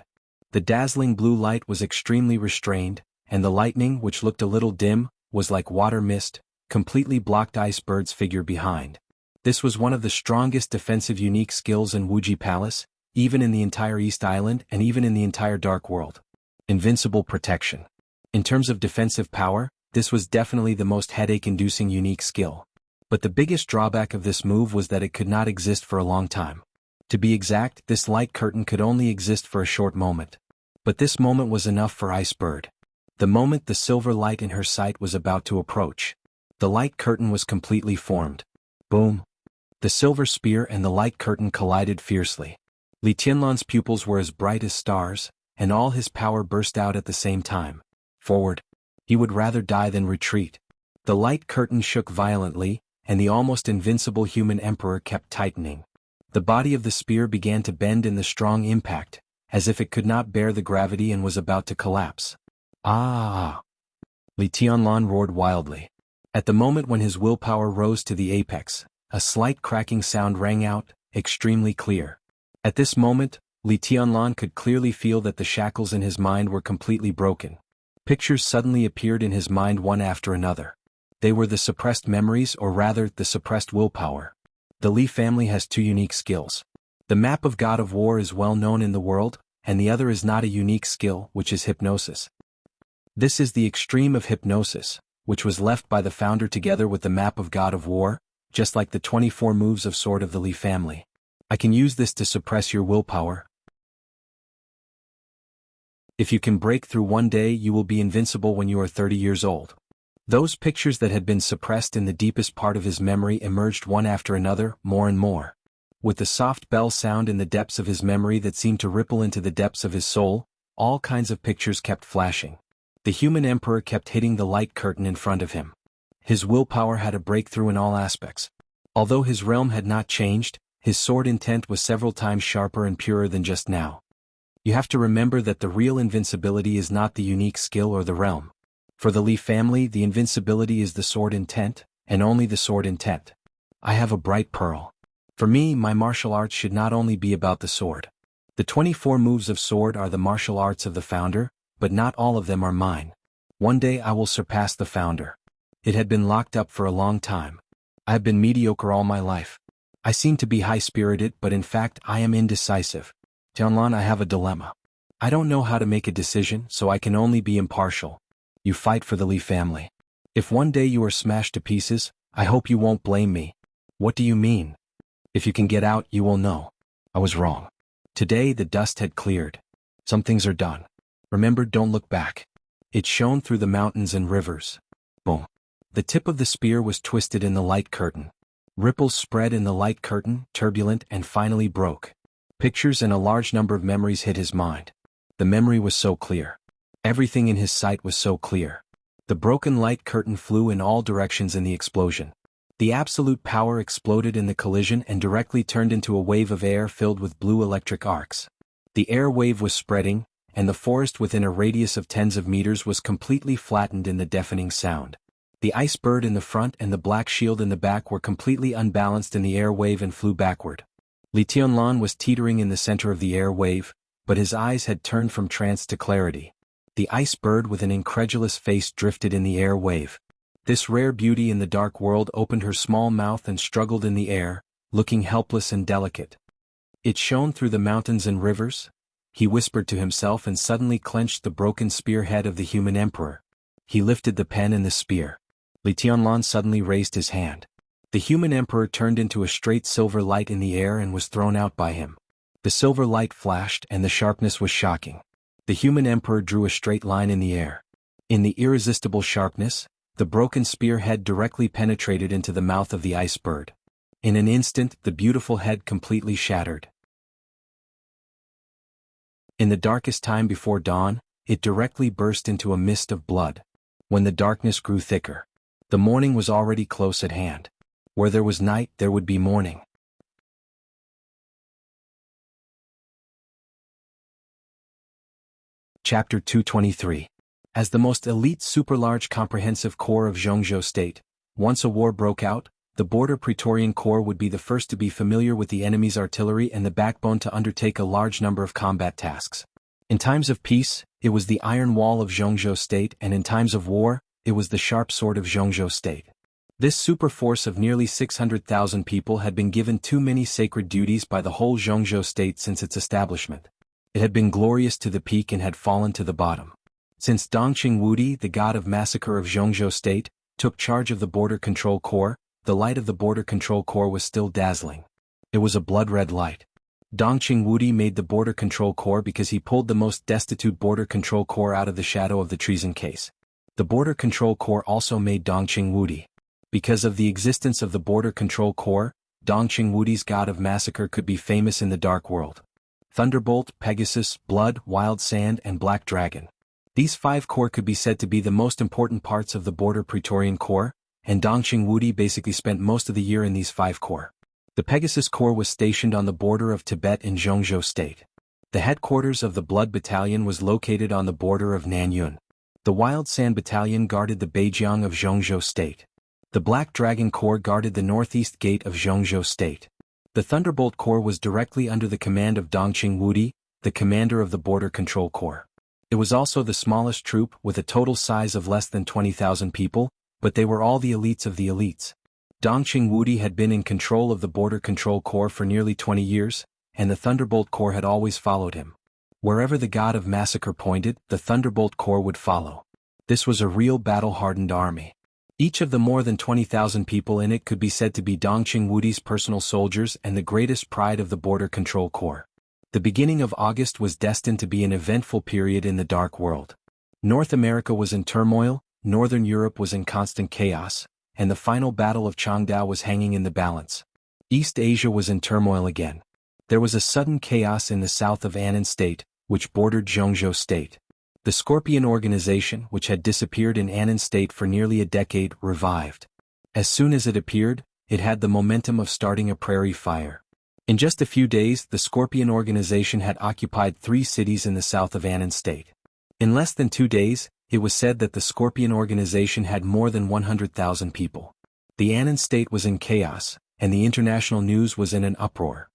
The dazzling blue light was extremely restrained, and the lightning, which looked a little dim, was like water mist, completely blocked Icebird's figure behind. This was one of the strongest defensive unique skills in Wuxia Palace, even in the entire East Island and even in the entire Dark World. Invincible protection. In terms of defensive power, this was definitely the most headache-inducing unique skill. But the biggest drawback of this move was that it could not exist for a long time. To be exact, this light curtain could only exist for a short moment. But this moment was enough for Icebird. The moment the silver light in her sight was about to approach, the light curtain was completely formed. Boom! The silver spear and the light curtain collided fiercely. Li Tianlan's pupils were as bright as stars, and all his power burst out at the same time. Forward! He would rather die than retreat. The light curtain shook violently, and the almost invincible human emperor kept tightening. The body of the spear began to bend in the strong impact, as if it could not bear the gravity and was about to collapse. Ah! Li Tianlan roared wildly. At the moment when his willpower rose to the apex, a slight cracking sound rang out, extremely clear. At this moment, Li Tianlan could clearly feel that the shackles in his mind were completely broken. Pictures suddenly appeared in his mind one after another. They were the suppressed memories, or rather, the suppressed willpower. The Li family has two unique skills. The map of God of War is well known in the world, and the other is not a unique skill, which is hypnosis. This is the extreme of hypnosis, which was left by the founder together with the map of God of War, just like the 24 moves of sword of the Li family. I can use this to suppress your willpower. If you can break through one day, you will be invincible when you are 30 years old. Those pictures that had been suppressed in the deepest part of his memory emerged one after another, more and more. With the soft bell sound in the depths of his memory that seemed to ripple into the depths of his soul, all kinds of pictures kept flashing. The human emperor kept hitting the light curtain in front of him. His willpower had a breakthrough in all aspects. Although his realm had not changed, his sword intent was several times sharper and purer than just now. You have to remember that the real invincibility is not the unique skill or the realm. For the Li family, the invincibility is the sword intent, and only the sword intent. I have a bright pearl. For me, my martial arts should not only be about the sword. The 24 moves of sword are the martial arts of the founder, but not all of them are mine. One day I will surpass the founder. It had been locked up for a long time. I have been mediocre all my life. I seem to be high-spirited, but in fact I am indecisive. Tianlan, I have a dilemma. I don't know how to make a decision, so I can only be impartial. You fight for the Li family. If one day you are smashed to pieces, I hope you won't blame me. What do you mean? If you can get out, you will know. I was wrong. Today the dust had cleared. Some things are done. Remember, don't look back. It shone through the mountains and rivers. Boom. The tip of the spear was twisted in the light curtain. Ripples spread in the light curtain, turbulent, and finally broke. Pictures and a large number of memories hit his mind. The memory was so clear. Everything in his sight was so clear. The broken light curtain flew in all directions in the explosion. The absolute power exploded in the collision and directly turned into a wave of air filled with blue electric arcs. The air wave was spreading, and the forest within a radius of tens of meters was completely flattened in the deafening sound. The ice bird in the front and the black shield in the back were completely unbalanced in the air wave and flew backward. Li Tianlan was teetering in the center of the air wave, but his eyes had turned from trance to clarity. The ice bird with an incredulous face drifted in the air wave. This rare beauty in the dark world opened her small mouth and struggled in the air, looking helpless and delicate. It shone through the mountains and rivers, he whispered to himself, and suddenly clenched the broken spearhead of the human emperor. He lifted the pen and the spear. Li Tianlan suddenly raised his hand. The human emperor turned into a straight silver light in the air and was thrown out by him. The silver light flashed and the sharpness was shocking. The human emperor drew a straight line in the air. In the irresistible sharpness, the broken spearhead directly penetrated into the mouth of the ice bird. In an instant, the beautiful head completely shattered. In the darkest time before dawn, it directly burst into a mist of blood. When the darkness grew thicker, the morning was already close at hand. Where there was night, there would be morning. Chapter 223. As the most elite super-large comprehensive corps of Jianghu state, once a war broke out, the Border Praetorian Corps would be the first to be familiar with the enemy's artillery and the backbone to undertake a large number of combat tasks. In times of peace, it was the iron wall of Jianghu state, and in times of war, it was the sharp sword of Jianghu state. This super force of nearly 600,000 people had been given too many sacred duties by the whole Jianghu state since its establishment. It had been glorious to the peak and had fallen to the bottom. Since Dongqing Wudi, the god of massacre of Jianghu state, took charge of the Border Control Corps, the light of the Border Control Corps was still dazzling. It was a blood-red light. Dongqing Wudi made the Border Control Corps because he pulled the most destitute Border Control Corps out of the shadow of the treason case. The Border Control Corps also made Dongqing Wudi. Because of the existence of the Border Control Corps, Dongqing Wudi's god of massacre could be famous in the dark world. Thunderbolt, Pegasus, Blood, Wild Sand, and Black Dragon. These 5 corps could be said to be the most important parts of the Border Praetorian Corps, and Dongqing Wudi basically spent most of the year in these 5 corps. The Pegasus Corps was stationed on the border of Tibet in Jianghu State. The headquarters of the Blood Battalion was located on the border of Nanyun. The Wild Sand Battalion guarded the Beijiang of Jianghu State. The Black Dragon Corps guarded the northeast gate of Jianghu State. The Thunderbolt Corps was directly under the command of Dongqing Wudi, the commander of the Border Control Corps. It was also the smallest troop with a total size of less than 20,000 people, but they were all the elites of the elites. Dongqing Wudi had been in control of the Border Control Corps for nearly 20 years, and the Thunderbolt Corps had always followed him. Wherever the god of massacre pointed, the Thunderbolt Corps would follow. This was a real battle-hardened army. Each of the more than 20,000 people in it could be said to be Dongqing Wudi's personal soldiers and the greatest pride of the Border Control Corps. The beginning of August was destined to be an eventful period in the Dark World. North America was in turmoil, Northern Europe was in constant chaos, and the final battle of Changdao was hanging in the balance. East Asia was in turmoil again. There was a sudden chaos in the south of Annan State, which bordered Jianghu State. The Scorpion organization, which had disappeared in Annan State for nearly a decade, revived. As soon as it appeared, it had the momentum of starting a prairie fire. In just a few days, the Scorpion organization had occupied 3 cities in the south of Annan State. In less than 2 days, it was said that the Scorpion organization had more than 100,000 people. The Annan State was in chaos, and the international news was in an uproar.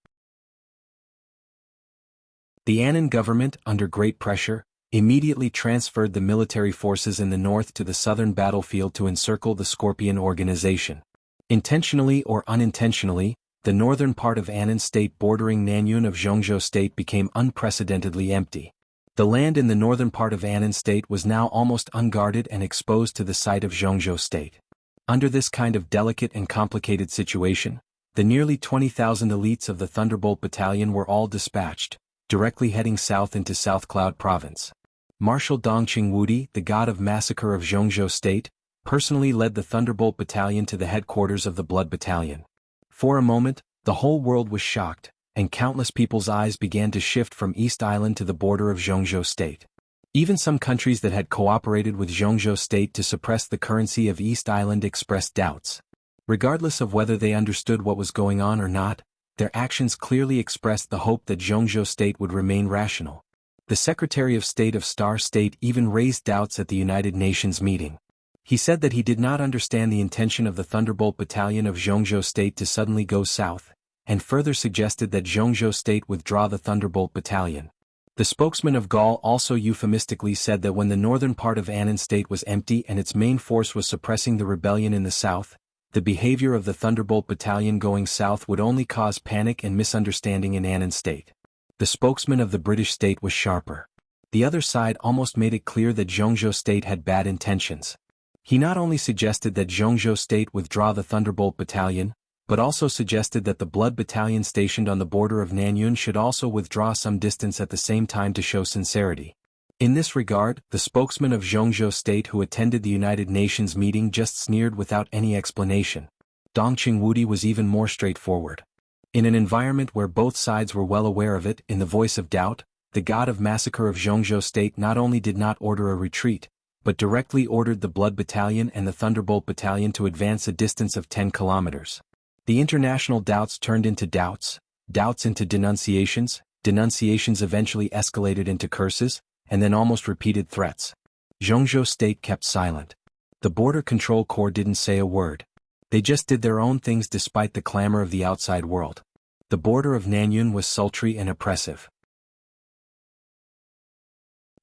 The Annan government, under great pressure, immediately transferred the military forces in the north to the southern battlefield to encircle the Scorpion organization. Intentionally or unintentionally, the northern part of Annan State bordering Nanyun of Jianghu State became unprecedentedly empty. The land in the northern part of Annan State was now almost unguarded and exposed to the site of Jianghu State. Under this kind of delicate and complicated situation, the nearly 20,000 elites of the Thunderbolt Battalion were all dispatched, directly heading south into South Cloud Province. Marshal Dongqing Wudi, the god of massacre of Jianghu State, personally led the Thunderbolt Battalion to the headquarters of the Blood Battalion. For a moment, the whole world was shocked, and countless people's eyes began to shift from East Island to the border of Jianghu State. Even some countries that had cooperated with Jianghu State to suppress the currency of East Island expressed doubts. Regardless of whether they understood what was going on or not, their actions clearly expressed the hope that Jianghu State would remain rational. The Secretary of State of Star State even raised doubts at the United Nations meeting. He said that he did not understand the intention of the Thunderbolt Battalion of Jianghu State to suddenly go south, and further suggested that Jianghu State withdraw the Thunderbolt Battalion. The spokesman of Gaul also euphemistically said that when the northern part of Annan State was empty and its main force was suppressing the rebellion in the south, the behavior of the Thunderbolt Battalion going south would only cause panic and misunderstanding in Annan State. The spokesman of the British state was sharper. The other side almost made it clear that Jianghu State had bad intentions. He not only suggested that Jianghu State withdraw the Thunderbolt Battalion, but also suggested that the Blood Battalion stationed on the border of Nanyun should also withdraw some distance at the same time to show sincerity. In this regard, the spokesman of Jianghu State who attended the United Nations meeting just sneered without any explanation. Dongqing Wudi was even more straightforward. In an environment where both sides were well aware of it, in the voice of doubt, the god of massacre of Jianghu State not only did not order a retreat, but directly ordered the Blood Battalion and the Thunderbolt Battalion to advance a distance of 10 kilometers. The international doubts turned into doubts, doubts into denunciations, denunciations eventually escalated into curses, and then almost repeated threats. Jianghu State kept silent. The Border Control Corps didn't say a word. They just did their own things despite the clamor of the outside world. The border of Nanyun was sultry and oppressive.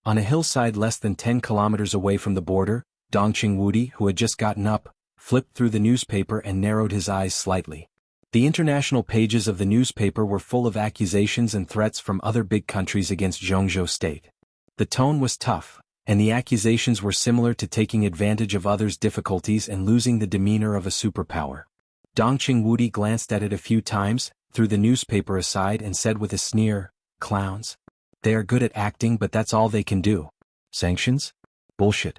On a hillside less than 10 kilometers away from the border, Dongqing Wudi, who had just gotten up, flipped through the newspaper and narrowed his eyes slightly. The international pages of the newspaper were full of accusations and threats from other big countries against Jianghu State. The tone was tough, and the accusations were similar to taking advantage of others' difficulties and losing the demeanor of a superpower. Dongqing Wudi glanced at it a few times, threw the newspaper aside and said with a sneer, "Clowns. They are good at acting, but that's all they can do. Sanctions? Bullshit."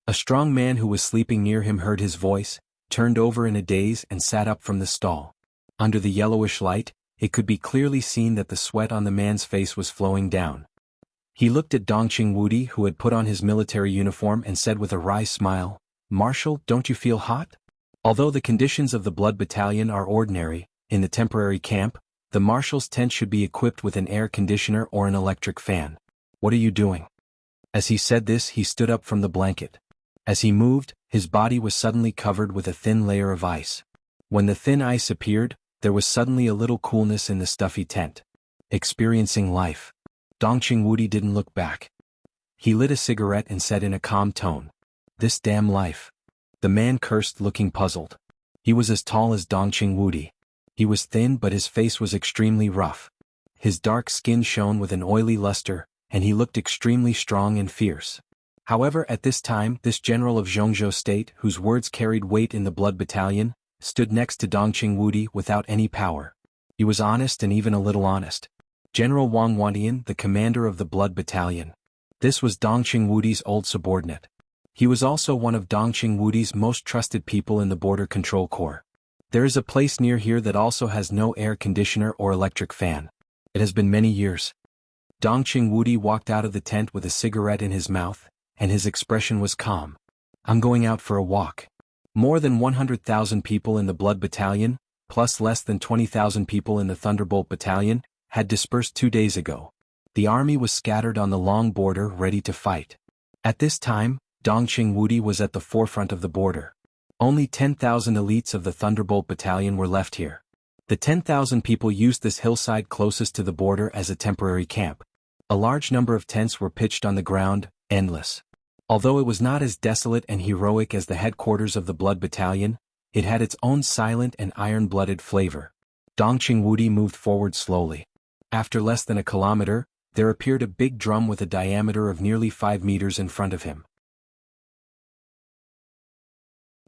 A strong man who was sleeping near him heard his voice, turned over in a daze and sat up from the stall. Under the yellowish light, it could be clearly seen that the sweat on the man's face was flowing down. He looked at Dongqing Wudi, who had put on his military uniform, and said with a wry smile, "Marshal, don't you feel hot?" Although the conditions of the Blood Battalion are ordinary, in the temporary camp, the marshal's tent should be equipped with an air conditioner or an electric fan. "What are you doing?" As he said this, he stood up from the blanket. As he moved, his body was suddenly covered with a thin layer of ice. When the thin ice appeared, there was suddenly a little coolness in the stuffy tent. Experiencing life. Dongqing Wudi didn't look back. He lit a cigarette and said in a calm tone, "This damn life." The man cursed, looking puzzled. He was as tall as Dongqing Wudi. He was thin, but his face was extremely rough. His dark skin shone with an oily luster, and he looked extremely strong and fierce. However, at this time, this general of Jianghu state, whose words carried weight in the Blood Battalion, stood next to Dongqing Wudi without any power. He was honest and even a little honest. General Wang Wantian, the commander of the Blood Battalion. This was Dongqing Wudi's old subordinate. He was also one of Dongqing Wudi's most trusted people in the Border Control Corps. There is a place near here that also has no air conditioner or electric fan. It has been many years. Dongqing Wudi walked out of the tent with a cigarette in his mouth, and his expression was calm. "I'm going out for a walk." More than 100,000 people in the Blood Battalion, plus less than 20,000 people in the Thunderbolt Battalion, had dispersed 2 days ago. The army was scattered on the long border, ready to fight. At this time, Dongqing Wudi was at the forefront of the border. Only 10,000 elites of the Thunderbolt Battalion were left here. The 10,000 people used this hillside closest to the border as a temporary camp. A large number of tents were pitched on the ground, endless. Although it was not as desolate and heroic as the headquarters of the Blood Battalion, it had its own silent and iron-blooded flavor. Dongqing Wudi moved forward slowly. After less than a kilometer, there appeared a big drum with a diameter of nearly 5 meters in front of him.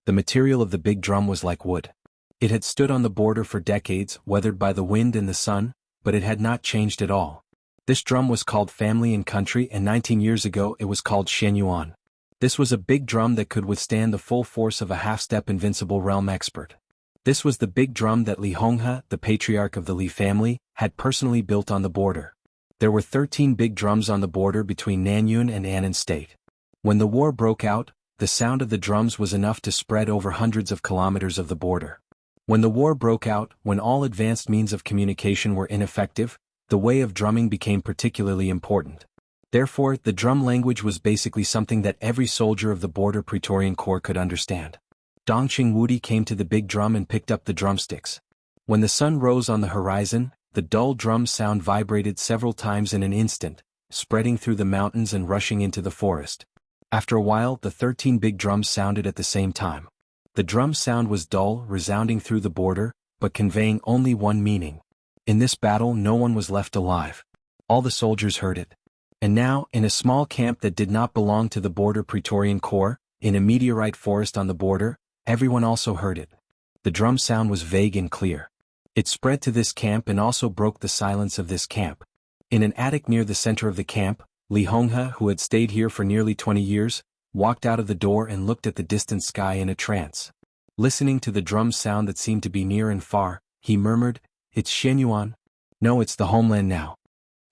The material of the big drum was like wood. It had stood on the border for decades, weathered by the wind and the sun, but it had not changed at all. This drum was called Family and Country, and 19 years ago it was called Shenyuan. This was a big drum that could withstand the full force of a half-step invincible realm expert. This was the big drum that Li Honghe, the patriarch of the Li family, had personally built on the border. There were 13 big drums on the border between Nanyun and Annan State. When the war broke out, the sound of the drums was enough to spread over hundreds of kilometers of the border. When the war broke out, when all advanced means of communication were ineffective, the way of drumming became particularly important. Therefore, the drum language was basically something that every soldier of the Border Praetorian Corps could understand. Dongqing Wudi came to the big drum and picked up the drumsticks. When the sun rose on the horizon, the dull drum sound vibrated several times in an instant, spreading through the mountains and rushing into the forest. After a while, the 13 big drums sounded at the same time. The drum sound was dull, resounding through the border, but conveying only one meaning. In this battle, no one was left alive. All the soldiers heard it. And now, in a small camp that did not belong to the Border Praetorian Corps, in a meteorite forest on the border, everyone also heard it. The drum sound was vague and clear. It spread to this camp and also broke the silence of this camp. In an attic near the center of the camp, Li Honghe, who had stayed here for nearly 20 years, walked out of the door and looked at the distant sky in a trance. Listening to the drum sound that seemed to be near and far, he murmured, "It's Shenyuan. No, it's the homeland now."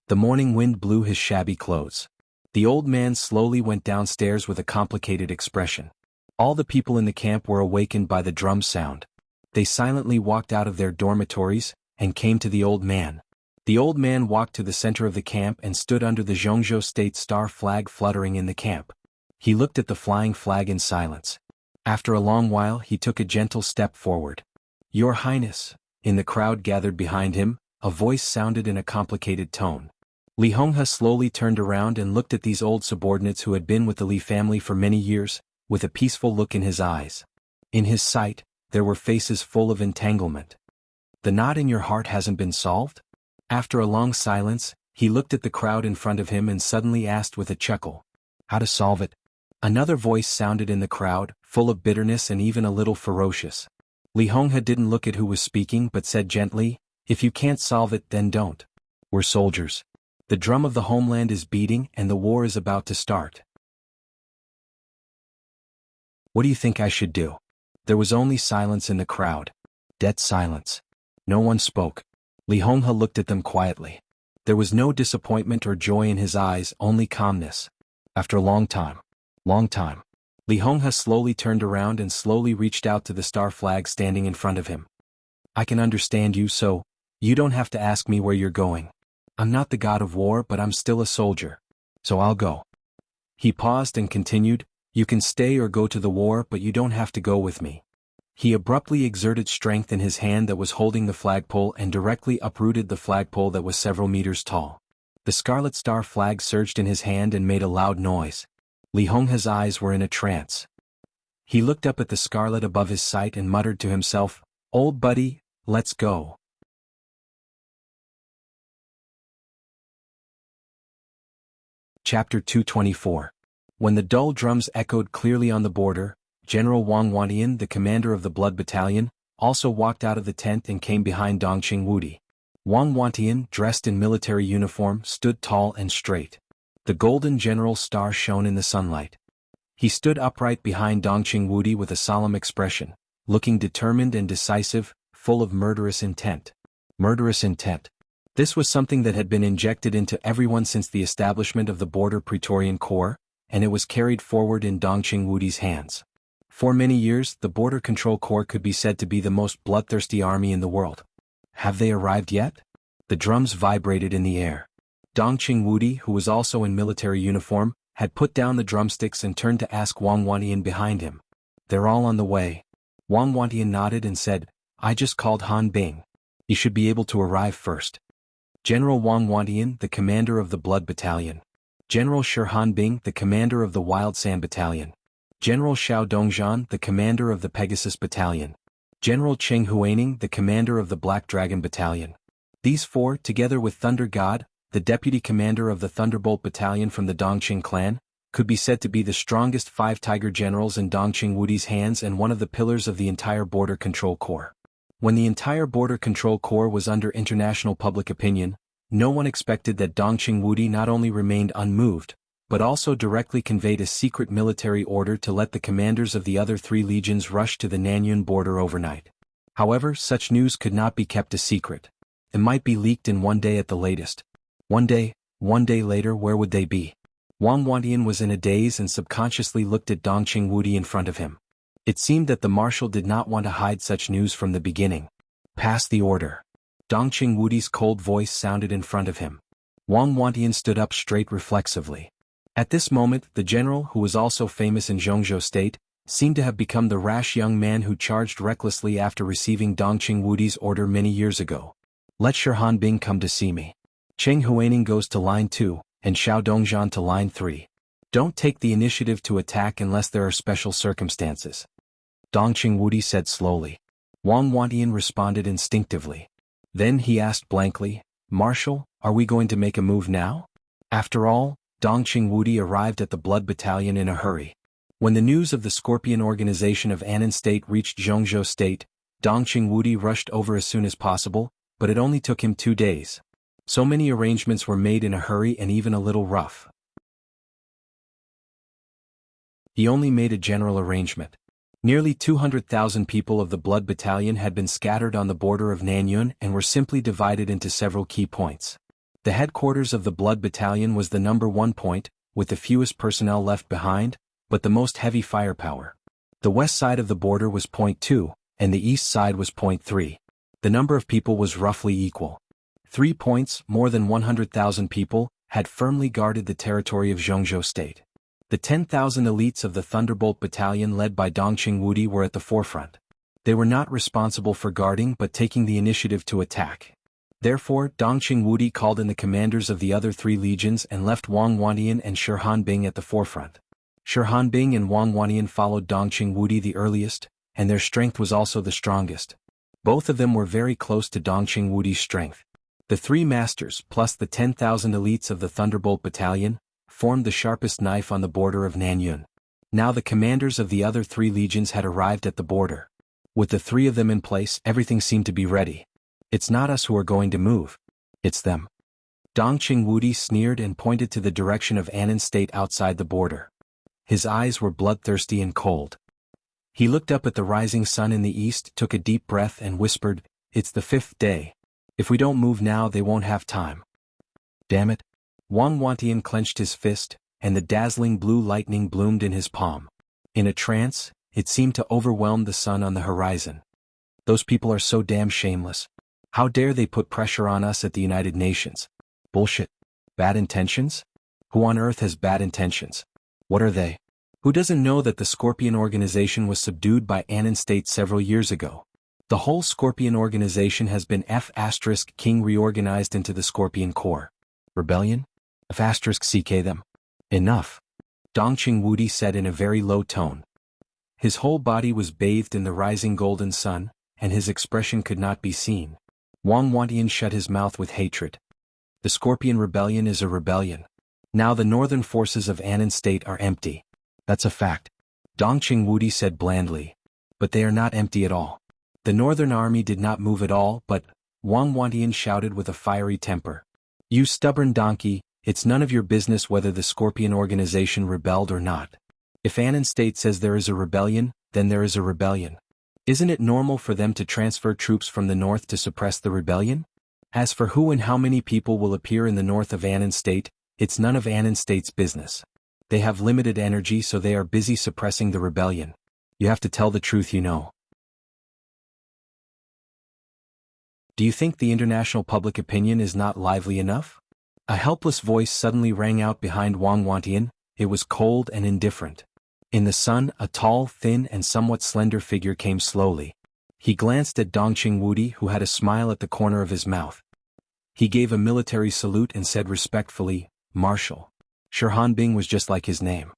The morning wind blew his shabby clothes. The old man slowly went downstairs with a complicated expression. All the people in the camp were awakened by the drum sound. They silently walked out of their dormitories and came to the old man. The old man walked to the center of the camp and stood under the Jianghu state star flag fluttering in the camp. He looked at the flying flag in silence. After a long while, he took a gentle step forward. "Your Highness." In the crowd gathered behind him, a voice sounded in a complicated tone. Li Honghe slowly turned around and looked at these old subordinates who had been with the Li family for many years, with a peaceful look in his eyes. In his sight, there were faces full of entanglement. "The knot in your heart hasn't been solved?" After a long silence, he looked at the crowd in front of him and suddenly asked with a chuckle, "How to solve it?" Another voice sounded in the crowd, full of bitterness and even a little ferocious. Li Honghe didn't look at who was speaking but said gently, If you can't solve it, then don't. We're soldiers. The drum of the homeland is beating and the war is about to start. What do you think I should do? There was only silence in the crowd. Dead silence. No one spoke. Li Honghe looked at them quietly. There was no disappointment or joy in his eyes, only calmness. After a long time. Li Honghe slowly turned around and slowly reached out to the star flag standing in front of him. I can understand you, so you don't have to ask me where you're going. I'm not the god of war, but I'm still a soldier. So I'll go. He paused and continued, you can stay or go to the war, but you don't have to go with me. He abruptly exerted strength in his hand that was holding the flagpole and directly uprooted the flagpole that was several meters tall. The scarlet star flag surged in his hand and made a loud noise. Li Honghe's eyes were in a trance. He looked up at the scarlet above his sight and muttered to himself, "Old buddy, let's go." Chapter 224. When the dull drums echoed clearly on the border, General Wang Wantian, the commander of the Blood Battalion, also walked out of the tent and came behind Dongqing Wudi. Wang Wantian, dressed in military uniform, stood tall and straight. The golden general star shone in the sunlight. He stood upright behind Dongqing Wudi with a solemn expression, looking determined and decisive, full of murderous intent. Murderous intent. This was something that had been injected into everyone since the establishment of the Border Praetorian Corps, and it was carried forward in Dongqing Wudi's hands. For many years, the Border Control Corps could be said to be the most bloodthirsty army in the world. Have they arrived yet? The drums vibrated in the air. Dongqing Wudi, who was also in military uniform, had put down the drumsticks and turned to ask Wang Wantian behind him. They're all on the way. Wang Wantian nodded and said, I just called Han Bing. You should be able to arrive first. General Wang Wantian, the commander of the Blood Battalion. General Shi Hanbing, the commander of the Wild Sand Battalion. General Xiao Dongzhan, the commander of the Pegasus Battalion. General Cheng Huaining, the commander of the Black Dragon Battalion. These four, together with Thunder God, the deputy commander of the Thunderbolt Battalion from the Dongqing clan, could be said to be the strongest 5 tiger generals in Dongqing Wudi's hands and one of the pillars of the entire Border Control Corps. When the entire Border Control Corps was under international public opinion, no one expected that Dongqing Wudi not only remained unmoved, but also directly conveyed a secret military order to let the commanders of the other 3 legions rush to the Nanyun border overnight. However, such news could not be kept a secret. It might be leaked in one day at the latest. One day later, where would they be? Wang Wantian was in a daze and subconsciously looked at Dongqing Wudi in front of him. It seemed that the marshal did not want to hide such news from the beginning. Pass the order. Dongqing Wudi's cold voice sounded in front of him. Wang Wantian stood up straight reflexively. At this moment, the general, who was also famous in Jianghu state, seemed to have become the rash young man who charged recklessly after receiving Dongqing Wudi's order many years ago. Let Shi Hanbing come to see me. Cheng Huaining goes to line 2, and Xiao Dongzhan to line 3. Don't take the initiative to attack unless there are special circumstances. Dongqing Wudi said slowly. Wang Wantian responded instinctively. Then he asked blankly, Marshal, are we going to make a move now? After all, Dongqing Wudi arrived at the Blood Battalion in a hurry. When the news of the Scorpion organization of Annan State reached Zhongzhou State, Dongqing Wudi rushed over as soon as possible, but it only took him 2 days. So many arrangements were made in a hurry and even a little rough. He only made a general arrangement. Nearly 200,000 people of the Blood Battalion had been scattered on the border of Nanyun and were simply divided into several key points. The headquarters of the Blood Battalion was the number 1 point, with the fewest personnel left behind, but the most heavy firepower. The west side of the border was point 2, and the east side was point 3. The number of people was roughly equal. 3 points, more than 100,000 people, had firmly guarded the territory of Zhongzhou State. The 10,000 elites of the Thunderbolt Battalion led by Dongqing Wudi were at the forefront. They were not responsible for guarding but taking the initiative to attack. Therefore, Dongqing Wudi called in the commanders of the other 3 legions and left Wang Wantian and Shi Hanbing at the forefront. Shi Hanbing and Wang Wantian followed Dongqing Wudi the earliest, and their strength was also the strongest. Both of them were very close to Dongqing Wudi's strength. The 3 masters plus the 10,000 elites of the Thunderbolt Battalion formed the sharpest knife on the border of Nanyun. Now the commanders of the other 3 legions had arrived at the border. With the 3 of them in place, everything seemed to be ready. It's not us who are going to move. It's them. Dongqing Wudi sneered and pointed to the direction of Annan State outside the border. His eyes were bloodthirsty and cold. He looked up at the rising sun in the east, took a deep breath and whispered, "It's the 5th day. If we don't move now they won't have time." Damn it. Wang Wantian clenched his fist, and the dazzling blue lightning bloomed in his palm. In a trance, it seemed to overwhelm the sun on the horizon. Those people are so damn shameless. How dare they put pressure on us at the United Nations? Bullshit. Bad intentions? Who on earth has bad intentions? What are they? Who doesn't know that the Scorpion organization was subdued by Annan State several years ago? The whole Scorpion organization has been F*King reorganized into the Scorpion Corps. Rebellion? F*CK them. Enough. Dongqing Wudi said in a very low tone. His whole body was bathed in the rising golden sun, and his expression could not be seen. Wang Wantian shut his mouth with hatred. The Scorpion Rebellion is a rebellion. Now the northern forces of Annan State are empty. That's a fact. Dongqing Wudi said blandly. But they are not empty at all. The northern army did not move at all, but, Wang Wantian shouted with a fiery temper. You stubborn donkey, it's none of your business whether the Scorpion organization rebelled or not. If Annan State says there is a rebellion, then there is a rebellion. Isn't it normal for them to transfer troops from the north to suppress the rebellion? As for who and how many people will appear in the north of Annan State, it's none of Annan State's business. They have limited energy, so they are busy suppressing the rebellion. You have to tell the truth, you know. Do you think the international public opinion is not lively enough? A helpless voice suddenly rang out behind Wang Wantian. It was cold and indifferent. In the sun, a tall, thin and somewhat slender figure came slowly. He glanced at Dongqing Wudi, who had a smile at the corner of his mouth. He gave a military salute and said respectfully, "Marshal." Shihanbing was just like his name.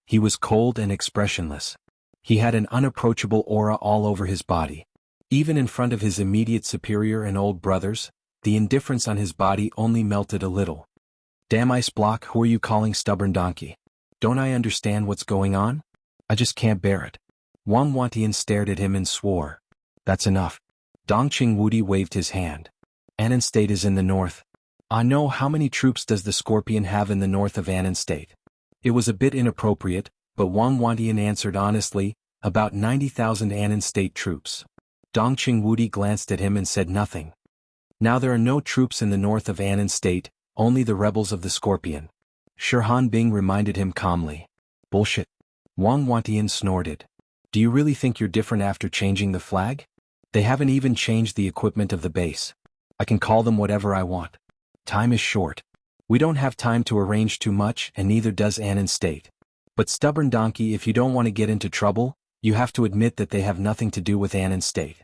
He was cold and expressionless. He had an unapproachable aura all over his body. Even in front of his immediate superior and old brothers, the indifference on his body only melted a little. Damn ice block, who are you calling stubborn donkey? Don't I understand what's going on? I just can't bear it. Wang Wantian stared at him and swore. That's enough. Dongqing Wudi waved his hand. Annan State is in the north. I know. How many troops does the Scorpion have in the north of Annan State? It was a bit inappropriate, but Wang Wantian answered honestly, about 90,000 Annan State troops. Dongqing Wudi glanced at him and said nothing. Now there are no troops in the north of Annan State, only the rebels of the Scorpion. Shihanbing reminded him calmly. Bullshit. Wang Wantian snorted. Do you really think you're different after changing the flag? They haven't even changed the equipment of the base. I can call them whatever I want. Time is short. We don't have time to arrange too much, and neither does Annan State. But stubborn donkey, if you don't want to get into trouble, you have to admit that they have nothing to do with Annan State.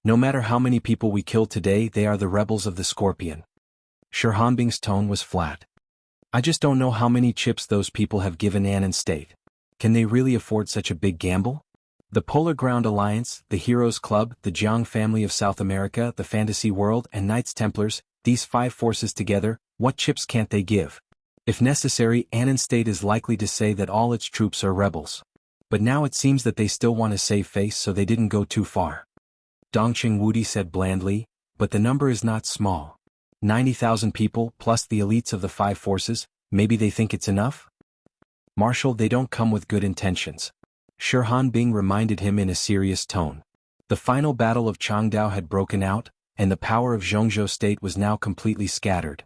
No matter how many people we kill today, they are the rebels of the Scorpion. Shihanbing's tone was flat. I just don't know how many chips those people have given Annan State. Can they really afford such a big gamble? The Polar Ground Alliance, the Heroes Club, the Jianghu family of South America, the Fantasy World, and Knights Templars, these 5 forces together, what chips can't they give? If necessary, Annan State is likely to say that all its troops are rebels. But now it seems that they still want to save face, so they didn't go too far. Dongqing Wudi said blandly, but the number is not small. 90,000 people, plus the elites of the 5 forces, maybe they think it's enough? Marshal, they don't come with good intentions. Shihanbing reminded him in a serious tone. The final battle of Changdao had broken out, and the power of Jianghu State was now completely scattered.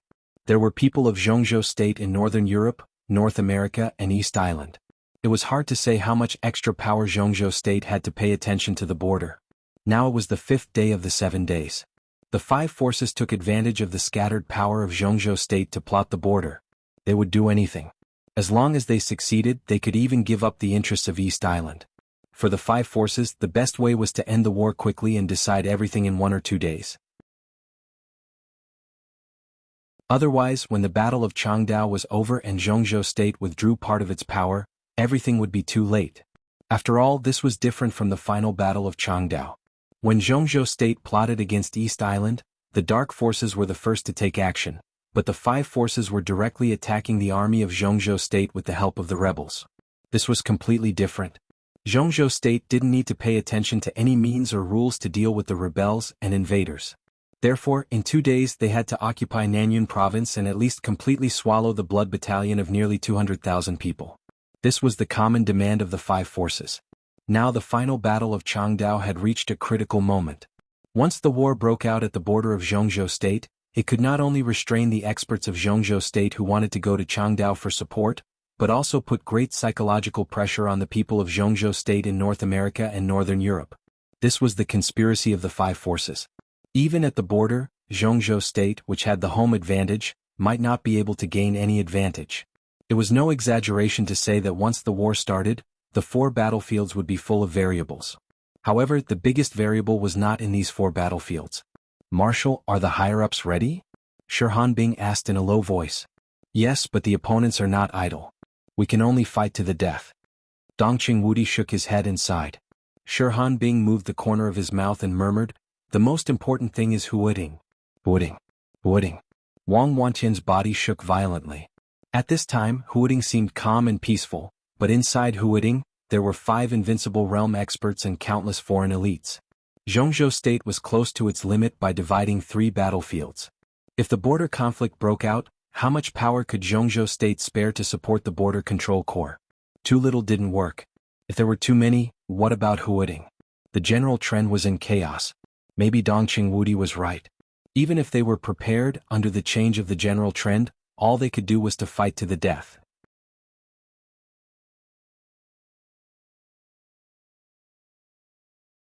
There were people of Jianghu State in Northern Europe, North America, and East Island. It was hard to say how much extra power Jianghu State had to pay attention to the border. Now it was the 5th day of the 7 days. The 5 forces took advantage of the scattered power of Jianghu State to plot the border. They would do anything. As long as they succeeded, they could even give up the interests of East Island. For the 5 forces, the best way was to end the war quickly and decide everything in 1 or 2 days. Otherwise, when the Battle of Changdao was over and Jianghu State withdrew part of its power, everything would be too late. After all, this was different from the final Battle of Changdao. When Jianghu State plotted against East Island, the Dark Forces were the first to take action, but the 5 forces were directly attacking the army of Jianghu State with the help of the rebels. This was completely different. Jianghu State didn't need to pay attention to any means or rules to deal with the rebels and invaders. Therefore, in 2 days they had to occupy Nanyun province and at least completely swallow the blood battalion of nearly 200,000 people. This was the common demand of the five forces. Now the final battle of Changdao had reached a critical moment. Once the war broke out at the border of Jianghu state, it could not only restrain the experts of Jianghu state who wanted to go to Changdao for support, but also put great psychological pressure on the people of Jianghu state in North America and Northern Europe. This was the conspiracy of the five forces. Even at the border, Jianghu state, which had the home advantage, might not be able to gain any advantage. It was no exaggeration to say that once the war started, the four battlefields would be full of variables. However, the biggest variable was not in these four battlefields. "Marshal, are the higher-ups ready?" Hanbing asked in a low voice. "Yes, but the opponents are not idle. We can only fight to the death." Dongqing Wudi shook his head and sighed. Hanbing moved the corner of his mouth and murmured, "The most important thing is Huading. Huading. Huading." Wang Wantian's body shook violently. At this time, Huading seemed calm and peaceful, but inside Huading, there were 5 invincible realm experts and countless foreign elites. Jianghu state was close to its limit by dividing 3 battlefields. If the border conflict broke out, how much power could Jianghu state spare to support the border control corps? Too little didn't work. If there were too many, what about Huading? The general trend was in chaos. Maybe Dongqing Wudi was right. Even if they were prepared, under the change of the general trend, all they could do was to fight to the death.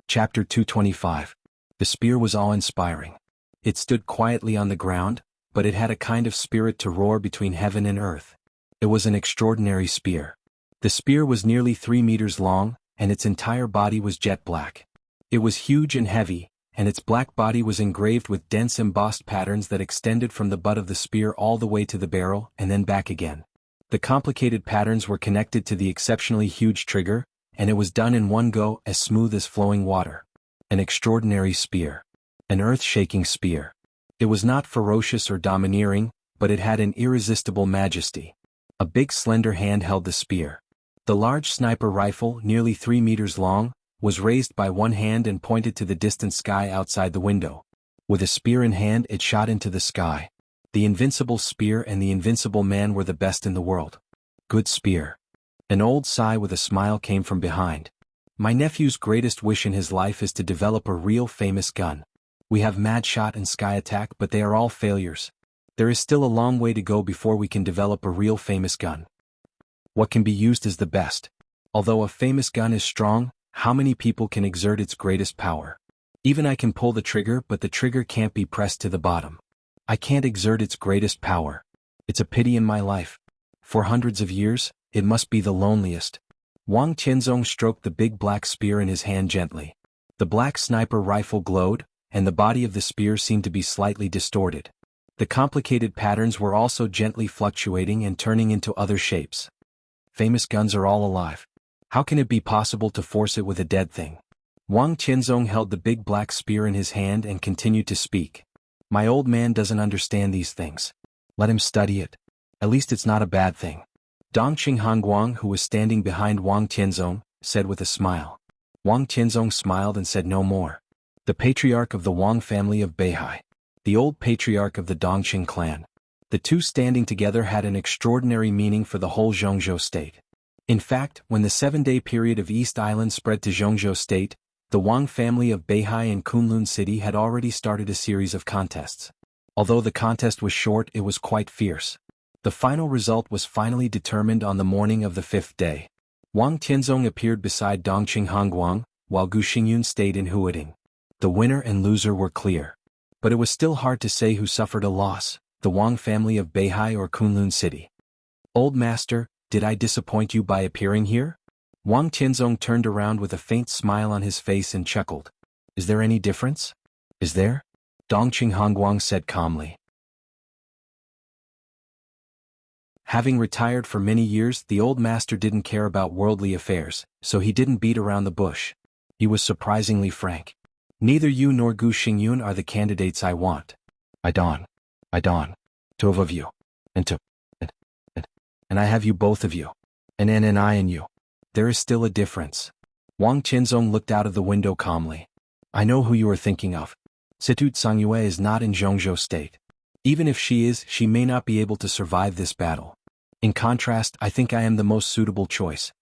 Chapter 225. The spear was awe-inspiring. It stood quietly on the ground, but it had a kind of spirit to roar between heaven and earth. It was an extraordinary spear. The spear was nearly 3 meters long, and its entire body was jet black. It was huge and heavy, and its black body was engraved with dense embossed patterns that extended from the butt of the spear all the way to the barrel and then back again. The complicated patterns were connected to the exceptionally huge trigger, and it was done in one go, as smooth as flowing water. An extraordinary spear. An earth-shaking spear. It was not ferocious or domineering, but it had an irresistible majesty. A big slender hand held the spear. The large sniper rifle, nearly 3 meters long, was raised by one hand and pointed to the distant sky outside the window. With a spear in hand, it shot into the sky. The invincible spear and the invincible man were the best in the world. Good spear. An old sigh with a smile came from behind. My nephew's greatest wish in his life is to develop a real famous gun. We have Mad Shot and Sky Attack, but they are all failures. There is still a long way to go before we can develop a real famous gun. What can be used is the best. Although a famous gun is strong, how many people can exert its greatest power? Even I can pull the trigger, but the trigger can't be pressed to the bottom. I can't exert its greatest power. It's a pity in my life. For hundreds of years, it must be the loneliest. Wang Tianzong stroked the big black spear in his hand gently. The black sniper rifle glowed, and the body of the spear seemed to be slightly distorted. The complicated patterns were also gently fluctuating and turning into other shapes. Famous guns are all alive. How can it be possible to force it with a dead thing? Wang Tianzong held the big black spear in his hand and continued to speak. My old man doesn't understand these things. Let him study it. At least it's not a bad thing. Dongqing Hongguang, who was standing behind Wang Tianzong, said with a smile. Wang Tianzong smiled and said no more. The patriarch of the Wang family of Beihai. The old patriarch of the Dongqing clan. The two standing together had an extraordinary meaning for the whole Jianghu state. In fact, when the 7-day period of East Island spread to Jianghu state, the Wang family of Beihai and Kunlun city had already started a series of contests. Although the contest was short, it was quite fierce. The final result was finally determined on the morning of the 5th day. Wang Tianzong appeared beside Dongqing Hongguang, while Gu Xingyun stayed in Huading. The winner and loser were clear. But it was still hard to say who suffered a loss, the Wang family of Beihai or Kunlun city. Old master, did I disappoint you by appearing here? Wang Tianzong turned around with a faint smile on his face and chuckled. Is there any difference? Is there? Dongqing Hongguang said calmly. Having retired for many years, the old master didn't care about worldly affairs, so he didn't beat around the bush. He was surprisingly frank. Neither you nor Gu Xingyun are the candidates I want. I don't. 2 of you. And I have you both of you. And I and you. There is still a difference. Wang Tianzong looked out of the window calmly. I know who you are thinking of. Situt Songyue is not in Jianghu state. Even if she is, she may not be able to survive this battle. In contrast, I think I am the most suitable choice.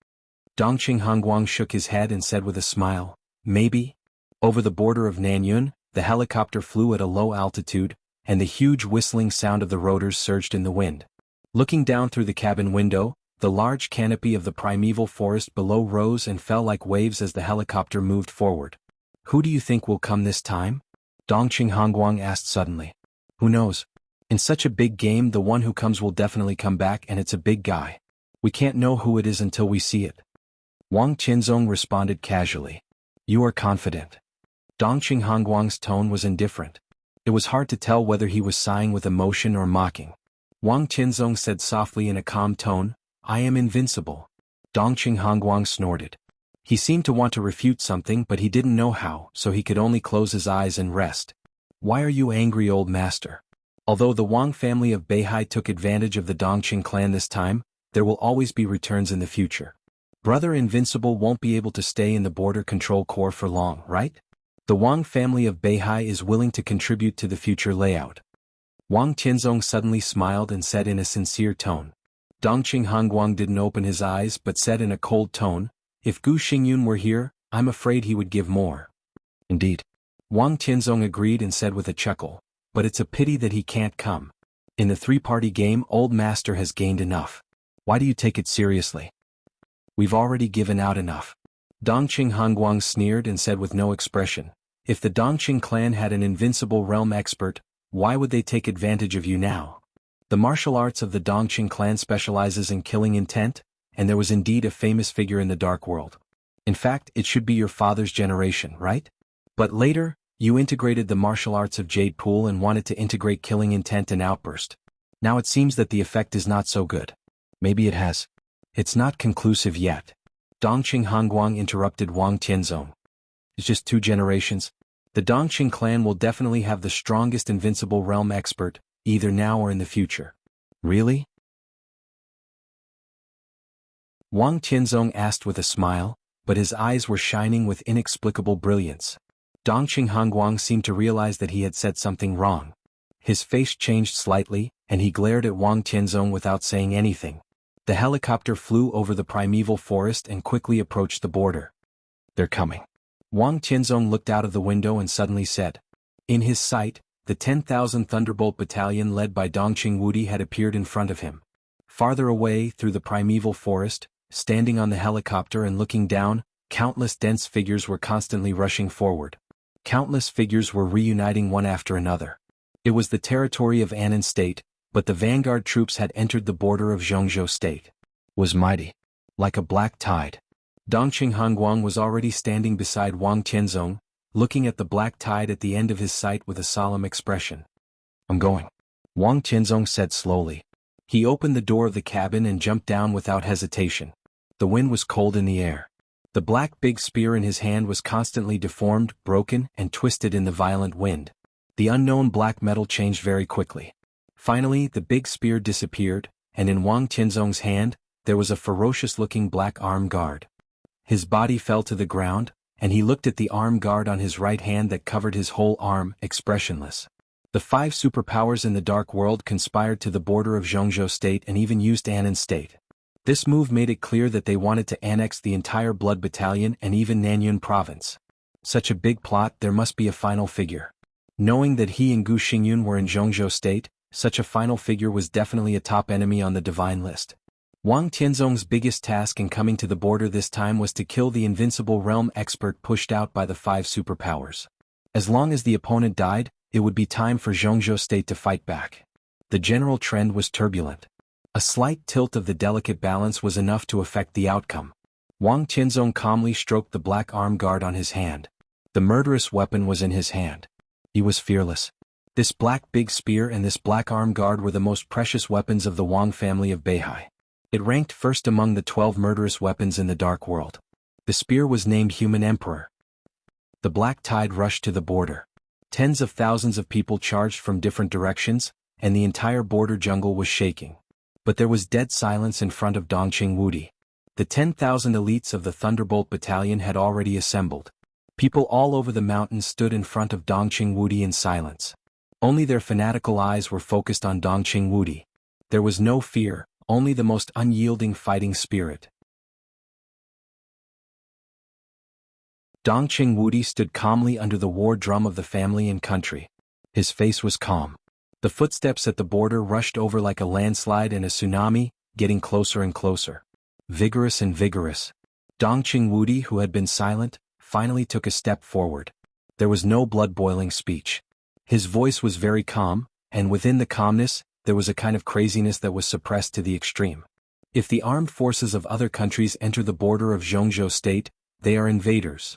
Dongqing Hongguang shook his head and said with a smile, maybe? Over the border of Nanyun, the helicopter flew at a low altitude, and the huge whistling sound of the rotors surged in the wind. Looking down through the cabin window, the large canopy of the primeval forest below rose and fell like waves as the helicopter moved forward. Who do you think will come this time? Dongqing Hongguang asked suddenly. Who knows? In such a big game, the one who comes will definitely come back, and it's a big guy. We can't know who it is until we see it. Wang Qinzong responded casually. You are confident. Dongqing Hongguang's tone was indifferent. It was hard to tell whether he was sighing with emotion or mocking. Wang Qinzong said softly in a calm tone, I am invincible. Dongqing Hongguang snorted. He seemed to want to refute something, but he didn't know how, so he could only close his eyes and rest. Why are you angry, old master? Although the Wang family of Beihai took advantage of the Dongqing clan this time, there will always be returns in the future. Brother Invincible won't be able to stay in the Border Control Corps for long, right? The Wang family of Beihai is willing to contribute to the future layout. Wang Qinzong suddenly smiled and said in a sincere tone. Dongqing Hongguang didn't open his eyes but said in a cold tone, if Gu Xingyun were here, I'm afraid he would give more. Indeed. Wang Qinzong agreed and said with a chuckle, but it's a pity that he can't come. In the three-party game, Old Master has gained enough. Why do you take it seriously? We've already given out enough. Dongqing Hongguang sneered and said with no expression, if the Dongqing clan had an invincible realm expert, why would they take advantage of you now? The martial arts of the Dongqing clan specializes in killing intent, and there was indeed a famous figure in the dark world. In fact, it should be your father's generation, right? But later, you integrated the martial arts of Jade Pool and wanted to integrate killing intent and outburst. Now it seems that the effect is not so good. Maybe it has. It's not conclusive yet. Dongqing Hongguang interrupted Wang Tianzong. It's just 2 generations. The Dongqing clan will definitely have the strongest invincible realm expert, either now or in the future. Really? Wang Tianzong asked with a smile, but his eyes were shining with inexplicable brilliance. Dongqing Hongguang seemed to realize that he had said something wrong. His face changed slightly, and he glared at Wang Tianzong without saying anything. The helicopter flew over the primeval forest and quickly approached the border. They're coming. Wang Tianzong looked out of the window and suddenly said. In his sight, the 10,000 Thunderbolt Battalion led by Dongqing Wudi had appeared in front of him. Farther away through the primeval forest, standing on the helicopter and looking down, countless dense figures were constantly rushing forward. Countless figures were reuniting one after another. It was the territory of Annan State, but the vanguard troops had entered the border of Jianghu State. Was mighty. Like a black tide. Dongqing Hongguang was already standing beside Wang Tianzong, looking at the black tide at the end of his sight with a solemn expression. I'm going. Wang Tianzong said slowly. He opened the door of the cabin and jumped down without hesitation. The wind was cold in the air. The black big spear in his hand was constantly deformed, broken, and twisted in the violent wind. The unknown black metal changed very quickly. Finally, the big spear disappeared, and in Wang Tianzong's hand, there was a ferocious-looking black arm guard. His body fell to the ground, and he looked at the arm guard on his right hand that covered his whole arm, expressionless. The 5 superpowers in the dark world conspired to the border of Jianghu State and even used Annan State. This move made it clear that they wanted to annex the entire Blood Battalion and even Nanyun Province. Such a big plot, there must be a final figure. Knowing that he and Gu Xingyun were in Jianghu State, such a final figure was definitely a top enemy on the divine list. Wang Tianzong's biggest task in coming to the border this time was to kill the invincible realm expert pushed out by the 5 superpowers. As long as the opponent died, it would be time for Jianghu State to fight back. The general trend was turbulent. A slight tilt of the delicate balance was enough to affect the outcome. Wang Tianzong calmly stroked the black arm guard on his hand. The murderous weapon was in his hand. He was fearless. This black big spear and this black arm guard were the most precious weapons of the Wang family of Beihai. It ranked first among the 12 murderous weapons in the dark world. The spear was named Human Emperor. The black tide rushed to the border. Tens of thousands of people charged from different directions, and the entire border jungle was shaking. But there was dead silence in front of Dongqing Wudi. The 10,000 elites of the Thunderbolt Battalion had already assembled. People all over the mountains stood in front of Dongqing Wudi in silence. Only their fanatical eyes were focused on Dongqing Wudi. There was no fear, only the most unyielding fighting spirit. Dongqing Wudi stood calmly under the war drum of the family and country. His face was calm. The footsteps at the border rushed over like a landslide and a tsunami, getting closer and closer. Vigorous and vigorous. Dongqing Wudi, who had been silent, finally took a step forward. There was no blood-boiling speech. His voice was very calm, and within the calmness, there was a kind of craziness that was suppressed to the extreme. If the armed forces of other countries enter the border of Jianghu state, they are invaders.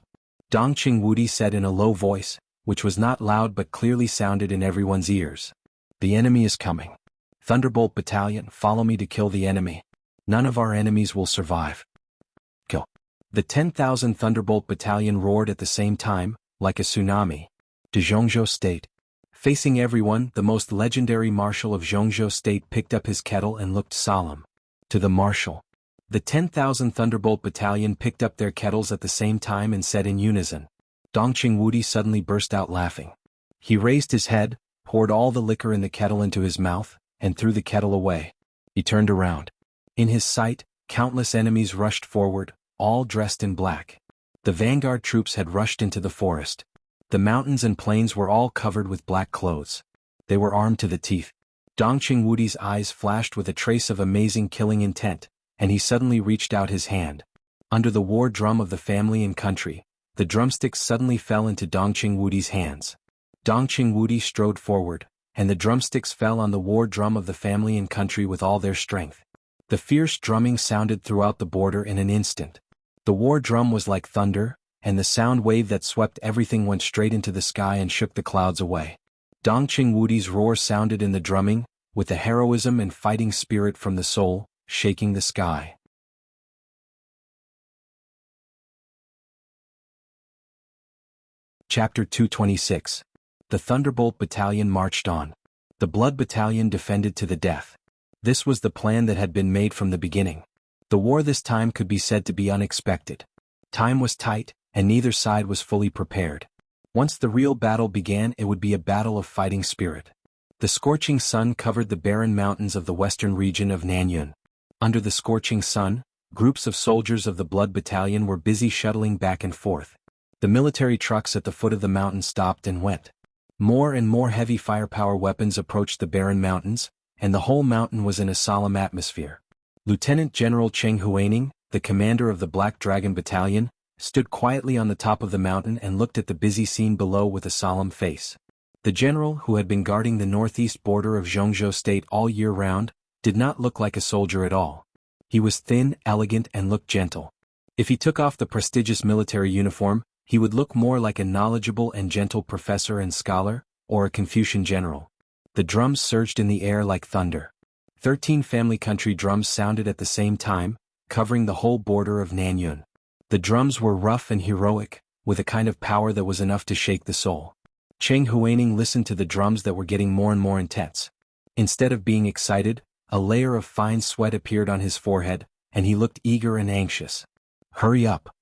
Dongqing Wudi said in a low voice, which was not loud but clearly sounded in everyone's ears. The enemy is coming. Thunderbolt Battalion, follow me to kill the enemy. None of our enemies will survive. Kill. The 10,000 Thunderbolt Battalion roared at the same time, like a tsunami. To Jianghu state. Facing everyone, the most legendary marshal of Jianghu state picked up his kettle and looked solemn. To the marshal. The 10,000 Thunderbolt Battalion picked up their kettles at the same time and said in unison. Dongqing Wudi suddenly burst out laughing. He raised his head, poured all the liquor in the kettle into his mouth, and threw the kettle away. He turned around. In his sight, countless enemies rushed forward, all dressed in black. The vanguard troops had rushed into the forest. The mountains and plains were all covered with black clothes. They were armed to the teeth. Dongqing Wudi's eyes flashed with a trace of amazing killing intent, and he suddenly reached out his hand. Under the war drum of the family and country, the drumsticks suddenly fell into Dongqing Wudi's hands. Dongqing Wudi strode forward, and the drumsticks fell on the war drum of the family and country with all their strength. The fierce drumming sounded throughout the border in an instant. The war drum was like thunder, and the sound wave that swept everything went straight into the sky and shook the clouds away. Dongqing Wudi's roar sounded in the drumming, with a heroism and fighting spirit from the soul, shaking the sky. Chapter 226. The Thunderbolt Battalion marched on. The Blood Battalion defended to the death. This was the plan that had been made from the beginning. The war this time could be said to be unexpected. Time was tight, and neither side was fully prepared. Once the real battle began, it would be a battle of fighting spirit. The scorching sun covered the barren mountains of the western region of Nanyun. Under the scorching sun, groups of soldiers of the Blood Battalion were busy shuttling back and forth. The military trucks at the foot of the mountain stopped and went. More and more heavy firepower weapons approached the barren mountains, and the whole mountain was in a solemn atmosphere. Lieutenant General Cheng Huaining, the commander of the Black Dragon Battalion, stood quietly on the top of the mountain and looked at the busy scene below with a solemn face. The general, who had been guarding the northeast border of Jianghu state all year round, did not look like a soldier at all. He was thin, elegant, and looked gentle. If he took off the prestigious military uniform, he would look more like a knowledgeable and gentle professor and scholar, or a Confucian general. The drums surged in the air like thunder. 13 family country drums sounded at the same time, covering the whole border of Nanyun. The drums were rough and heroic, with a kind of power that was enough to shake the soul. Cheng Huaining listened to the drums that were getting more and more intense. Instead of being excited, a layer of fine sweat appeared on his forehead, and he looked eager and anxious. Hurry up.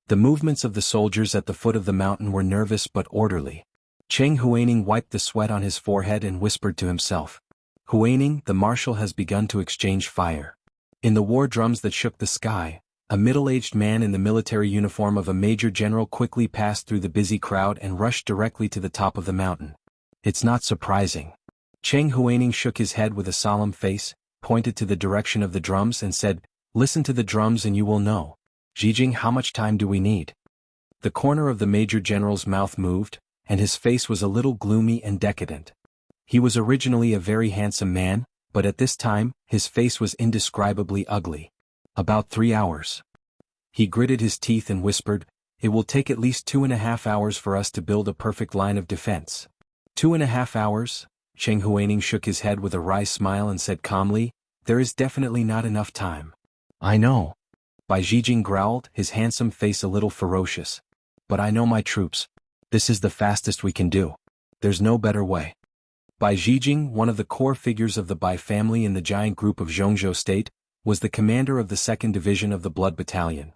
The movements of the soldiers at the foot of the mountain were nervous but orderly. Cheng Huaining wiped the sweat on his forehead and whispered to himself. Huaining, the marshal has begun to exchange fire. In the war drums that shook the sky, a middle-aged man in the military uniform of a major general quickly passed through the busy crowd and rushed directly to the top of the mountain. It's not surprising. Cheng Huaining shook his head with a solemn face, pointed to the direction of the drums and said, "Listen to the drums and you will know. Zhijing, how much time do we need?" The corner of the major general's mouth moved, and his face was a little gloomy and decadent. He was originally a very handsome man, but at this time, his face was indescribably ugly. About 3 hours. He gritted his teeth and whispered, "It will take at least 2.5 hours for us to build a perfect line of defense." 2.5 hours? Cheng Huaining shook his head with a wry smile and said calmly, "There is definitely not enough time." "I know." Bai Zhijing growled, his handsome face a little ferocious. "But I know my troops. This is the fastest we can do. There's no better way." Bai Zhijing, one of the core figures of the Bai family in the giant group of Jianghu state, was the commander of the 2nd Division of the Blood Battalion.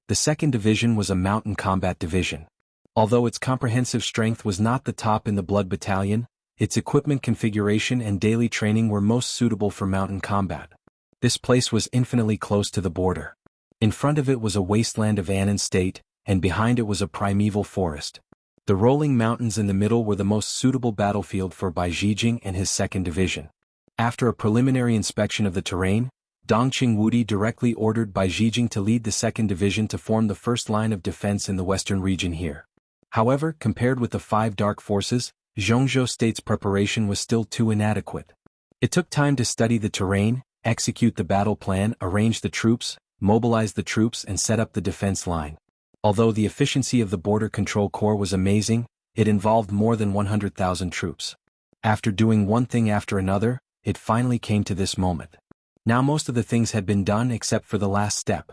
The 2nd Division was a mountain combat division. Although its comprehensive strength was not the top in the Blood Battalion, its equipment configuration and daily training were most suitable for mountain combat. This place was infinitely close to the border. In front of it was a wasteland of Annan State, and behind it was a primeval forest. The rolling mountains in the middle were the most suitable battlefield for Bai Zhijing and his 2nd Division. After a preliminary inspection of the terrain, Dongqing Wudi directly ordered Bai Zhijing to lead the 2nd Division to form the first line of defense in the western region here. However, compared with the 5 dark forces, Jianghu State's preparation was still too inadequate. It took time to study the terrain, execute the battle plan, arrange the troops, mobilize the troops and set up the defense line. Although the efficiency of the Border Control Corps was amazing, it involved more than 100,000 troops. After doing one thing after another, it finally came to this moment. Now most of the things had been done except for the last step.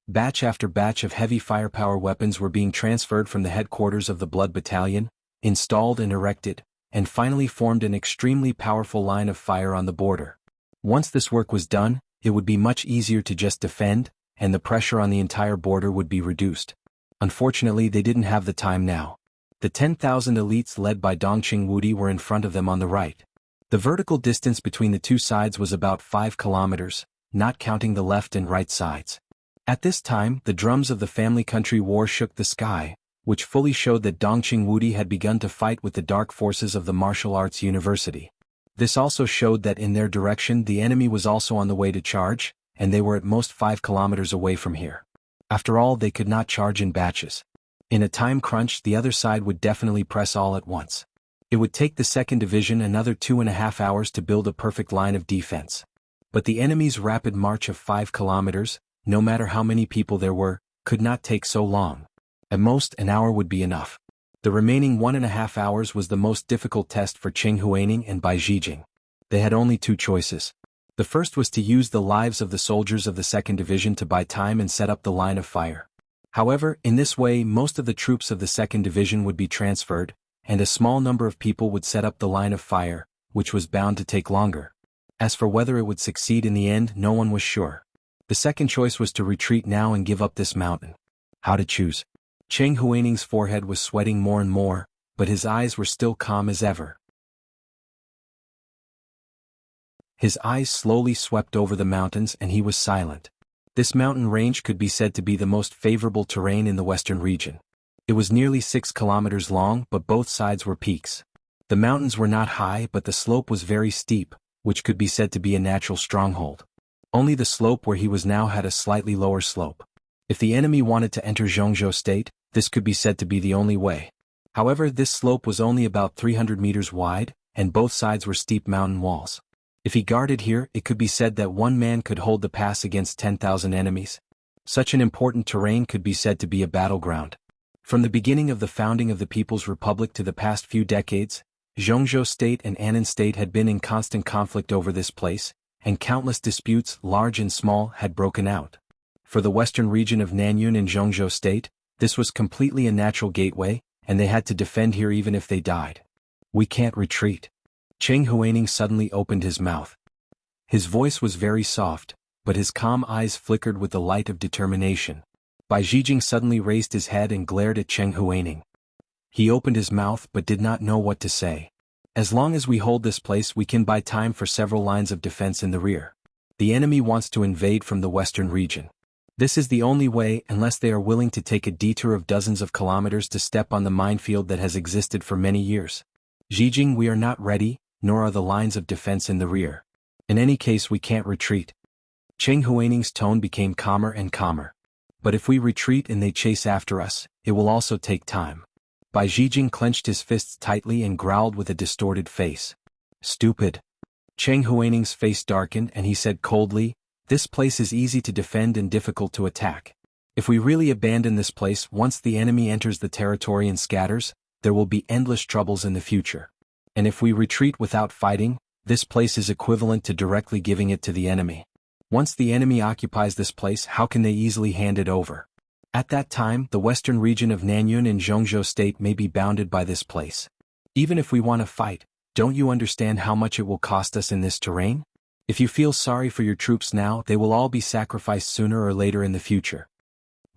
Batch after batch of heavy firepower weapons were being transferred from the headquarters of the Blood Battalion, installed and erected, and finally formed an extremely powerful line of fire on the border. Once this work was done, it would be much easier to just defend, and the pressure on the entire border would be reduced. Unfortunately, they didn't have the time now. The 10,000 elites led by Dongqing Wudi were in front of them on the right. The vertical distance between the two sides was about 5 kilometers, not counting the left and right sides. At this time, the drums of the family country war shook the sky, which fully showed that Dongqing Wudi had begun to fight with the dark forces of the martial arts university. This also showed that in their direction the enemy was also on the way to charge, and they were at most 5 kilometers away from here. After all, they could not charge in batches. In a time crunch, the other side would definitely press all at once. It would take the 2nd Division another 2.5 hours to build a perfect line of defense. But the enemy's rapid march of 5 kilometers, no matter how many people there were, could not take so long. At most, an hour would be enough. The remaining 1.5 hours was the most difficult test for Qing Huaining and Bai Zhijing. They had only 2 choices. The first was to use the lives of the soldiers of the 2nd Division to buy time and set up the line of fire. However, in this way most of the troops of the 2nd Division would be transferred, and a small number of people would set up the line of fire, which was bound to take longer. As for whether it would succeed in the end, no one was sure. The second choice was to retreat now and give up this mountain. How to choose? Qing Huaining's forehead was sweating more and more, but his eyes were still calm as ever. His eyes slowly swept over the mountains and he was silent. This mountain range could be said to be the most favorable terrain in the western region. It was nearly 6 kilometers long, but both sides were peaks. The mountains were not high, but the slope was very steep, which could be said to be a natural stronghold. Only the slope where he was now had a slightly lower slope. If the enemy wanted to enter Jianghu State, this could be said to be the only way. However, this slope was only about 300 meters wide, and both sides were steep mountain walls. If he guarded here, it could be said that one man could hold the pass against 10,000 enemies. Such an important terrain could be said to be a battleground. From the beginning of the founding of the People's Republic to the past few decades, Jianghu State and Annan State had been in constant conflict over this place, and countless disputes, large and small, had broken out. For the western region of Nanyun and Jianghu State, this was completely a natural gateway, and they had to defend here even if they died. We can't retreat. Qing Huaining suddenly opened his mouth. His voice was very soft, but his calm eyes flickered with the light of determination. Bai Zhijing suddenly raised his head and glared at Qing Huaining. He opened his mouth but did not know what to say. As long as we hold this place, we can buy time for several lines of defense in the rear. The enemy wants to invade from the western region. This is the only way, unless they are willing to take a detour of dozens of kilometers to step on the minefield that has existed for many years. Zhijing, we are not ready, nor are the lines of defense in the rear. In any case, we can't retreat. Qing Huaining's tone became calmer and calmer. But if we retreat and they chase after us, it will also take time. Bai Zhijing clenched his fists tightly and growled with a distorted face. Stupid. Qing Huaining's face darkened and he said coldly, "This place is easy to defend and difficult to attack. If we really abandon this place, once the enemy enters the territory and scatters, there will be endless troubles in the future. And if we retreat without fighting, this place is equivalent to directly giving it to the enemy. Once the enemy occupies this place, how can they easily hand it over? At that time, the western region of Nanyun and Jianghu State may be bounded by this place. Even if we want to fight, don't you understand how much it will cost us in this terrain? If you feel sorry for your troops now, they will all be sacrificed sooner or later in the future."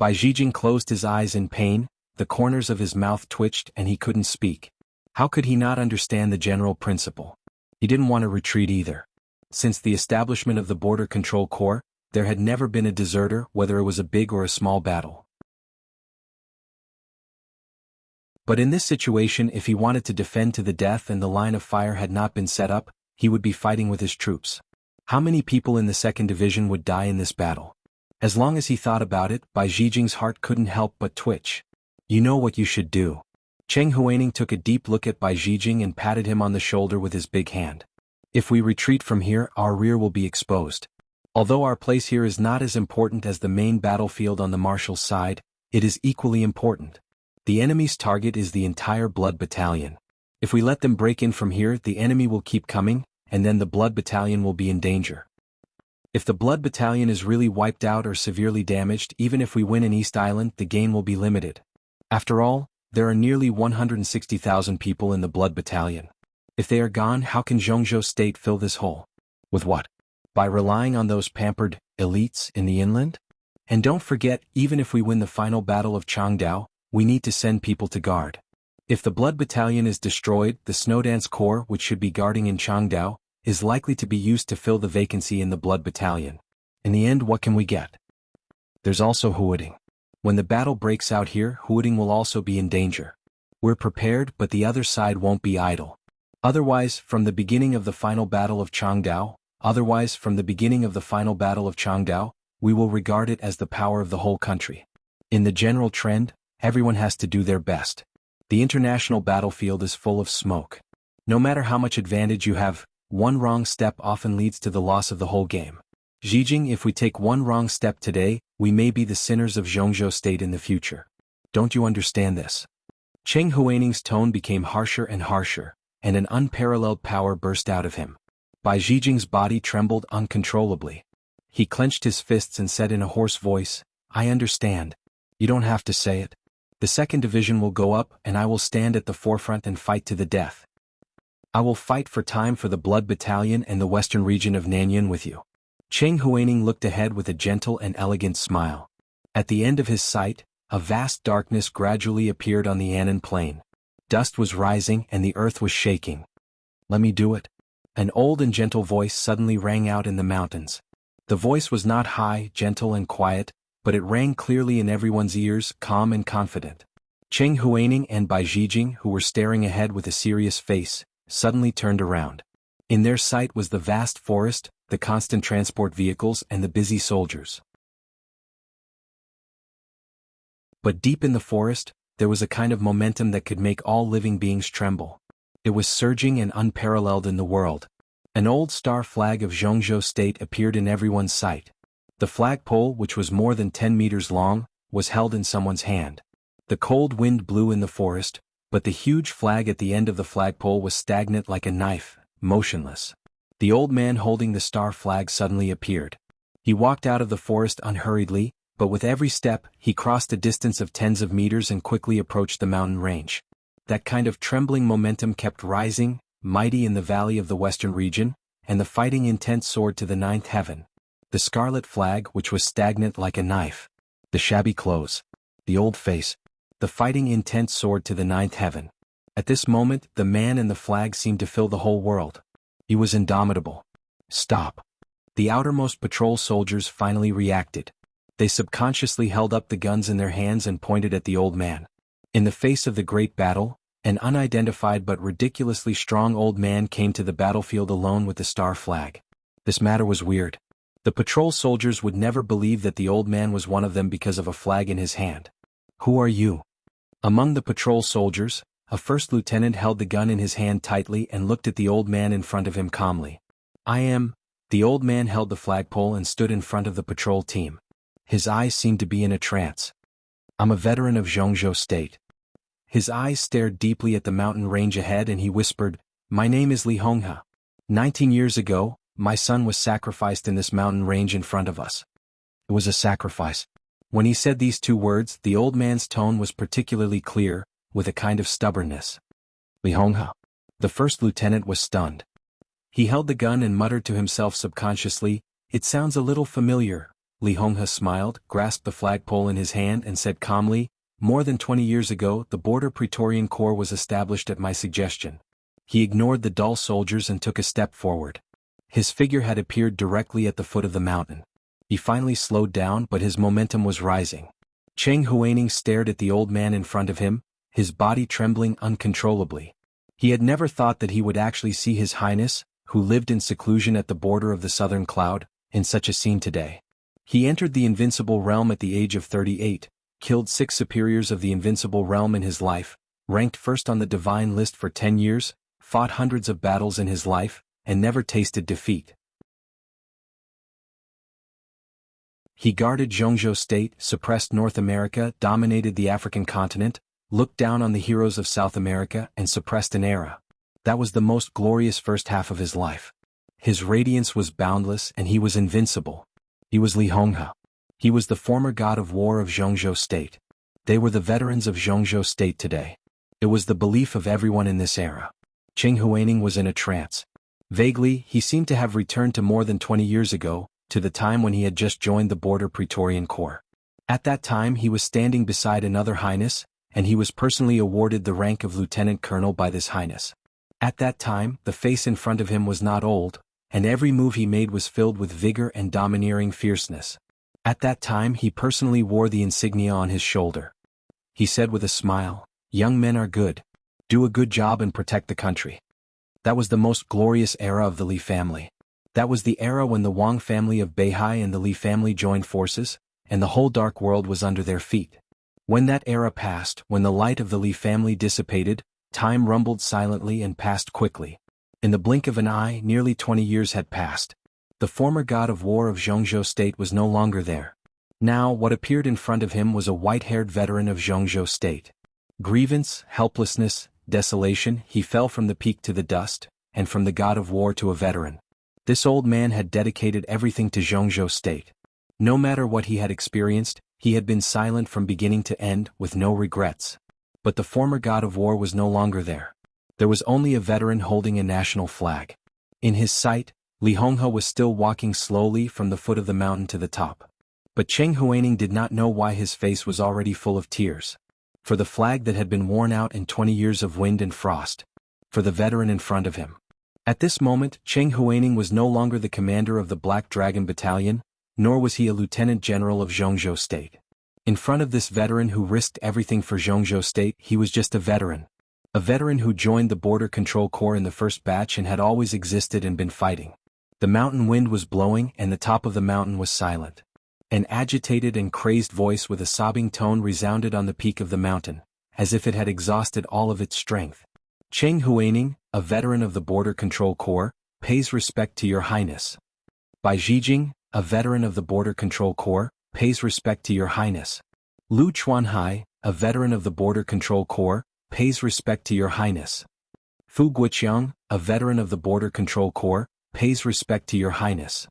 Bai Zhijing closed his eyes in pain, the corners of his mouth twitched and he couldn't speak. How could he not understand the general principle? He didn't want to retreat either. Since the establishment of the Border Control Corps, there had never been a deserter, whether it was a big or a small battle. But in this situation, if he wanted to defend to the death and the line of fire had not been set up, he would be fighting with his troops. How many people in the 2nd Division would die in this battle? As long as he thought about it, Bai Zhijing's heart couldn't help but twitch. You know what you should do. Cheng Huaining took a deep look at Bai Zhijing and patted him on the shoulder with his big hand. If we retreat from here, our rear will be exposed. Although our place here is not as important as the main battlefield on the marshal's side, it is equally important. The enemy's target is the entire Blood Battalion. If we let them break in from here, the enemy will keep coming, and then the Blood Battalion will be in danger. If the Blood Battalion is really wiped out or severely damaged, even if we win in East Island, the gain will be limited. After all, there are nearly 160,000 people in the Blood Battalion. If they are gone, how can Jianghu State fill this hole? With what? By relying on those pampered elites in the inland? And don't forget, even if we win the final battle of Changdao, we need to send people to guard. If the Blood Battalion is destroyed, the Snowdance Corps, which should be guarding in Changdao, is likely to be used to fill the vacancy in the Blood Battalion. In the end, what can we get? There's also Huading. When the battle breaks out here, Huading will also be in danger. We're prepared, but the other side won't be idle. Otherwise, from the beginning of the final battle of Changdao, we will regard it as the power of the whole country. In the general trend, everyone has to do their best. The international battlefield is full of smoke. No matter how much advantage you have, one wrong step often leads to the loss of the whole game. Zhijing, if we take one wrong step today, we may be the sinners of Jianghu State in the future. Don't you understand this? Cheng Huaining's tone became harsher and harsher, and an unparalleled power burst out of him. Bai Zhijing's body trembled uncontrollably. He clenched his fists and said in a hoarse voice, I understand. You don't have to say it. The 2nd Division will go up and I will stand at the forefront and fight to the death. I will fight for time for the Blood Battalion and the western region of Nanyan with you. Cheng Huaining looked ahead with a gentle and elegant smile. At the end of his sight, a vast darkness gradually appeared on the Annan plain. Dust was rising and the earth was shaking. Let me do it. An old and gentle voice suddenly rang out in the mountains. The voice was not high, gentle and quiet, but it rang clearly in everyone's ears, calm and confident. Cheng Huaining and Bai Zhijing, who were staring ahead with a serious face, suddenly turned around. In their sight was the vast forest, the constant transport vehicles and the busy soldiers. But deep in the forest, there was a kind of momentum that could make all living beings tremble. It was surging and unparalleled in the world. An old star flag of Jianghu State appeared in everyone's sight. The flagpole, which was more than 10 meters long, was held in someone's hand. The cold wind blew in the forest, but the huge flag at the end of the flagpole was stagnant like a knife, motionless. The old man holding the star flag suddenly appeared. He walked out of the forest unhurriedly, but with every step, he crossed a distance of tens of meters and quickly approached the mountain range. That kind of trembling momentum kept rising, mighty in the valley of the western region, and the fighting intent soared to the 9th heaven. The scarlet flag, which was stagnant like a knife. The shabby clothes. The old face. The fighting intent soared to the 9th heaven. At this moment, the man and the flag seemed to fill the whole world. He was indomitable. Stop. The outermost patrol soldiers finally reacted. They subconsciously held up the guns in their hands and pointed at the old man. In the face of the great battle, an unidentified but ridiculously strong old man came to the battlefield alone with the star flag. This matter was weird. The patrol soldiers would never believe that the old man was one of them because of a flag in his hand. Who are you? Among the patrol soldiers, a first lieutenant held the gun in his hand tightly and looked at the old man in front of him calmly. I am. The old man held the flagpole and stood in front of the patrol team. His eyes seemed to be in a trance. I'm a veteran of Jianghu State. His eyes stared deeply at the mountain range ahead and he whispered, My name is Li Honghe. 19 years ago, my son was sacrificed in this mountain range in front of us. It was a sacrifice. When he said these two words, the old man's tone was particularly clear, with a kind of stubbornness. Li Honghe. The first lieutenant was stunned. He held the gun and muttered to himself subconsciously, It sounds a little familiar, Li Honghe smiled, grasped the flagpole in his hand and said calmly, "More than 20 years ago the Border Praetorian Corps was established at my suggestion." He ignored the dull soldiers and took a step forward. His figure had appeared directly at the foot of the mountain. He finally slowed down, but his momentum was rising. Cheng Huaining stared at the old man in front of him, his body trembling uncontrollably. He had never thought that he would actually see His Highness, who lived in seclusion at the border of the Southern Cloud, in such a scene today. He entered the Invincible Realm at the age of 38, killed 6 superiors of the Invincible Realm in his life, ranked first on the Divine List for 10 years, fought hundreds of battles in his life, and never tasted defeat. He guarded Jianghu State, suppressed North America, dominated the African continent, looked down on the heroes of South America, and suppressed an era. That was the most glorious first half of his life. His radiance was boundless and he was invincible. He was Li Honghe. He was the former god of war of Jianghu State. They were the veterans of Jianghu State today. It was the belief of everyone in this era. Cheng Huaining was in a trance. Vaguely, he seemed to have returned to more than 20 years ago, to the time when he had just joined the Border Praetorian Corps. At that time he was standing beside another highness, and he was personally awarded the rank of lieutenant colonel by this highness. At that time, the face in front of him was not old, and every move he made was filled with vigor and domineering fierceness. At that time he personally wore the insignia on his shoulder. He said with a smile, "Young men are good. Do a good job and protect the country." That was the most glorious era of the Li family. That was the era when the Wang family of Beihai and the Li family joined forces, and the whole dark world was under their feet. When that era passed, when the light of the Li family dissipated, time rumbled silently and passed quickly. In the blink of an eye, nearly 20 years had passed. The former god of war of Jianghu State was no longer there. Now, what appeared in front of him was a white-haired veteran of Jianghu State. Grievance, helplessness, desolation, he fell from the peak to the dust, and from the god of war to a veteran. This old man had dedicated everything to Jianghu State. No matter what he had experienced, he had been silent from beginning to end, with no regrets. But the former god of war was no longer there. There was only a veteran holding a national flag. In his sight, Li Honghe was still walking slowly from the foot of the mountain to the top. But Cheng Huaining did not know why his face was already full of tears. For the flag that had been worn out in 20 years of wind and frost. For the veteran in front of him. At this moment, Cheng Huaining was no longer the commander of the Black Dragon Battalion, nor was he a lieutenant general of Jianghu State. In front of this veteran who risked everything for Jianghu State, he was just a veteran. A veteran who joined the Border Control Corps in the first batch and had always existed and been fighting. The mountain wind was blowing and the top of the mountain was silent. An agitated and crazed voice with a sobbing tone resounded on the peak of the mountain, as if it had exhausted all of its strength. Cheng Huaining, a veteran of the Border Control Corps, pays respect to your highness. Bai Zhijing, a veteran of the Border Control Corps, pays respect to your highness. Lu Chuanhai, a veteran of the Border Control Corps, pays respect to your highness. Fu Guoqiang, a veteran of the Border Control Corps, pays respect to your highness.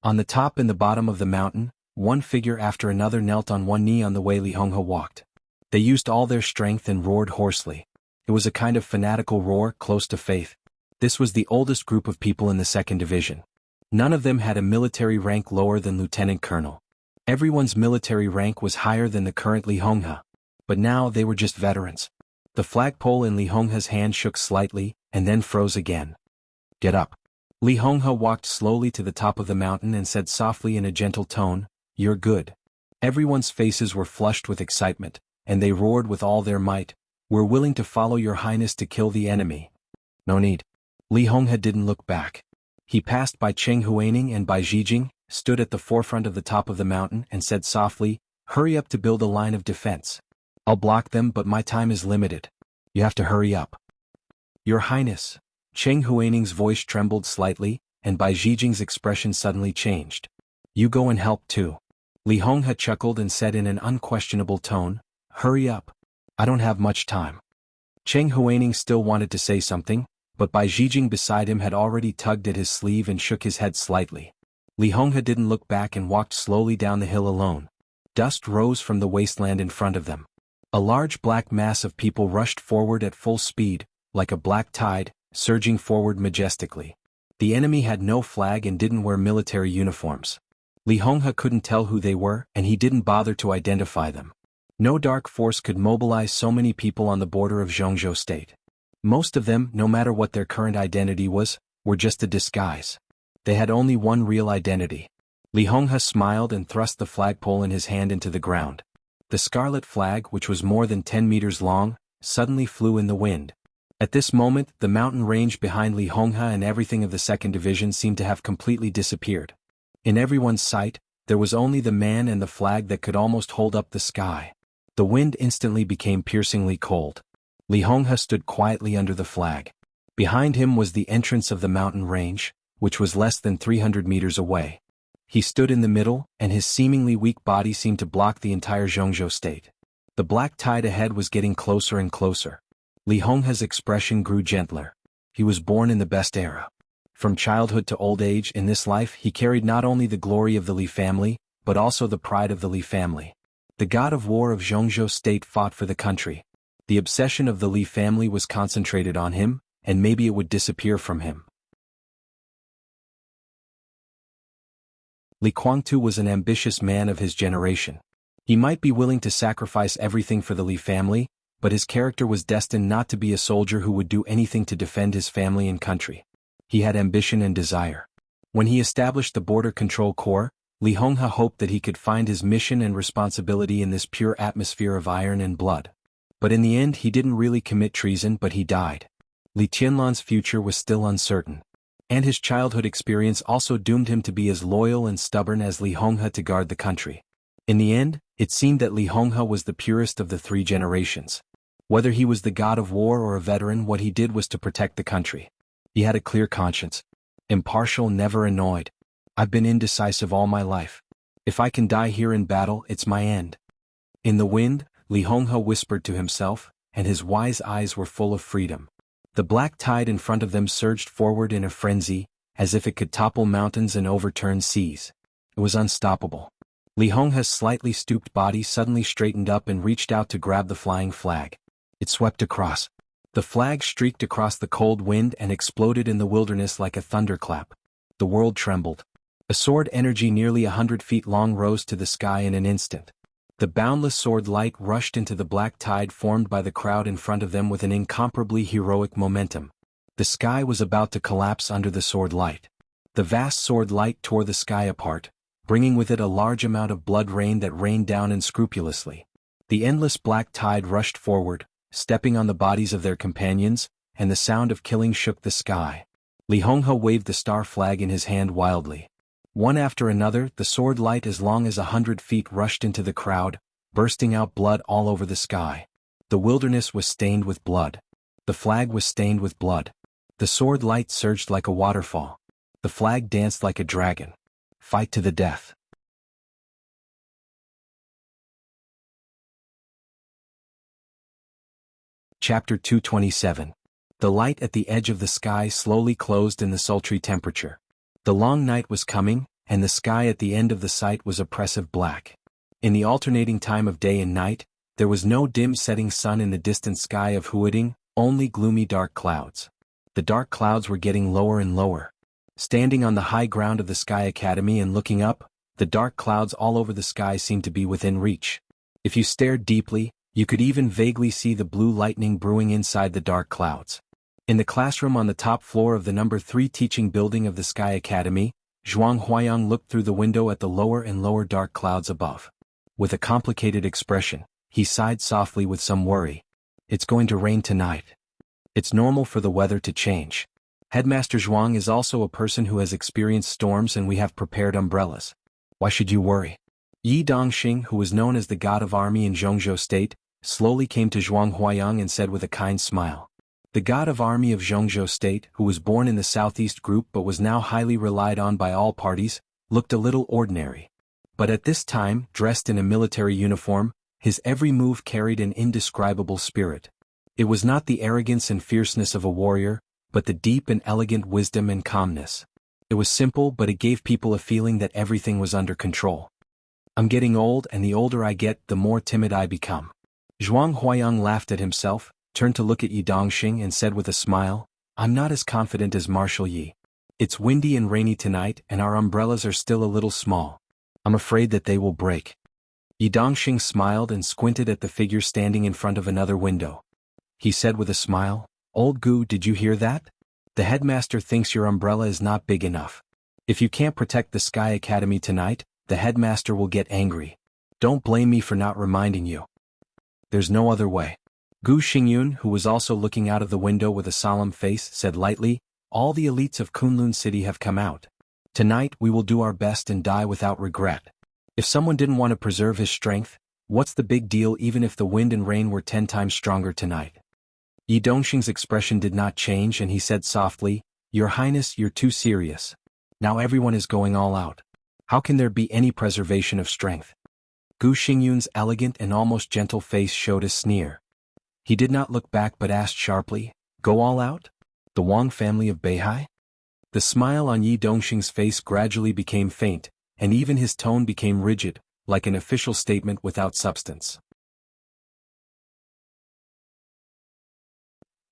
On the top and the bottom of the mountain, one figure after another knelt on one knee on the way Li Honghe walked. They used all their strength and roared hoarsely. It was a kind of fanatical roar, close to faith. This was the oldest group of people in the 2nd Division. None of them had a military rank lower than lieutenant colonel. Everyone's military rank was higher than the current Li Honghe. But now they were just veterans. The flagpole in Li Honghe's hand shook slightly, and then froze again. "Get up." Li Honghe walked slowly to the top of the mountain and said softly in a gentle tone, "You're good." Everyone's faces were flushed with excitement, and they roared with all their might, "We're willing to follow your highness to kill the enemy." "No need." Li Honghe didn't look back. He passed by Cheng Huaining and Bai Zhijing, stood at the forefront of the top of the mountain and said softly, "Hurry up to build a line of defense. I'll block them, but my time is limited. You have to hurry up." "Your Highness." Cheng Huaining's voice trembled slightly, and Bai Zhijing's expression suddenly changed. "You go and help too." Li Honghe chuckled and said in an unquestionable tone, "Hurry up. I don't have much time." Cheng Huaining still wanted to say something, but Bai Zhijing beside him had already tugged at his sleeve and shook his head slightly. Li Honghe didn't look back and walked slowly down the hill alone. Dust rose from the wasteland in front of them. A large black mass of people rushed forward at full speed, like a black tide, surging forward majestically. The enemy had no flag and didn't wear military uniforms. Li Honghe couldn't tell who they were, and he didn't bother to identify them. No dark force could mobilize so many people on the border of Jianghu state. Most of them, no matter what their current identity was, were just a disguise. They had only one real identity. Li Honghe smiled and thrust the flagpole in his hand into the ground. The scarlet flag, which was more than 10 meters long, suddenly flew in the wind. At this moment, the mountain range behind Li Honghe and everything of the 2nd Division seemed to have completely disappeared. In everyone's sight, there was only the man and the flag that could almost hold up the sky. The wind instantly became piercingly cold. Li Honghe stood quietly under the flag. Behind him was the entrance of the mountain range, which was less than 300 meters away. He stood in the middle, and his seemingly weak body seemed to block the entire Jianghu state. The black tide ahead was getting closer and closer. Li Honghe's expression grew gentler. He was born in the best era. From childhood to old age in this life he carried not only the glory of the Li family, but also the pride of the Li family. The god of war of Jianghu state fought for the country. The obsession of the Li family was concentrated on him, and maybe it would disappear from him. Li Guangtu was an ambitious man of his generation. He might be willing to sacrifice everything for the Li family, but his character was destined not to be a soldier who would do anything to defend his family and country. He had ambition and desire. When he established the Border Control Corps, Li Honghe hoped that he could find his mission and responsibility in this pure atmosphere of iron and blood. But in the end he didn't really commit treason, but he died. Li Qianlan's future was still uncertain. And his childhood experience also doomed him to be as loyal and stubborn as Li Honghe to guard the country. In the end, it seemed that Li Honghe was the purest of the 3 generations. Whether he was the god of war or a veteran, what he did was to protect the country. He had a clear conscience. Impartial, never annoyed. I've been indecisive all my life. If I can die here in battle, it's my end. In the wind, Li Honghe whispered to himself, and his wise eyes were full of freedom. The black tide in front of them surged forward in a frenzy, as if it could topple mountains and overturn seas. It was unstoppable. Li Honghe's slightly stooped body suddenly straightened up and reached out to grab the flying flag. It swept across. The flag streaked across the cold wind and exploded in the wilderness like a thunderclap. The world trembled. A sword energy nearly 100 feet long rose to the sky in an instant. The boundless sword light rushed into the black tide formed by the crowd in front of them with an incomparably heroic momentum. The sky was about to collapse under the sword light. The vast sword light tore the sky apart, bringing with it a large amount of blood rain that rained down unscrupulously. The endless black tide rushed forward, stepping on the bodies of their companions, and the sound of killing shook the sky. Li Honghe waved the star flag in his hand wildly. One after another, the sword light as long as 100 feet rushed into the crowd, bursting out blood all over the sky. The wilderness was stained with blood. The flag was stained with blood. The sword light surged like a waterfall. The flag danced like a dragon. Fight to the death. Chapter 227. The light at the edge of the sky slowly closed in the sultry temperature. The long night was coming, and the sky at the end of the sight was oppressive black. In the alternating time of day and night, there was no dim setting sun in the distant sky of Huading, only gloomy dark clouds. The dark clouds were getting lower and lower. Standing on the high ground of the Sky Academy and looking up, the dark clouds all over the sky seemed to be within reach. If you stared deeply, you could even vaguely see the blue lightning brewing inside the dark clouds. In the classroom on the top floor of the number 3 teaching building of the Sky Academy, Zhuang Huayang looked through the window at the lower and lower dark clouds above. With a complicated expression, he sighed softly with some worry. It's going to rain tonight. It's normal for the weather to change. Headmaster Zhuang is also a person who has experienced storms and we have prepared umbrellas. Why should you worry? Yi Dongxing, who was known as the god of army in Jianghu state, slowly came to Zhuang Huayang and said with a kind smile. The god of army of Jianghu state, who was born in the southeast group but was now highly relied on by all parties, looked a little ordinary. But at this time, dressed in a military uniform, his every move carried an indescribable spirit. It was not the arrogance and fierceness of a warrior, but the deep and elegant wisdom and calmness. It was simple, but it gave people a feeling that everything was under control. I'm getting old, and the older I get, the more timid I become. Zhuang Huayang laughed at himself, turned to look at Yi Dongxing and said with a smile, I'm not as confident as Marshal Yi. It's windy and rainy tonight and our umbrellas are still a little small. I'm afraid that they will break. Yi Dongxing smiled and squinted at the figure standing in front of another window. He said with a smile, "Old Gu, did you hear that? The headmaster thinks your umbrella is not big enough. If you can't protect the Sky Academy tonight, the headmaster will get angry. Don't blame me for not reminding you. There's no other way." Gu Xingyun, who was also looking out of the window with a solemn face, said lightly, "All the elites of Kunlun City have come out. Tonight we will do our best and die without regret. If someone didn't want to preserve his strength, what's the big deal even if the wind and rain were 10 times stronger tonight?" Yi Dongxing's expression did not change and he said softly, "Your Highness, you're too serious. Now everyone is going all out. How can there be any preservation of strength?" Gu Xingyun's elegant and almost gentle face showed a sneer. He did not look back but asked sharply, "Go all out? The Wang family of Beihai?" The smile on Yi Dongxing's face gradually became faint, and even his tone became rigid, like an official statement without substance.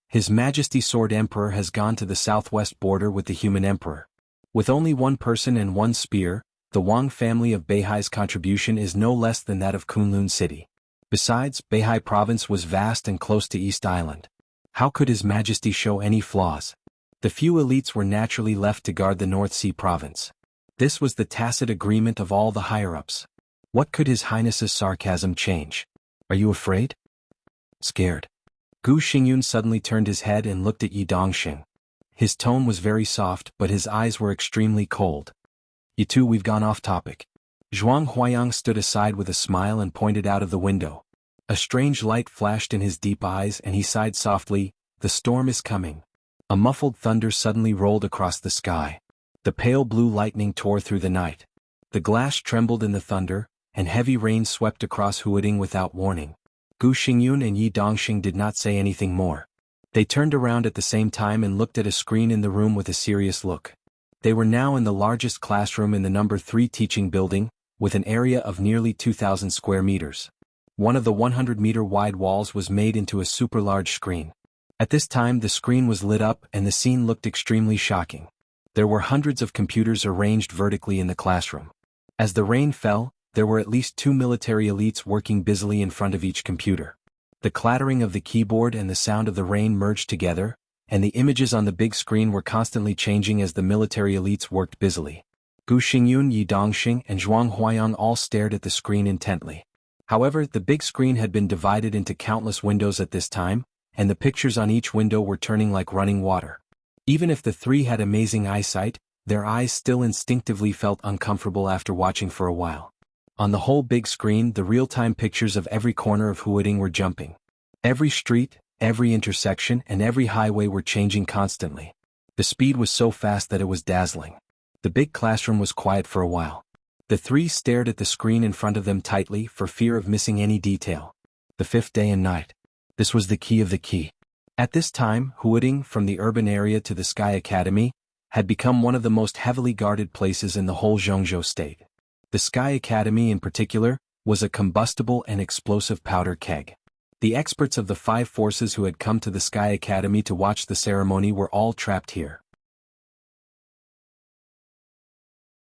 His Majesty Sword Emperor has gone to the southwest border with the Human Emperor. With only one person and one spear, the Wang family of Beihai's contribution is no less than that of Kunlun City. Besides, Beihai province was vast and close to East Island. How could His Majesty show any flaws? The few elites were naturally left to guard the North Sea province. This was the tacit agreement of all the higher-ups. What could His Highness's sarcasm change? Are you afraid? Scared? Gu Xingyun suddenly turned his head and looked at Yi Dongxing. His tone was very soft but his eyes were extremely cold. "You two, we've gone off topic." Zhuang Huayang stood aside with a smile and pointed out of the window. A strange light flashed in his deep eyes and he sighed softly, "The storm is coming." A muffled thunder suddenly rolled across the sky. The pale blue lightning tore through the night. The glass trembled in the thunder, and heavy rain swept across Huading without warning. Gu Xingyun and Yi Dongxing did not say anything more. They turned around at the same time and looked at a screen in the room with a serious look. They were now in the largest classroom in the number 3 teaching building, with an area of nearly 2,000 square meters. One of the 100-meter-wide walls was made into a super-large screen. At this time the screen was lit up and the scene looked extremely shocking. There were hundreds of computers arranged vertically in the classroom. As the rain fell, there were at least 2 military elites working busily in front of each computer. The clattering of the keyboard and the sound of the rain merged together, and the images on the big screen were constantly changing as the military elites worked busily. Gu Xingyun, Yi Dongxing, and Zhuang Huayang all stared at the screen intently. However, the big screen had been divided into countless windows at this time, and the pictures on each window were turning like running water. Even if the 3 had amazing eyesight, their eyes still instinctively felt uncomfortable after watching for a while. On the whole big screen, the real-time pictures of every corner of Huading were jumping. Every street, every intersection, and every highway were changing constantly. The speed was so fast that it was dazzling. The big classroom was quiet for a while. The 3 stared at the screen in front of them tightly for fear of missing any detail. The 5th day and night. This was the key of the key. At this time, Huading, from the urban area to the Sky Academy, had become one of the most heavily guarded places in the whole Jianghu state. The Sky Academy in particular was a combustible and explosive powder keg. The experts of the 5 forces who had come to the Sky Academy to watch the ceremony were all trapped here.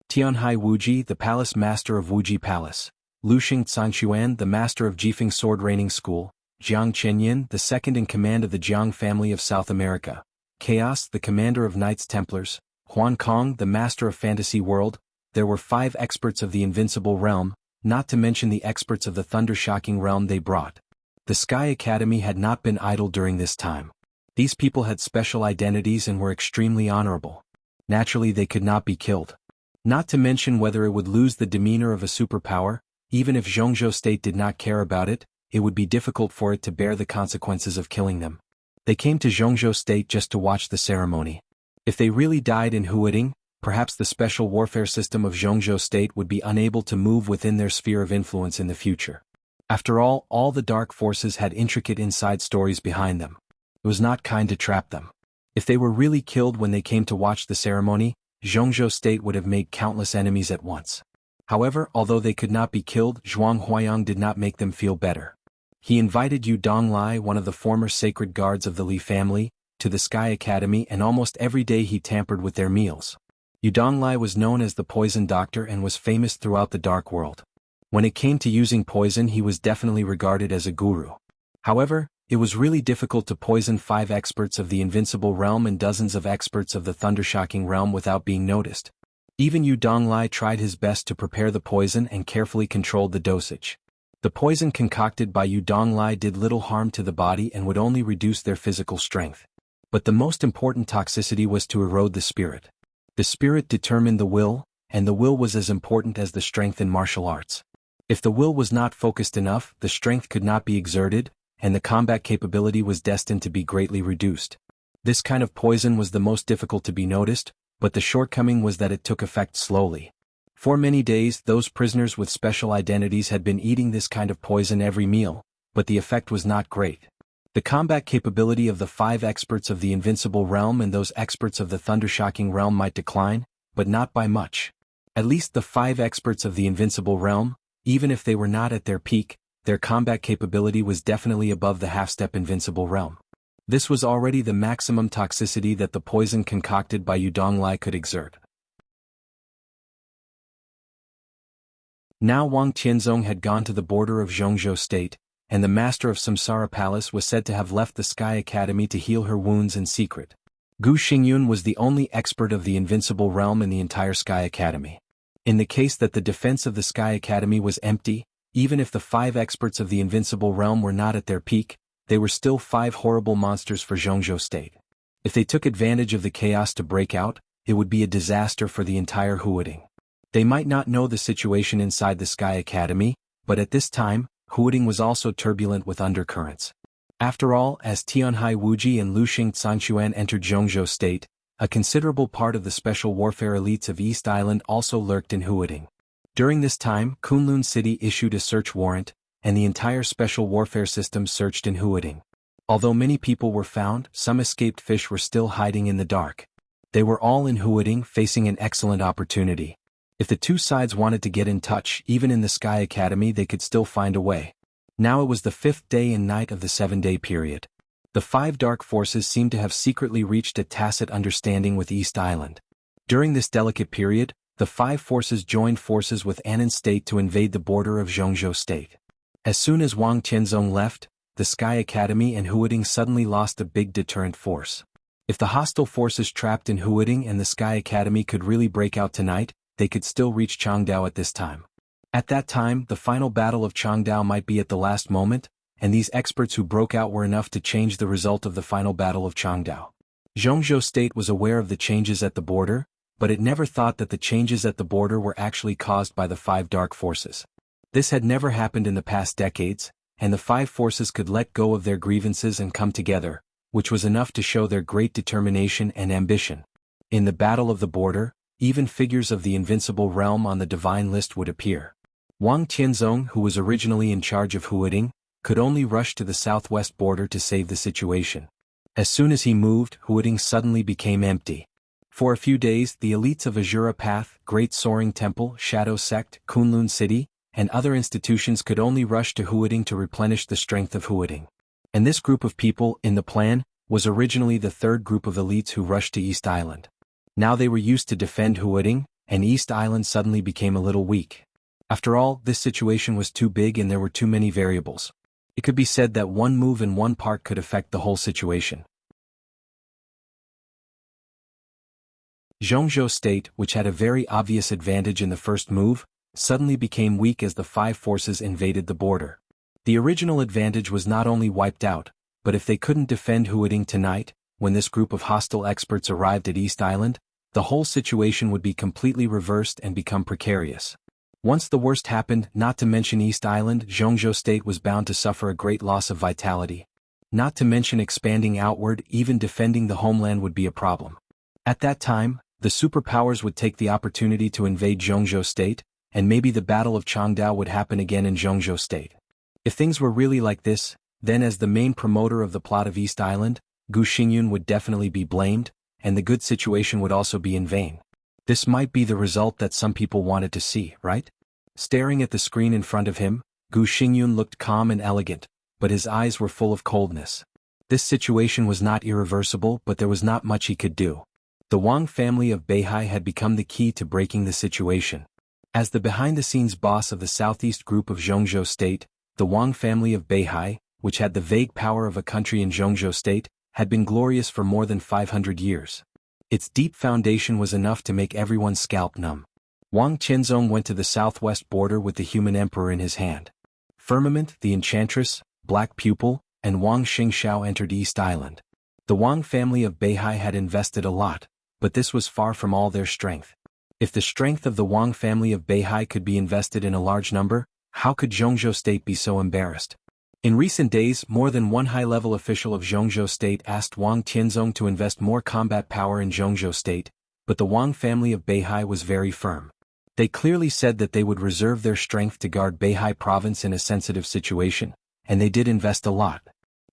Tianhai Wuji, the palace master of Wuji Palace. Luxing Zhangxuan, the master of Jifeng Sword Training School. Jiang Chenyin, the second in command of the Jiang family of South America. Chaos, the commander of Knights Templars. Huan Kong, the master of Fantasy World. There were 5 experts of the Invincible Realm, not to mention the experts of the Thunder-Shocking Realm they brought. The Sky Academy had not been idle during this time. These people had special identities and were extremely honorable. Naturally they could not be killed. Not to mention whether it would lose the demeanor of a superpower, even if Zhongzhou state did not care about it, it would be difficult for it to bear the consequences of killing them. They came to Zhongzhou state just to watch the ceremony. If they really died in Huading, perhaps the special warfare system of Zhongzhou state would be unable to move within their sphere of influence in the future. After all the dark forces had intricate inside stories behind them. It was not kind to trap them. If they were really killed when they came to watch the ceremony, Zhongzhou state would have made countless enemies at once. However, although they could not be killed, Zhuang Huayang did not make them feel better. He invited Yu Donglai, one of the former sacred guards of the Li family, to the Sky Academy, and almost every day he tampered with their meals. Yu Donglai was known as the Poison Doctor and was famous throughout the Dark World. When it came to using poison, he was definitely regarded as a guru. However, it was really difficult to poison 5 experts of the Invincible Realm and dozens of experts of the Thundershocking Realm without being noticed. Even Yu Donglai tried his best to prepare the poison and carefully controlled the dosage. The poison concocted by Yu Donglai did little harm to the body and would only reduce their physical strength. But the most important toxicity was to erode the spirit. The spirit determined the will, and the will was as important as the strength in martial arts. If the will was not focused enough, the strength could not be exerted, and the combat capability was destined to be greatly reduced. This kind of poison was the most difficult to be noticed, but the shortcoming was that it took effect slowly. For many days, those prisoners with special identities had been eating this kind of poison every meal, but the effect was not great. The combat capability of the 5 experts of the Invincible Realm and those experts of the Thundershocking Realm might decline, but not by much. At least the 5 experts of the Invincible Realm, even if they were not at their peak, their combat capability was definitely above the half-step Invincible Realm. This was already the maximum toxicity that the poison concocted by Yu Donglai could exert. Now Wang Tianzong had gone to the border of Jianghu State, and the master of Samsara Palace was said to have left the Sky Academy to heal her wounds in secret. Gu Xingyun was the only expert of the Invincible Realm in the entire Sky Academy. In the case that the defense of the Sky Academy was empty, even if the 5 experts of the Invincible Realm were not at their peak, they were still 5 horrible monsters for Jianghu State. If they took advantage of the chaos to break out, it would be a disaster for the entire Huading. They might not know the situation inside the Sky Academy, but at this time, Huading was also turbulent with undercurrents. After all, as Tianhai Wuji and Luxing Zhangquan entered Jianghu State, a considerable part of the special warfare elites of East Island also lurked in Huading. During this time, Kunlun City issued a search warrant, and the entire special warfare system searched in Huading. Although many people were found, some escaped fish were still hiding in the dark. They were all in Huading, facing an excellent opportunity. If the 2 sides wanted to get in touch, even in the Sky Academy, they could still find a way. Now it was the 5th day and night of the 7-day period. The 5 dark forces seemed to have secretly reached a tacit understanding with East Island. During this delicate period, the 5 forces joined forces with Annan State to invade the border of Jianghu State. As soon as Wang Tianzong left, the Sky Academy and Huading suddenly lost a big deterrent force. If the hostile forces trapped in Huading and the Sky Academy could really break out tonight, they could still reach Changdao at this time. At that time, the final battle of Changdao might be at the last moment, and these experts who broke out were enough to change the result of the final battle of Changdao. Jianghu State was aware of the changes at the border, but it never thought that the changes at the border were actually caused by the 5 dark forces. This had never happened in the past decades, and the 5 forces could let go of their grievances and come together, which was enough to show their great determination and ambition. In the Battle of the Border, even figures of the Invincible Realm on the Divine List would appear. Wang Tianzong, who was originally in charge of Huading, could only rush to the southwest border to save the situation. As soon as he moved, Huading suddenly became empty. For a few days, the elites of Azura Path, Great Soaring Temple, Shadow Sect, Kunlun City, and other institutions could only rush to Huading to replenish the strength of Huading. And this group of people, in the plan, was originally the 3rd group of elites who rushed to East Island. Now they were used to defend Huading, and East Island suddenly became a little weak. After all, this situation was too big and there were too many variables. It could be said that one move in one part could affect the whole situation. Jianghu State, which had a very obvious advantage in the first move, suddenly became weak as the 5 forces invaded the border. The original advantage was not only wiped out, but if they couldn't defend Huading tonight, when this group of hostile experts arrived at East Island, the whole situation would be completely reversed and become precarious. Once the worst happened, not to mention East Island, Jianghu State was bound to suffer a great loss of vitality. Not to mention expanding outward, even defending the homeland would be a problem. At that time, the superpowers would take the opportunity to invade Jianghu State, and maybe the Battle of Changdao would happen again in Jianghu State. If things were really like this, then as the main promoter of the plot of East Island, Gu Xingyun would definitely be blamed, and the good situation would also be in vain. This might be the result that some people wanted to see, right? Staring at the screen in front of him, Gu Xingyun looked calm and elegant, but his eyes were full of coldness. This situation was not irreversible, but there was not much he could do. The Wang family of Beihai had become the key to breaking the situation. As the behind-the-scenes boss of the southeast group of Jianghu State, the Wang family of Beihai, which had the vague power of a country in Jianghu State, had been glorious for more than 500 years. Its deep foundation was enough to make everyone's scalp numb. Wang Qianzong went to the southwest border with the human emperor in his hand. Firmament, the enchantress, Black Pupil, and Wang Xingxiao entered East Island. The Wang family of Beihai had invested a lot, but this was far from all their strength. If the strength of the Wang family of Beihai could be invested in a large number, how could Jianghu State be so embarrassed? In recent days, more than one high-level official of Jianghu State asked Wang Tianzong to invest more combat power in Jianghu State, but the Wang family of Beihai was very firm. They clearly said that they would reserve their strength to guard Beihai province in a sensitive situation, and they did invest a lot.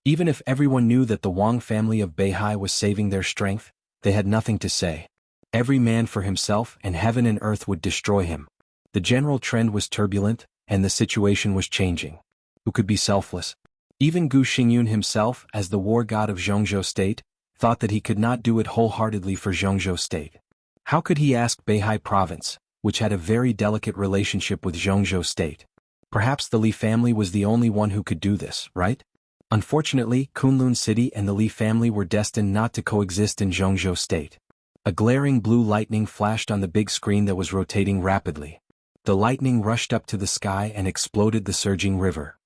Even if everyone knew that the Wang family of Beihai was saving their strength, they had nothing to say. Every man for himself, and heaven and earth would destroy him. The general trend was turbulent, and the situation was changing. Who could be selfless? Even Gu Xingyun himself, as the war god of Jianghu State, thought that he could not do it wholeheartedly for Jianghu State. How could he ask Beihai province, which had a very delicate relationship with Jianghu State? Perhaps the Li family was the only one who could do this, right? Unfortunately, Kunlun City and the Li family were destined not to coexist in Jianghu State. A glaring blue lightning flashed on the big screen that was rotating rapidly. The lightning rushed up to the sky and exploded the surging river.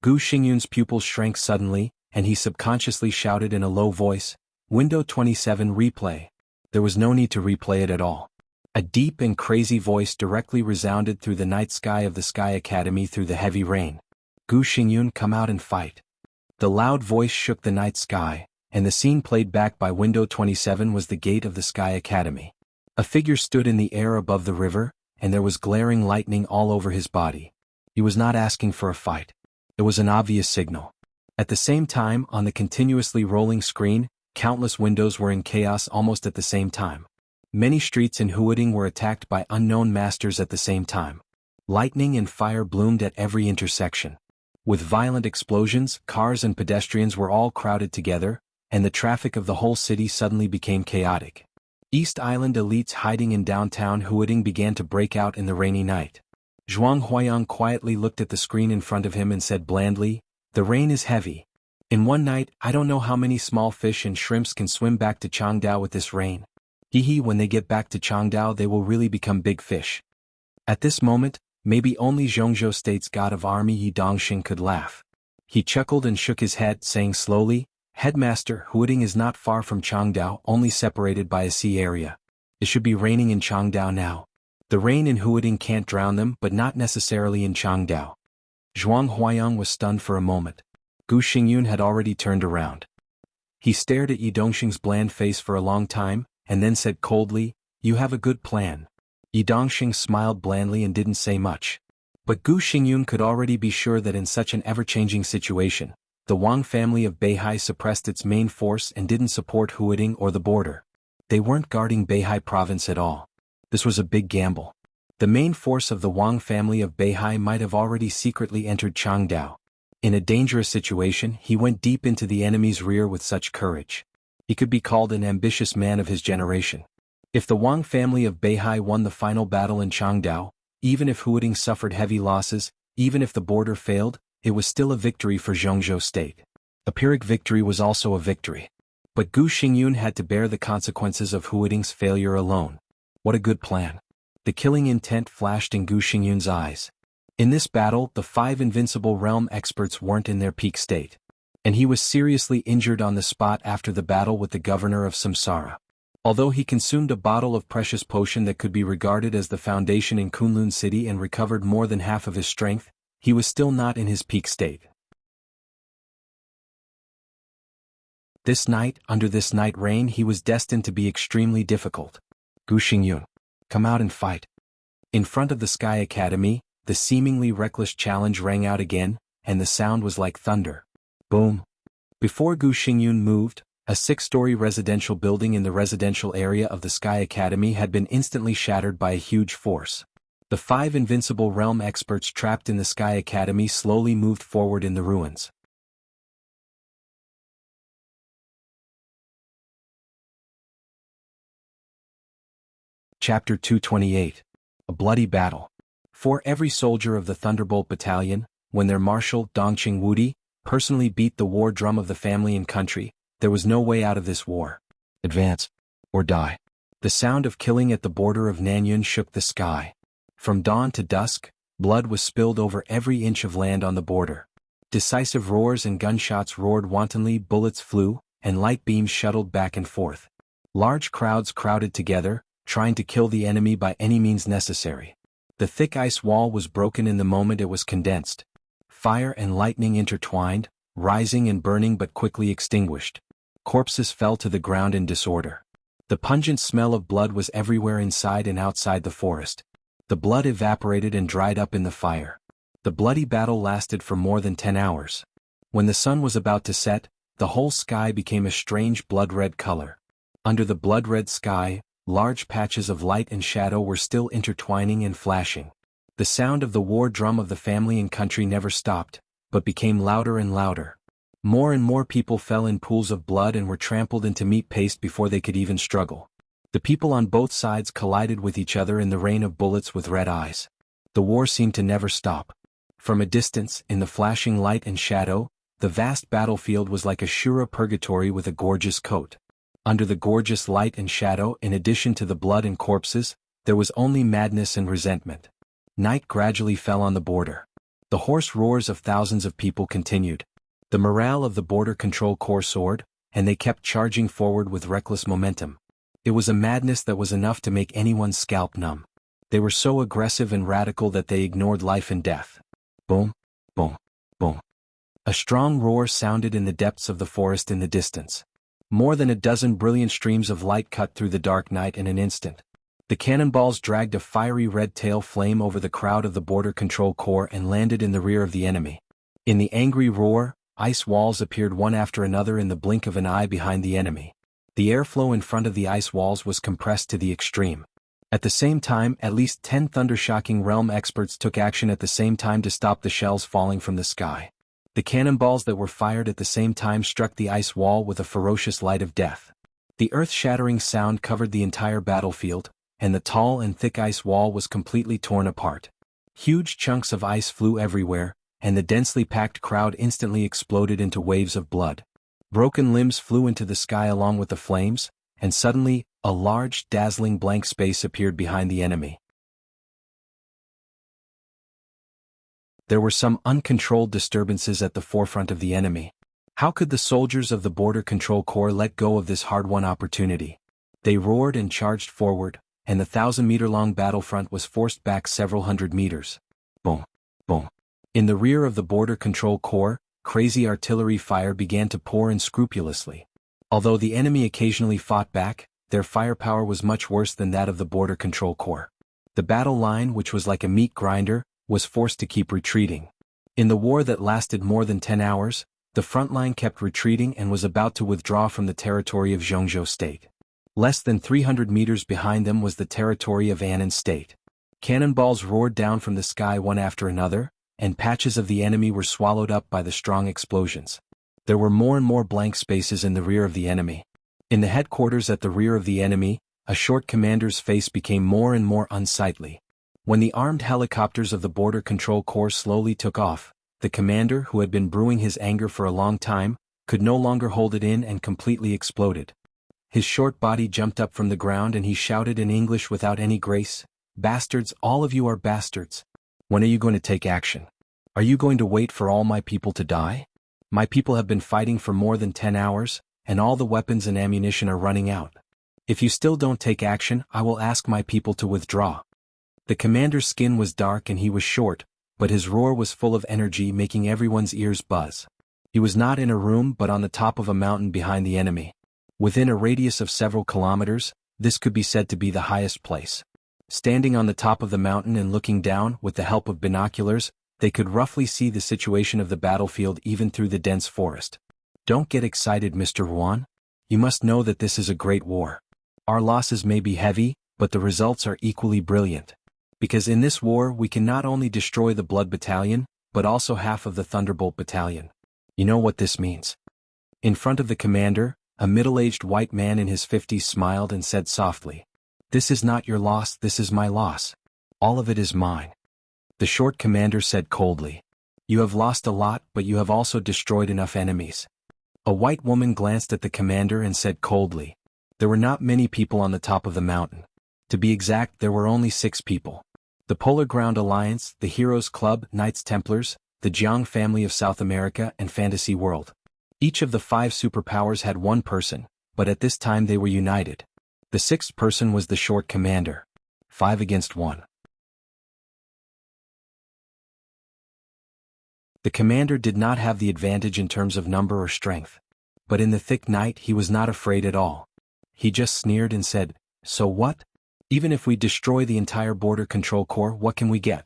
Gu Xingyun's pupils shrank suddenly, and he subconsciously shouted in a low voice, "Window 27 replay." There was no need to replay it at all. A deep and crazy voice directly resounded through the night sky of the Sky Academy through the heavy rain. "Gu Xingyun, come out and fight." The loud voice shook the night sky, and the scene played back by Window 27 was the gate of the Sky Academy. A figure stood in the air above the river, and there was glaring lightning all over his body. He was not asking for a fight. It was an obvious signal. At the same time, on the continuously rolling screen, countless windows were in chaos almost at the same time. Many streets in Huading were attacked by unknown masters at the same time. Lightning and fire bloomed at every intersection. With violent explosions, cars and pedestrians were all crowded together, and the traffic of the whole city suddenly became chaotic. East Island elites hiding in downtown Huading began to break out in the rainy night. Zhuang Huayang quietly looked at the screen in front of him and said blandly, "The rain is heavy. In one night, I don't know how many small fish and shrimps can swim back to Changdao with this rain. When they get back to Changdao they will really become big fish." At this moment, maybe only Jianghu State's god of army Yi Dongxing could laugh. He chuckled and shook his head, saying slowly, "Headmaster, Huading is not far from Changdao, only separated by a sea area. It should be raining in Changdao now. The rain in Huading can't drown them, but not necessarily in Changdao." Zhuang Huayang was stunned for a moment. Gu Xingyun had already turned around. He stared at Yi Dongxing's bland face for a long time, and then said coldly, "You have a good plan." Yi Dongxing smiled blandly and didn't say much. But Gu Xingyun could already be sure that in such an ever-changing situation, the Wang family of Beihai suppressed its main force and didn't support Huading or the border. They weren't guarding Beihai province at all. This was a big gamble. The main force of the Wang family of Beihai might have already secretly entered Changdao. In a dangerous situation, he went deep into the enemy's rear with such courage. He could be called an ambitious man of his generation. If the Wang family of Beihai won the final battle in Changdao, even if Huading suffered heavy losses, even if the border failed, it was still a victory for Jianghu State. A Pyrrhic victory was also a victory. But Gu Xingyun had to bear the consequences of Huading's failure alone. What a good plan. The killing intent flashed in Gu Xingyun's eyes. In this battle, the 5 invincible realm experts weren't in their peak state. And he was seriously injured on the spot after the battle with the governor of Samsara. Although he consumed a bottle of precious potion that could be regarded as the foundation in Kunlun City and recovered more than half of his strength, he was still not in his peak state. This night, under this night rain, he was destined to be extremely difficult. "Gu Xingyun, come out and fight." In front of the Sky Academy, the seemingly reckless challenge rang out again, and the sound was like thunder. Boom. Before Gu Xingyun moved, a 6-story residential building in the residential area of the Sky Academy had been instantly shattered by a huge force. The 5 invincible realm experts trapped in the Sky Academy slowly moved forward in the ruins. Chapter 228. A Bloody Battle. For every soldier of the Thunderbolt Battalion, when their Marshal, Dongqing Wudi, personally beat the war drum of the family and country, there was no way out of this war. Advance, or die. The sound of killing at the border of Nanyun shook the sky. From dawn to dusk, blood was spilled over every inch of land on the border. Decisive roars and gunshots roared wantonly, bullets flew, and light beams shuttled back and forth. Large crowds crowded together, trying to kill the enemy by any means necessary. The thick ice wall was broken in the moment it was condensed. Fire and lightning intertwined, rising and burning but quickly extinguished. Corpses fell to the ground in disorder. The pungent smell of blood was everywhere inside and outside the forest. The blood evaporated and dried up in the fire. The bloody battle lasted for more than 10 hours. When the sun was about to set, the whole sky became a strange blood-red color. Under the blood-red sky, large patches of light and shadow were still intertwining and flashing. The sound of the war drum of the family and country never stopped, but became louder and louder. More and more people fell in pools of blood and were trampled into meat paste before they could even struggle. The people on both sides collided with each other in the rain of bullets with red eyes. The war seemed to never stop. From a distance, in the flashing light and shadow, the vast battlefield was like a Shura purgatory with a gorgeous coat. Under the gorgeous light and shadow, in addition to the blood and corpses, there was only madness and resentment. Night gradually fell on the border. The hoarse roars of thousands of people continued. The morale of the Border Control Corps soared, and they kept charging forward with reckless momentum. It was a madness that was enough to make anyone's scalp numb. They were so aggressive and radical that they ignored life and death. Boom, boom, boom. A strong roar sounded in the depths of the forest in the distance. More than a dozen brilliant streams of light cut through the dark night in an instant. The cannonballs dragged a fiery red tail flame over the crowd of the Border Control Corps and landed in the rear of the enemy. In the angry roar, ice walls appeared one after another in the blink of an eye behind the enemy. The airflow in front of the ice walls was compressed to the extreme. At the same time, at least 10 thunder-shocking realm experts took action at the same time to stop the shells falling from the sky. The cannonballs that were fired at the same time struck the ice wall with a ferocious light of death. The earth-shattering sound covered the entire battlefield, and the tall and thick ice wall was completely torn apart. Huge chunks of ice flew everywhere, and the densely packed crowd instantly exploded into waves of blood. Broken limbs flew into the sky along with the flames, and suddenly, a large, dazzling blank space appeared behind the enemy. There were some uncontrolled disturbances at the forefront of the enemy. How could the soldiers of the Border Control Corps let go of this hard-won opportunity? They roared and charged forward, and the 1,000-meter-long battlefront was forced back several hundred meters. Boom, boom. In the rear of the Border Control Corps, crazy artillery fire began to pour unscrupulously. Although the enemy occasionally fought back, their firepower was much worse than that of the Border Control Corps. The battle line, which was like a meat grinder, was forced to keep retreating. In the war that lasted more than 10 hours, the front line kept retreating and was about to withdraw from the territory of Jianghu State. Less than 300 meters behind them was the territory of Annan State. Cannonballs roared down from the sky one after another, and patches of the enemy were swallowed up by the strong explosions. There were more and more blank spaces in the rear of the enemy. In the headquarters at the rear of the enemy, a short commander's face became more and more unsightly. When the armed helicopters of the Border Control Corps slowly took off, the commander, who had been brewing his anger for a long time, could no longer hold it in and completely exploded. His short body jumped up from the ground and he shouted in English without any grace, "Bastards, all of you are bastards. When are you going to take action? Are you going to wait for all my people to die? My people have been fighting for more than 10 hours, and all the weapons and ammunition are running out. If you still don't take action, I will ask my people to withdraw." The commander's skin was dark and he was short, but his roar was full of energy, making everyone's ears buzz. He was not in a room but on the top of a mountain behind the enemy. Within a radius of several kilometers, this could be said to be the highest place. Standing on the top of the mountain and looking down, with the help of binoculars, they could roughly see the situation of the battlefield even through the dense forest. "Don't get excited, Mr. Yuan. You must know that this is a great war. Our losses may be heavy, but the results are equally brilliant. Because in this war we can not only destroy the Blood Battalion, but also half of the Thunderbolt Battalion. You know what this means? In front of the commander, a middle-aged white man in his 50s smiled and said softly, "This is not your loss, this is my loss. All of it is mine." The short commander said coldly, "You have lost a lot, but you have also destroyed enough enemies." A white woman glanced at the commander and said coldly, "There were not many people on the top of the mountain. To be exact, there were only 6 people. The Polar Ground Alliance, the Heroes Club, Knights Templars, the Jianghu family of South America and Fantasy World. Each of the 5 superpowers had 1 person, but at this time they were united. The 6th person was the short commander. 5 against 1. The commander did not have the advantage in terms of number or strength. But in the thick night he was not afraid at all. He just sneered and said, "So what? Even if we destroy the entire Border Control Corps, what can we get?"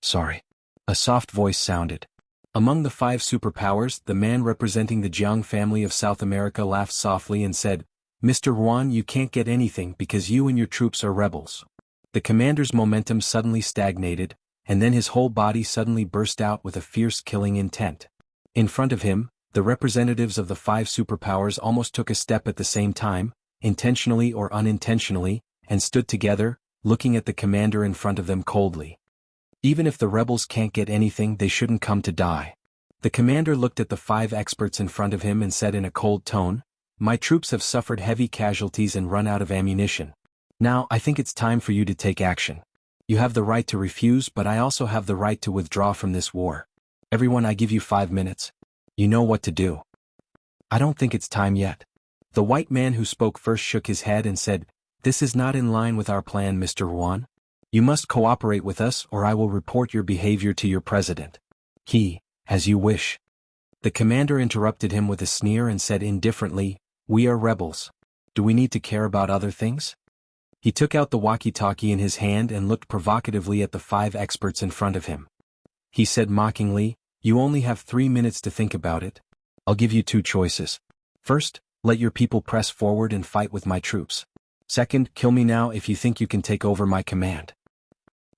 "Sorry." A soft voice sounded. Among the 5 superpowers, the man representing the Jianghu family of South America laughed softly and said, "Mr. Juan, you can't get anything because you and your troops are rebels." The commander's momentum suddenly stagnated, and then his whole body suddenly burst out with a fierce killing intent. In front of him, the representatives of the 5 superpowers almost took a step at the same time, intentionally or unintentionally, and stood together, looking at the commander in front of them coldly. Even if the rebels can't get anything, they shouldn't come to die. The commander looked at the 5 experts in front of him and said in a cold tone, "My troops have suffered heavy casualties and run out of ammunition. Now I think it's time for you to take action. You have the right to refuse, but I also have the right to withdraw from this war. Everyone, I give you 5 minutes. You know what to do." "I don't think it's time yet." The white man who spoke first shook his head and said, "This is not in line with our plan, Mr. Juan. You must cooperate with us or I will report your behavior to your president." "As you wish." The commander interrupted him with a sneer and said indifferently, "We are rebels. Do we need to care about other things?" He took out the walkie-talkie in his hand and looked provocatively at the 5 experts in front of him. He said mockingly, "You only have 3 minutes to think about it. I'll give you 2 choices. First, let your people press forward and fight with my troops. Second, kill me now if you think you can take over my command.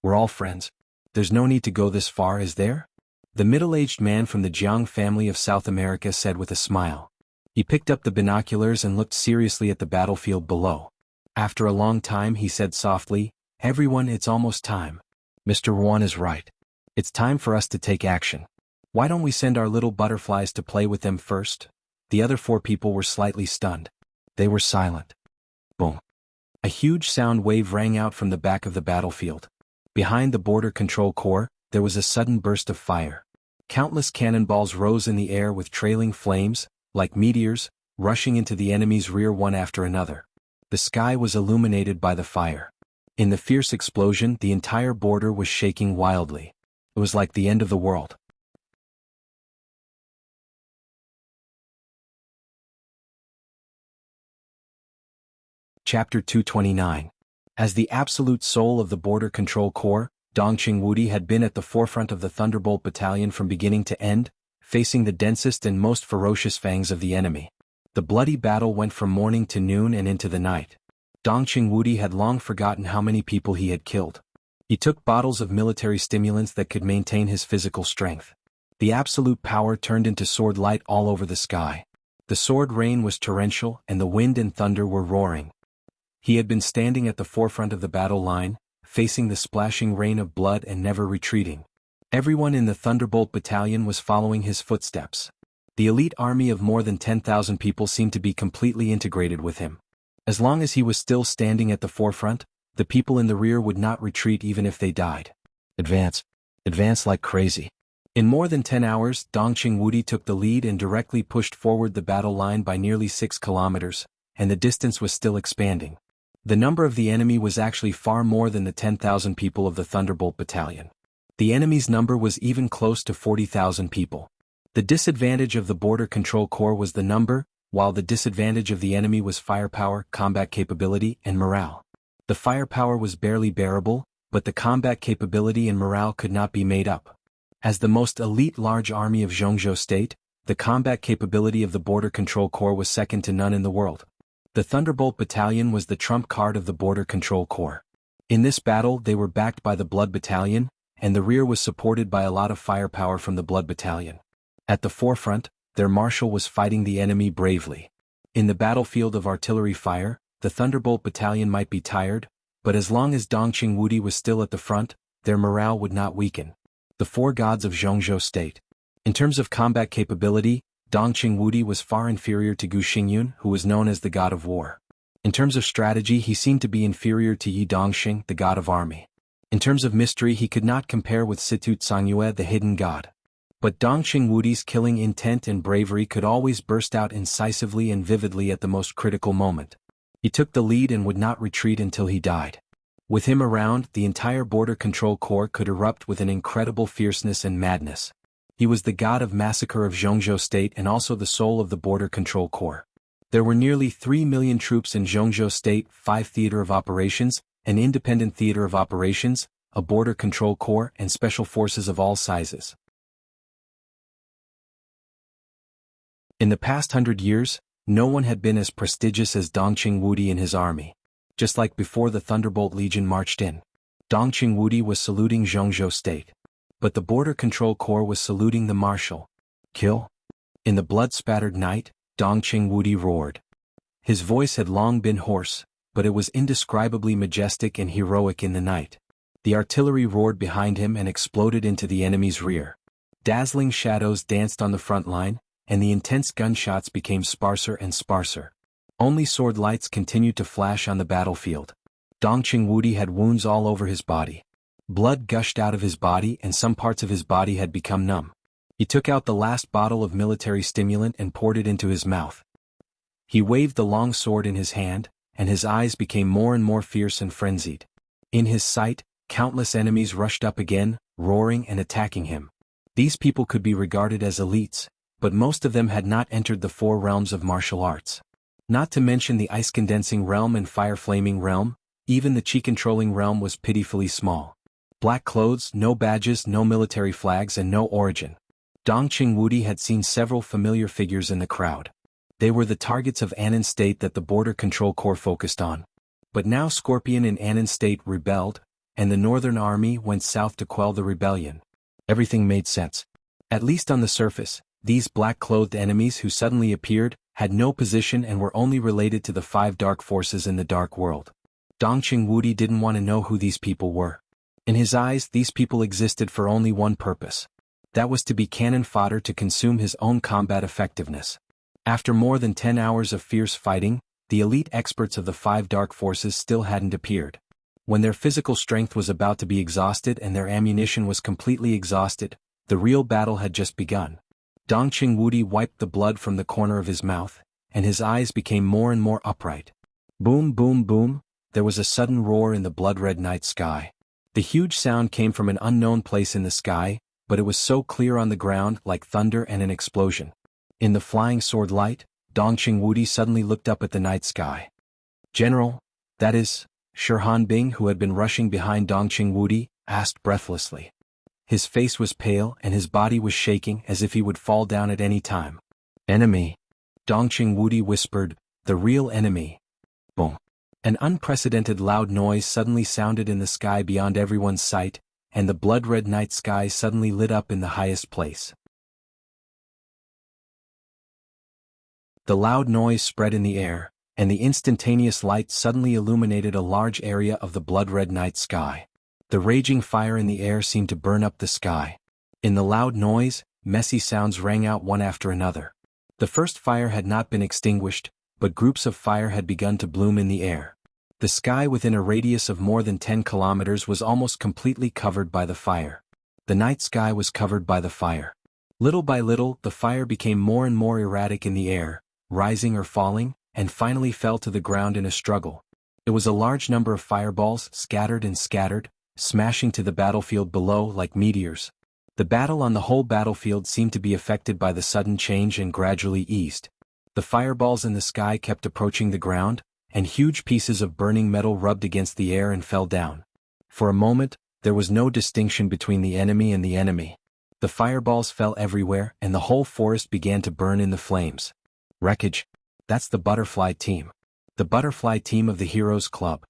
We're all friends. There's no need to go this far, is there?" The middle-aged man from the Jianghu family of South America said with a smile. He picked up the binoculars and looked seriously at the battlefield below. After a long time he said softly, "Everyone, it's almost time. Mr. Juan is right. It's time for us to take action. Why don't we send our little butterflies to play with them first?" The other 4 people were slightly stunned. They were silent. Boom. A huge sound wave rang out from the back of the battlefield. Behind the Border Control Corps, there was a sudden burst of fire. Countless cannonballs rose in the air with trailing flames, like meteors, rushing into the enemy's rear one after another. The sky was illuminated by the fire. In the fierce explosion, the entire border was shaking wildly. It was like the end of the world. Chapter 229. As the absolute soul of the Border Control Corps, Dongqing Wudi had been at the forefront of the Thunderbolt Battalion from beginning to end, facing the densest and most ferocious fangs of the enemy. The bloody battle went from morning to noon and into the night. Dongqing Wudi had long forgotten how many people he had killed. He took bottles of military stimulants that could maintain his physical strength. The absolute power turned into sword light all over the sky. The sword rain was torrential and the wind and thunder were roaring. He had been standing at the forefront of the battle line, facing the splashing rain of blood and never retreating. Everyone in the Thunderbolt Battalion was following his footsteps. The elite army of more than 10,000 people seemed to be completely integrated with him. As long as he was still standing at the forefront, the people in the rear would not retreat even if they died. Advance. Advance like crazy. In more than 10 hours, Dongqing Wudi took the lead and directly pushed forward the battle line by nearly 6 kilometers, and the distance was still expanding. The number of the enemy was actually far more than the 10,000 people of the Thunderbolt Battalion. The enemy's number was even close to 40,000 people. The disadvantage of the Border Control Corps was the number, while the disadvantage of the enemy was firepower, combat capability, and morale. The firepower was barely bearable, but the combat capability and morale could not be made up. As the most elite large army of Jianghu State, the combat capability of the Border Control Corps was second to none in the world. The Thunderbolt Battalion was the trump card of the Border Control Corps. In this battle they were backed by the Blood Battalion, and the rear was supported by a lot of firepower from the Blood Battalion. At the forefront, their marshal was fighting the enemy bravely. In the battlefield of artillery fire, the Thunderbolt Battalion might be tired, but as long as Dongqing Wudi was still at the front, their morale would not weaken. The four gods of Jianghu State. In terms of combat capability, Dongqing Wudi was far inferior to Gu Xingyun, who was known as the god of war. In terms of strategy, he seemed to be inferior to Yi Dongxing, the god of army. In terms of mystery, he could not compare with Situ Tsangyue, the hidden god. But Dongqing Wudi's killing intent and bravery could always burst out incisively and vividly at the most critical moment. He took the lead and would not retreat until he died. With him around, the entire Border Control Corps could erupt with an incredible fierceness and madness. He was the god of massacre of Jianghu State and also the soul of the Border Control Corps. There were nearly 3 million troops in Jianghu State, 5 theater of operations, an independent theater of operations, a Border Control Corps, and special forces of all sizes. In the past 100 years, no one had been as prestigious as Dongqing Wudi and his army. Just like before the Thunderbolt Legion marched in, Dongqing Wudi was saluting Jianghu State. But the Border Control Corps was saluting the marshal. Kill? In the blood-spattered night, Dongqing Wudi roared. His voice had long been hoarse, but it was indescribably majestic and heroic in the night. The artillery roared behind him and exploded into the enemy's rear. Dazzling shadows danced on the front line, and the intense gunshots became sparser and sparser. Only sword lights continued to flash on the battlefield. Dongqing Wudi had wounds all over his body. Blood gushed out of his body and some parts of his body had become numb. He took out the last bottle of military stimulant and poured it into his mouth. He waved the long sword in his hand, and his eyes became more and more fierce and frenzied. In his sight, countless enemies rushed up again, roaring and attacking him. These people could be regarded as elites, but most of them had not entered the 4 realms of martial arts. Not to mention the ice-condensing realm and fire-flaming realm, even the chi-controlling realm was pitifully small. Black clothes, no badges, no military flags, and no origin. Dongqing Wudi had seen several familiar figures in the crowd. They were the targets of Annan State that the Border Control Corps focused on. But now Scorpion in Annan State rebelled, and the Northern Army went south to quell the rebellion. Everything made sense. At least on the surface, these black-clothed enemies who suddenly appeared had no position and were only related to the 5 dark forces in the dark world. Dongqing Wudi didn't want to know who these people were. In his eyes, these people existed for only one purpose. That was to be cannon fodder to consume his own combat effectiveness. After more than 10 hours of fierce fighting, the elite experts of the 5 dark forces still hadn't appeared. When their physical strength was about to be exhausted and their ammunition was completely exhausted, the real battle had just begun. Dongqing Wudi wiped the blood from the corner of his mouth, and his eyes became more and more upright. Boom, boom, boom, there was a sudden roar in the blood-red night sky. The huge sound came from an unknown place in the sky, but it was so clear on the ground like thunder and an explosion. In the flying sword light, Dongqing Wudi suddenly looked up at the night sky. General, that is, Shirhan Bing, who had been rushing behind Dongqing Wudi, asked breathlessly. His face was pale and his body was shaking as if he would fall down at any time. Enemy. Dongqing Wudi whispered, the real enemy. Boom. An unprecedented loud noise suddenly sounded in the sky beyond everyone's sight, and the blood-red night sky suddenly lit up in the highest place. The loud noise spread in the air, and the instantaneous light suddenly illuminated a large area of the blood-red night sky. The raging fire in the air seemed to burn up the sky. In the loud noise, messy sounds rang out one after another. The first fire had not been extinguished, but groups of fire had begun to bloom in the air. The sky within a radius of more than 10 kilometers was almost completely covered by the fire. The night sky was covered by the fire. Little by little, the fire became more and more erratic in the air, rising or falling, and finally fell to the ground in a struggle. It was a large number of fireballs, scattered and scattered, smashing to the battlefield below like meteors. The battle on the whole battlefield seemed to be affected by the sudden change and gradually eased. The fireballs in the sky kept approaching the ground, and huge pieces of burning metal rubbed against the air and fell down. For a moment, there was no distinction between the enemy and the enemy. The fireballs fell everywhere and the whole forest began to burn in the flames. Wreckage. That's the Butterfly team. The Butterfly team of the Heroes Club.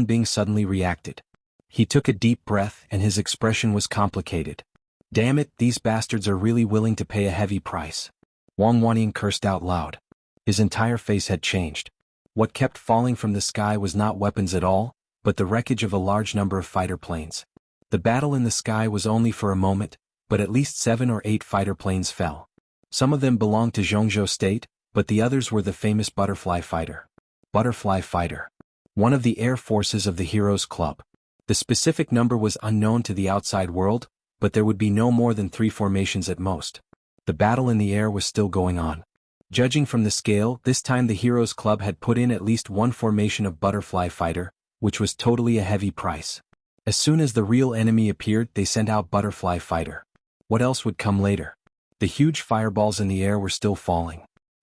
Bing suddenly reacted. He took a deep breath and his expression was complicated. Damn it, these bastards are really willing to pay a heavy price. Wang Wanyan cursed out loud. His entire face had changed. What kept falling from the sky was not weapons at all, but the wreckage of a large number of fighter planes. The battle in the sky was only for a moment, but at least 7 or 8 fighter planes fell. Some of them belonged to Jianghu state, but the others were the famous butterfly fighter. Butterfly fighter. One of the air forces of the Heroes Club. The specific number was unknown to the outside world, but there would be no more than 3 formations at most. The battle in the air was still going on. Judging from the scale, this time the Heroes Club had put in at least 1 formation of butterfly fighter, which was totally a heavy price. As soon as the real enemy appeared, they sent out butterfly fighter. What else would come later? The huge fireballs in the air were still falling.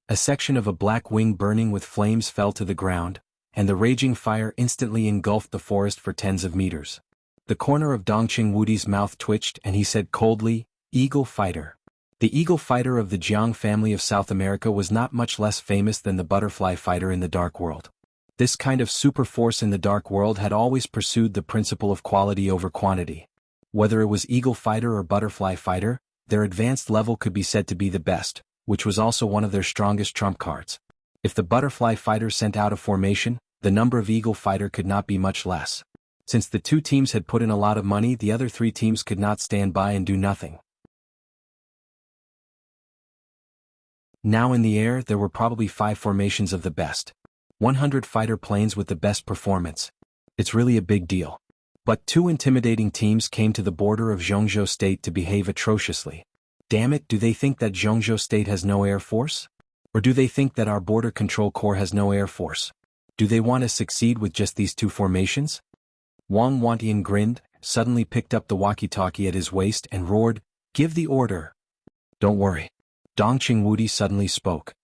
A section of a black wing burning with flames fell to the ground, and the raging fire instantly engulfed the forest for tens of meters. The corner of Dongqing Wudi's mouth twitched and he said coldly, "Eagle fighter." The eagle fighter of the Jianghu family of South America was not much less famous than the butterfly fighter in the Dark World. This kind of super force in the Dark World had always pursued the principle of quality over quantity. Whether it was eagle fighter or butterfly fighter, their advanced level could be said to be the best, which was also one of their strongest trump cards. If the butterfly fighter sent out a formation, the number of eagle fighter could not be much less. Since the 2 teams had put in a lot of money, the other 3 teams could not stand by and do nothing. Now in the air there were probably 5 formations of the best. 100 fighter planes with the best performance. It's really a big deal. But 2 intimidating teams came to the border of Jianghu state to behave atrociously. Damn it, do they think that Jianghu state has no air force? Or do they think that our border control corps has no air force? Do they want to succeed with just these 2 formations? Wang Wantian grinned, suddenly picked up the walkie-talkie at his waist and roared, "Give the order." "Don't worry." Dongqing Wudi suddenly spoke.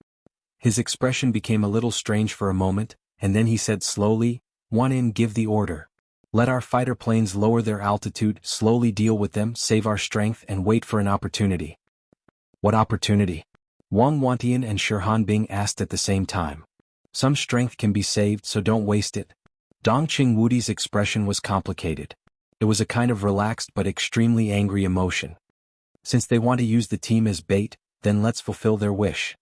His expression became a little strange for a moment, and then he said slowly, "Wanyan, give the order. Let our fighter planes lower their altitude, slowly deal with them, save our strength and wait for an opportunity." "What opportunity?" Wang Wantian and Bing asked at the same time. "Some strength can be saved, so don't waste it." Dongqing Wudi's expression was complicated. It was a kind of relaxed but extremely angry emotion. Since they want to use the team as bait, then let's fulfill their wish.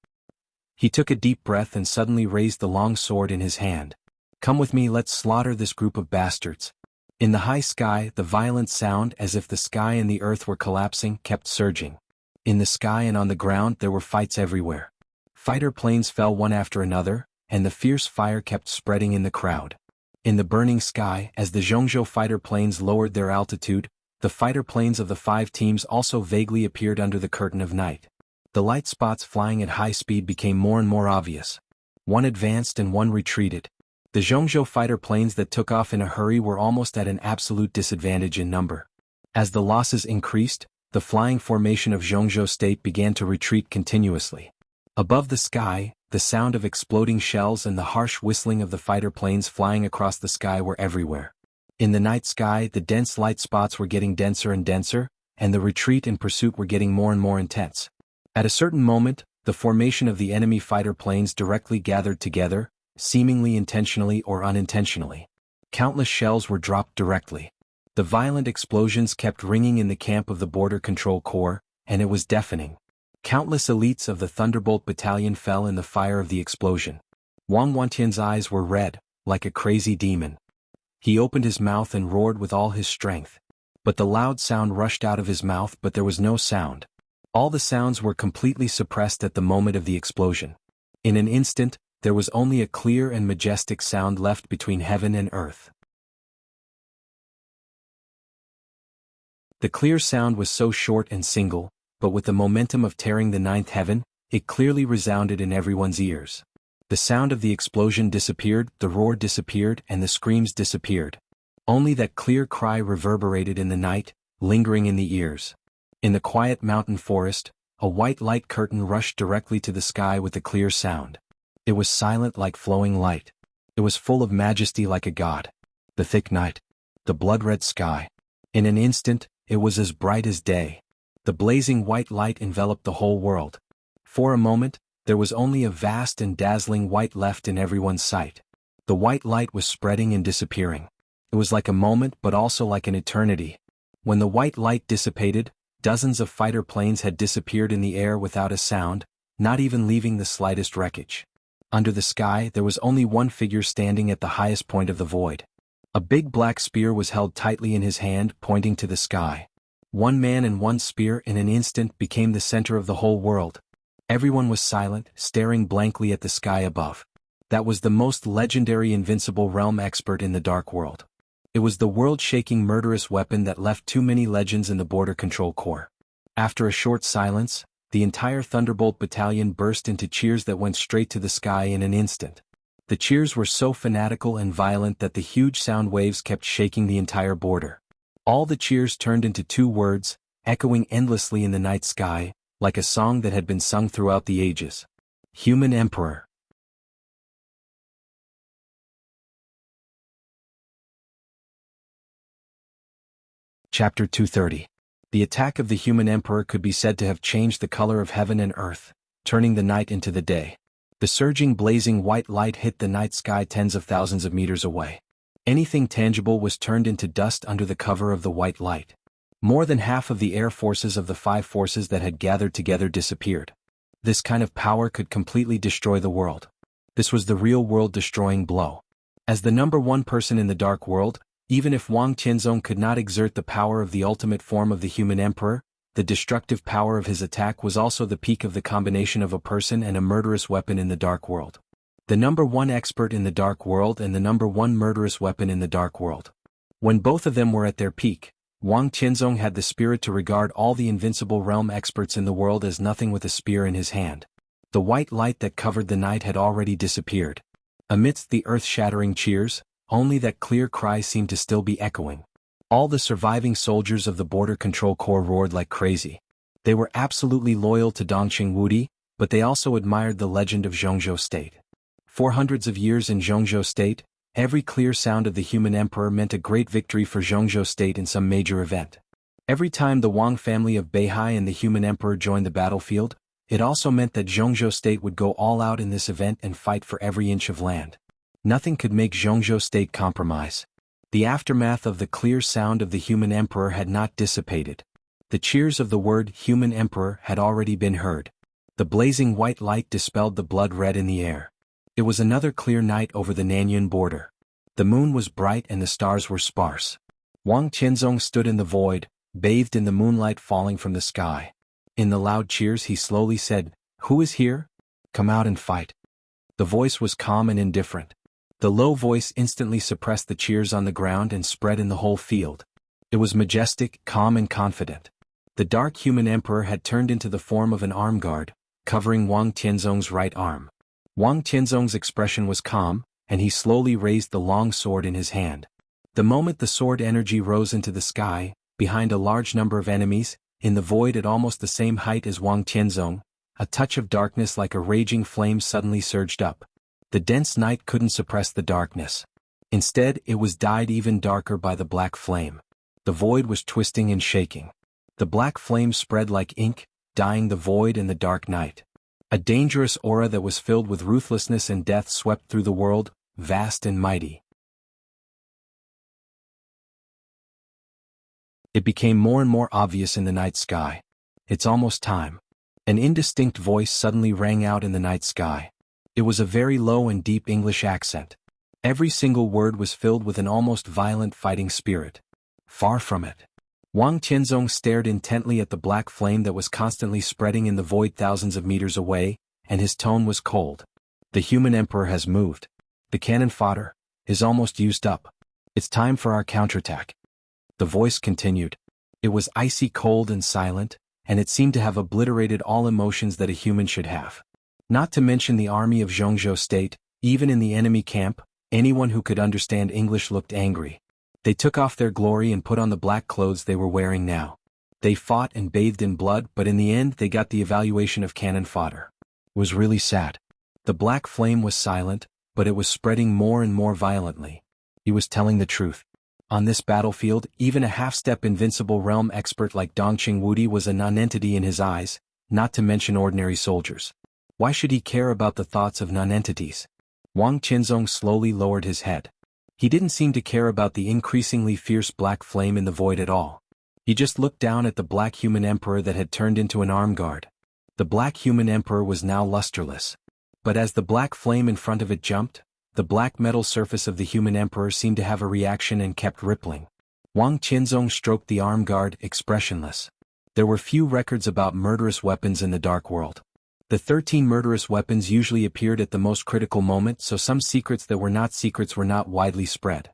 He took a deep breath and suddenly raised the long sword in his hand. "Come with me, let's slaughter this group of bastards." In the high sky, the violent sound as if the sky and the earth were collapsing kept surging. In the sky and on the ground there were fights everywhere. Fighter planes fell one after another, and the fierce fire kept spreading in the crowd. In the burning sky, as the Jianghu fighter planes lowered their altitude, the fighter planes of the 5 teams also vaguely appeared under the curtain of night. The light spots flying at high speed became more and more obvious. One advanced and one retreated. The Jianghu fighter planes that took off in a hurry were almost at an absolute disadvantage in number. As the losses increased, the flying formation of Jianghu state began to retreat continuously. Above the sky, the sound of exploding shells and the harsh whistling of the fighter planes flying across the sky were everywhere. In the night sky, the dense light spots were getting denser and denser, and the retreat and pursuit were getting more and more intense. At a certain moment, the formation of the enemy fighter planes directly gathered together, seemingly intentionally or unintentionally. Countless shells were dropped directly. The violent explosions kept ringing in the camp of the Border Control Corps, and it was deafening. Countless elites of the Thunderbolt Battalion fell in the fire of the explosion. Wang Wantian's eyes were red, like a crazy demon. He opened his mouth and roared with all his strength. But the loud sound rushed out of his mouth, but there was no sound. All the sounds were completely suppressed at the moment of the explosion. In an instant, there was only a clear and majestic sound left between heaven and earth. The clear sound was so short and single, but with the momentum of tearing the 9th heaven, it clearly resounded in everyone's ears. The sound of the explosion disappeared, the roar disappeared, and the screams disappeared. Only that clear cry reverberated in the night, lingering in the ears. In the quiet mountain forest, a white light curtain rushed directly to the sky with a clear sound. It was silent like flowing light. It was full of majesty like a god. The thick night. The blood-red sky. In an instant, it was as bright as day. The blazing white light enveloped the whole world. For a moment, there was only a vast and dazzling white left in everyone's sight. The white light was spreading and disappearing. It was like a moment but also like an eternity. When the white light dissipated, dozens of fighter planes had disappeared in the air without a sound, not even leaving the slightest wreckage. Under the sky there was only one figure standing at the highest point of the void. A big black spear was held tightly in his hand, pointing to the sky. One man and one spear in an instant became the center of the whole world. Everyone was silent, staring blankly at the sky above. That was the most legendary invincible realm expert in the Dark World. It was the world-shaking murderous weapon that left too many legends in the Border Control Corps. After a short silence, the entire Thunderbolt battalion burst into cheers that went straight to the sky in an instant. The cheers were so fanatical and violent that the huge sound waves kept shaking the entire border. All the cheers turned into two words, echoing endlessly in the night sky, like a song that had been sung throughout the ages. Human Emperor. Chapter 230. The attack of the human emperor could be said to have changed the color of heaven and earth, turning the night into the day. The surging blazing white light hit the night sky tens of thousands of meters away. Anything tangible was turned into dust under the cover of the white light. More than half of the air forces of the 5 forces that had gathered together disappeared. This kind of power could completely destroy the world. This was the real world-destroying blow. As the number one person in the Dark World, even if Wang Tianzong could not exert the power of the ultimate form of the human emperor, the destructive power of his attack was also the peak of the combination of a person and a murderous weapon in the Dark World. The number one expert in the Dark World and the number one murderous weapon in the Dark World. When both of them were at their peak, Wang Tianzong had the spirit to regard all the invincible realm experts in the world as nothing with a spear in his hand. The white light that covered the night had already disappeared. Amidst the earth-shattering cheers, only that clear cry seemed to still be echoing. All the surviving soldiers of the Border Control Corps roared like crazy. They were absolutely loyal to Dongqing Wudi, but they also admired the legend of Jianghu State. For hundreds of years in Jianghu State, every clear sound of the human emperor meant a great victory for Jianghu State in some major event. Every time the Wang family of Beihai and the human emperor joined the battlefield, it also meant that Jianghu State would go all out in this event and fight for every inch of land. Nothing could make Jianghu State compromise. The aftermath of the clear sound of the human emperor had not dissipated. The cheers of the word human emperor had already been heard. The blazing white light dispelled the blood red in the air. It was another clear night over the Nanyun border. The moon was bright and the stars were sparse. Wang Tianzong stood in the void, bathed in the moonlight falling from the sky. In the loud cheers he slowly said, "Who is here? Come out and fight." The voice was calm and indifferent. The low voice instantly suppressed the cheers on the ground and spread in the whole field. It was majestic, calm and confident. The dark human emperor had turned into the form of an arm guard, covering Wang Tianzong's right arm. Wang Tianzong's expression was calm, and he slowly raised the long sword in his hand. The moment the sword energy rose into the sky, behind a large number of enemies, in the void at almost the same height as Wang Tianzong, a touch of darkness like a raging flame suddenly surged up. The dense night couldn't suppress the darkness. Instead, it was dyed even darker by the black flame. The void was twisting and shaking. The black flame spread like ink, dyeing the void and the dark night. A dangerous aura that was filled with ruthlessness and death swept through the world, vast and mighty. It became more and more obvious in the night sky. "It's almost time." An indistinct voice suddenly rang out in the night sky. It was a very low and deep English accent. Every single word was filled with an almost violent fighting spirit. Far from it. Wang Tianzong stared intently at the black flame that was constantly spreading in the void thousands of meters away, and his tone was cold. "The human emperor has moved. The cannon fodder is almost used up. It's time for our counterattack." The voice continued. It was icy cold and silent, and it seemed to have obliterated all emotions that a human should have. Not to mention the army of Jianghu State, even in the enemy camp, anyone who could understand English looked angry. They took off their glory and put on the black clothes they were wearing now. They fought and bathed in blood, but in the end they got the evaluation of cannon fodder. It was really sad. The black flame was silent, but it was spreading more and more violently. He was telling the truth. On this battlefield, even a half-step invincible realm expert like Dongqing Wudi was a nonentity in his eyes, not to mention ordinary soldiers. Why should he care about the thoughts of nonentities? Wang Qianzong slowly lowered his head. He didn't seem to care about the increasingly fierce black flame in the void at all. He just looked down at the black human emperor that had turned into an arm guard. The black human emperor was now lusterless. But as the black flame in front of it jumped, the black metal surface of the human emperor seemed to have a reaction and kept rippling. Wang Qianzong stroked the arm guard, expressionless. There were few records about murderous weapons in the dark world. The 13 murderous weapons usually appeared at the most critical moment, so some secrets that were not secrets were not widely spread.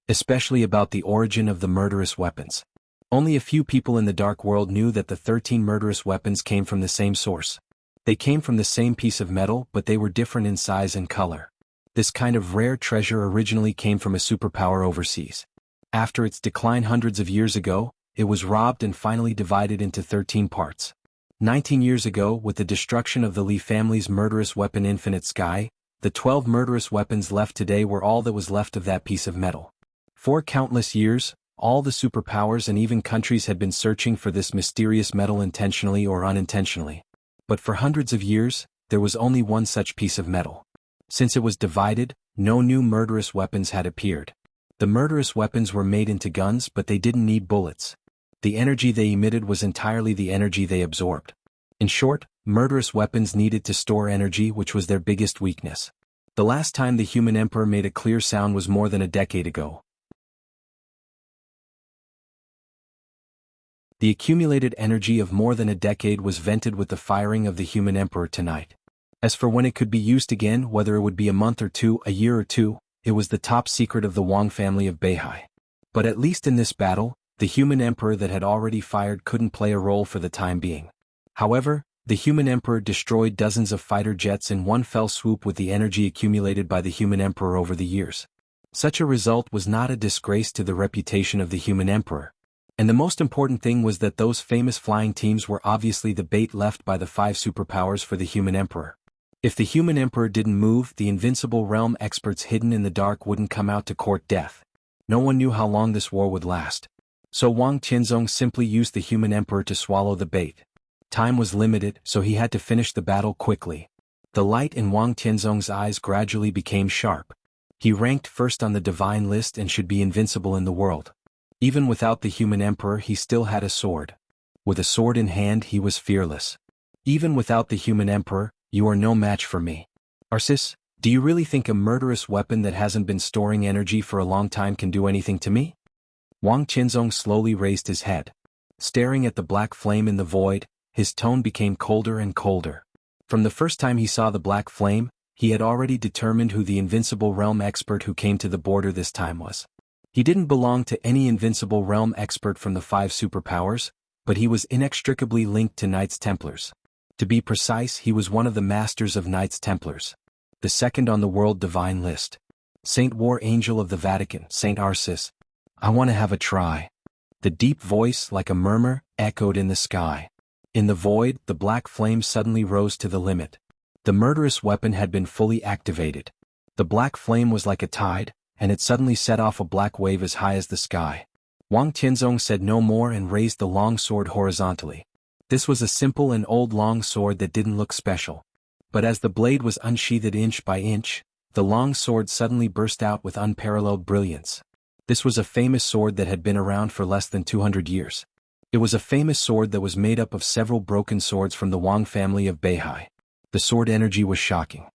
Especially about the origin of the murderous weapons. Only a few people in the dark world knew that the 13 murderous weapons came from the same source. They came from the same piece of metal, but they were different in size and color. This kind of rare treasure originally came from a superpower overseas. After its decline hundreds of years ago, it was robbed and finally divided into 13 parts. 19 years ago, with the destruction of the Li family's murderous weapon Infinite Sky, the 12 murderous weapons left today were all that was left of that piece of metal. For countless years, all the superpowers and even countries had been searching for this mysterious metal intentionally or unintentionally. But for hundreds of years, there was only one such piece of metal. Since it was divided, no new murderous weapons had appeared. The murderous weapons were made into guns, but they didn't need bullets. The energy they emitted was entirely the energy they absorbed. In short, murderous weapons needed to store energy, which was their biggest weakness. The last time the human emperor made a clear sound was more than a decade ago. The accumulated energy of more than a decade was vented with the firing of the human emperor tonight. As for when it could be used again, whether it would be a month or two, a year or two, it was the top secret of the Wang family of Beihai. But at least in this battle, the human emperor that had already fired couldn't play a role for the time being. However, the human emperor destroyed dozens of fighter jets in one fell swoop with the energy accumulated by the human emperor over the years. Such a result was not a disgrace to the reputation of the human emperor. And the most important thing was that those famous flying teams were obviously the bait left by the 5 superpowers for the human emperor. If the human emperor didn't move, the invincible realm experts hidden in the dark wouldn't come out to court death. No one knew how long this war would last. So Wang Qianzong simply used the human emperor to swallow the bait. Time was limited, so he had to finish the battle quickly. The light in Wang Qianzong's eyes gradually became sharp. He ranked first on the divine list and should be invincible in the world. Even without the human emperor, he still had a sword. With a sword in hand, he was fearless. Even without the human emperor, you are no match for me. Arsis, do you really think a murderous weapon that hasn't been storing energy for a long time can do anything to me? Wang Qianzong slowly raised his head. Staring at the black flame in the void, his tone became colder and colder. From the first time he saw the black flame, he had already determined who the invincible realm expert who came to the border this time was. He didn't belong to any invincible realm expert from the 5 superpowers, but he was inextricably linked to Knights Templars. To be precise, he was one of the masters of Knights Templars. The second on the world divine list. Saint War Angel of the Vatican, Saint Arsis. I want to have a try. The deep voice, like a murmur, echoed in the sky. In the void, the black flame suddenly rose to the limit. The murderous weapon had been fully activated. The black flame was like a tide, and it suddenly set off a black wave as high as the sky. Wang Qianzong said no more and raised the long sword horizontally. This was a simple and old long sword that didn't look special. But as the blade was unsheathed inch by inch, the long sword suddenly burst out with unparalleled brilliance. This was a famous sword that had been around for less than 200 years. It was a famous sword that was made up of several broken swords from the Wang family of Beihai. The sword energy was shocking.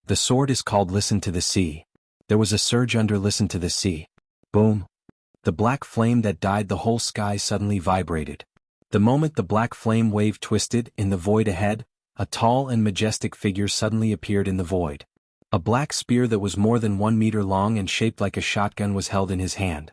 The sword is called Listen to the Sea. There was a surge under Listen to the Sea. Boom. The black flame that dyed the whole sky suddenly vibrated. The moment the black flame wave twisted, in the void ahead, a tall and majestic figure suddenly appeared in the void. A black spear that was more than 1 meter long and shaped like a shotgun was held in his hand.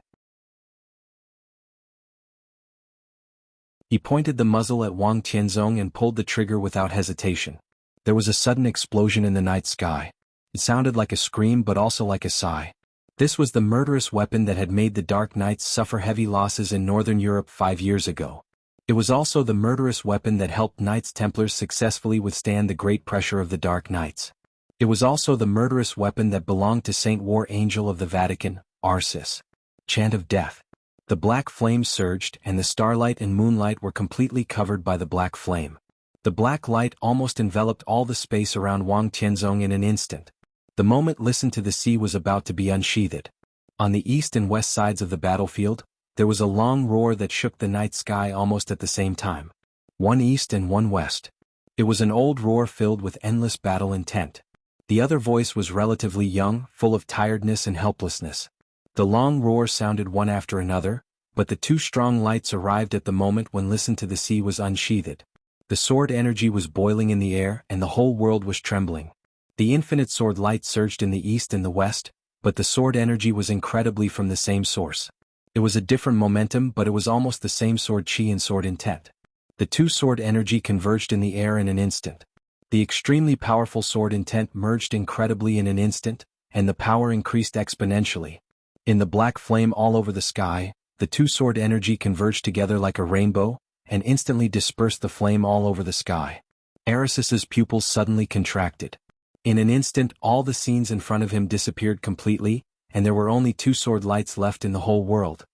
He pointed the muzzle at Wang Qianzong and pulled the trigger without hesitation. There was a sudden explosion in the night sky. It sounded like a scream but also like a sigh. This was the murderous weapon that had made the Dark Knights suffer heavy losses in Northern Europe 5 years ago. It was also the murderous weapon that helped Knights Templars successfully withstand the great pressure of the Dark Knights. It was also the murderous weapon that belonged to Saint War Angel of the Vatican, Arsis. Chant of Death. The black flame surged and the starlight and moonlight were completely covered by the black flame. The black light almost enveloped all the space around Wang Qianzong in an instant. The moment listened to the sea was about to be unsheathed. On the east and west sides of the battlefield, there was a long roar that shook the night sky almost at the same time. One east and one west. It was an old roar filled with endless battle intent. The other voice was relatively young, full of tiredness and helplessness. The long roar sounded one after another, but the two strong lights arrived at the moment when Listen to the Sea was unsheathed. The sword energy was boiling in the air and the whole world was trembling. The infinite sword light surged in the east and the west, but the sword energy was incredibly from the same source. It was a different momentum, but it was almost the same sword chi and sword intent. The two sword energy converged in the air in an instant. The extremely powerful sword intent merged incredibly in an instant, and the power increased exponentially. In the black flame all over the sky, the two sword energy converged together like a rainbow, and instantly dispersed the flame all over the sky. Aris's pupils suddenly contracted. In an instant all the scenes in front of him disappeared completely, and there were only two sword lights left in the whole world.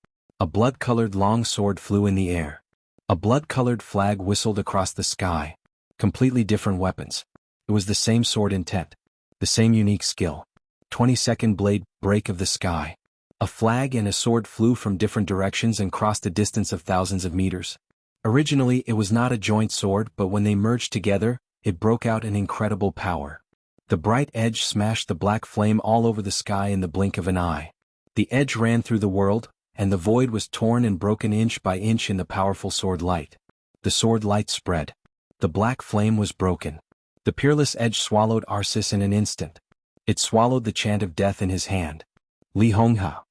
A blood-colored long sword flew in the air. A blood-colored flag whistled across the sky. Completely different weapons. It was the same sword intent. The same unique skill. 22nd blade break of the sky. A flag and a sword flew from different directions and crossed a distance of thousands of meters. Originally it was not a joint sword, but when they merged together, it broke out in incredible power. The bright edge smashed the black flame all over the sky in the blink of an eye. The edge ran through the world, and the void was torn and broken inch by inch in the powerful sword light. The sword light spread. The black flame was broken. The peerless edge swallowed Arsis in an instant. It swallowed the chant of death in his hand. Li Hongha.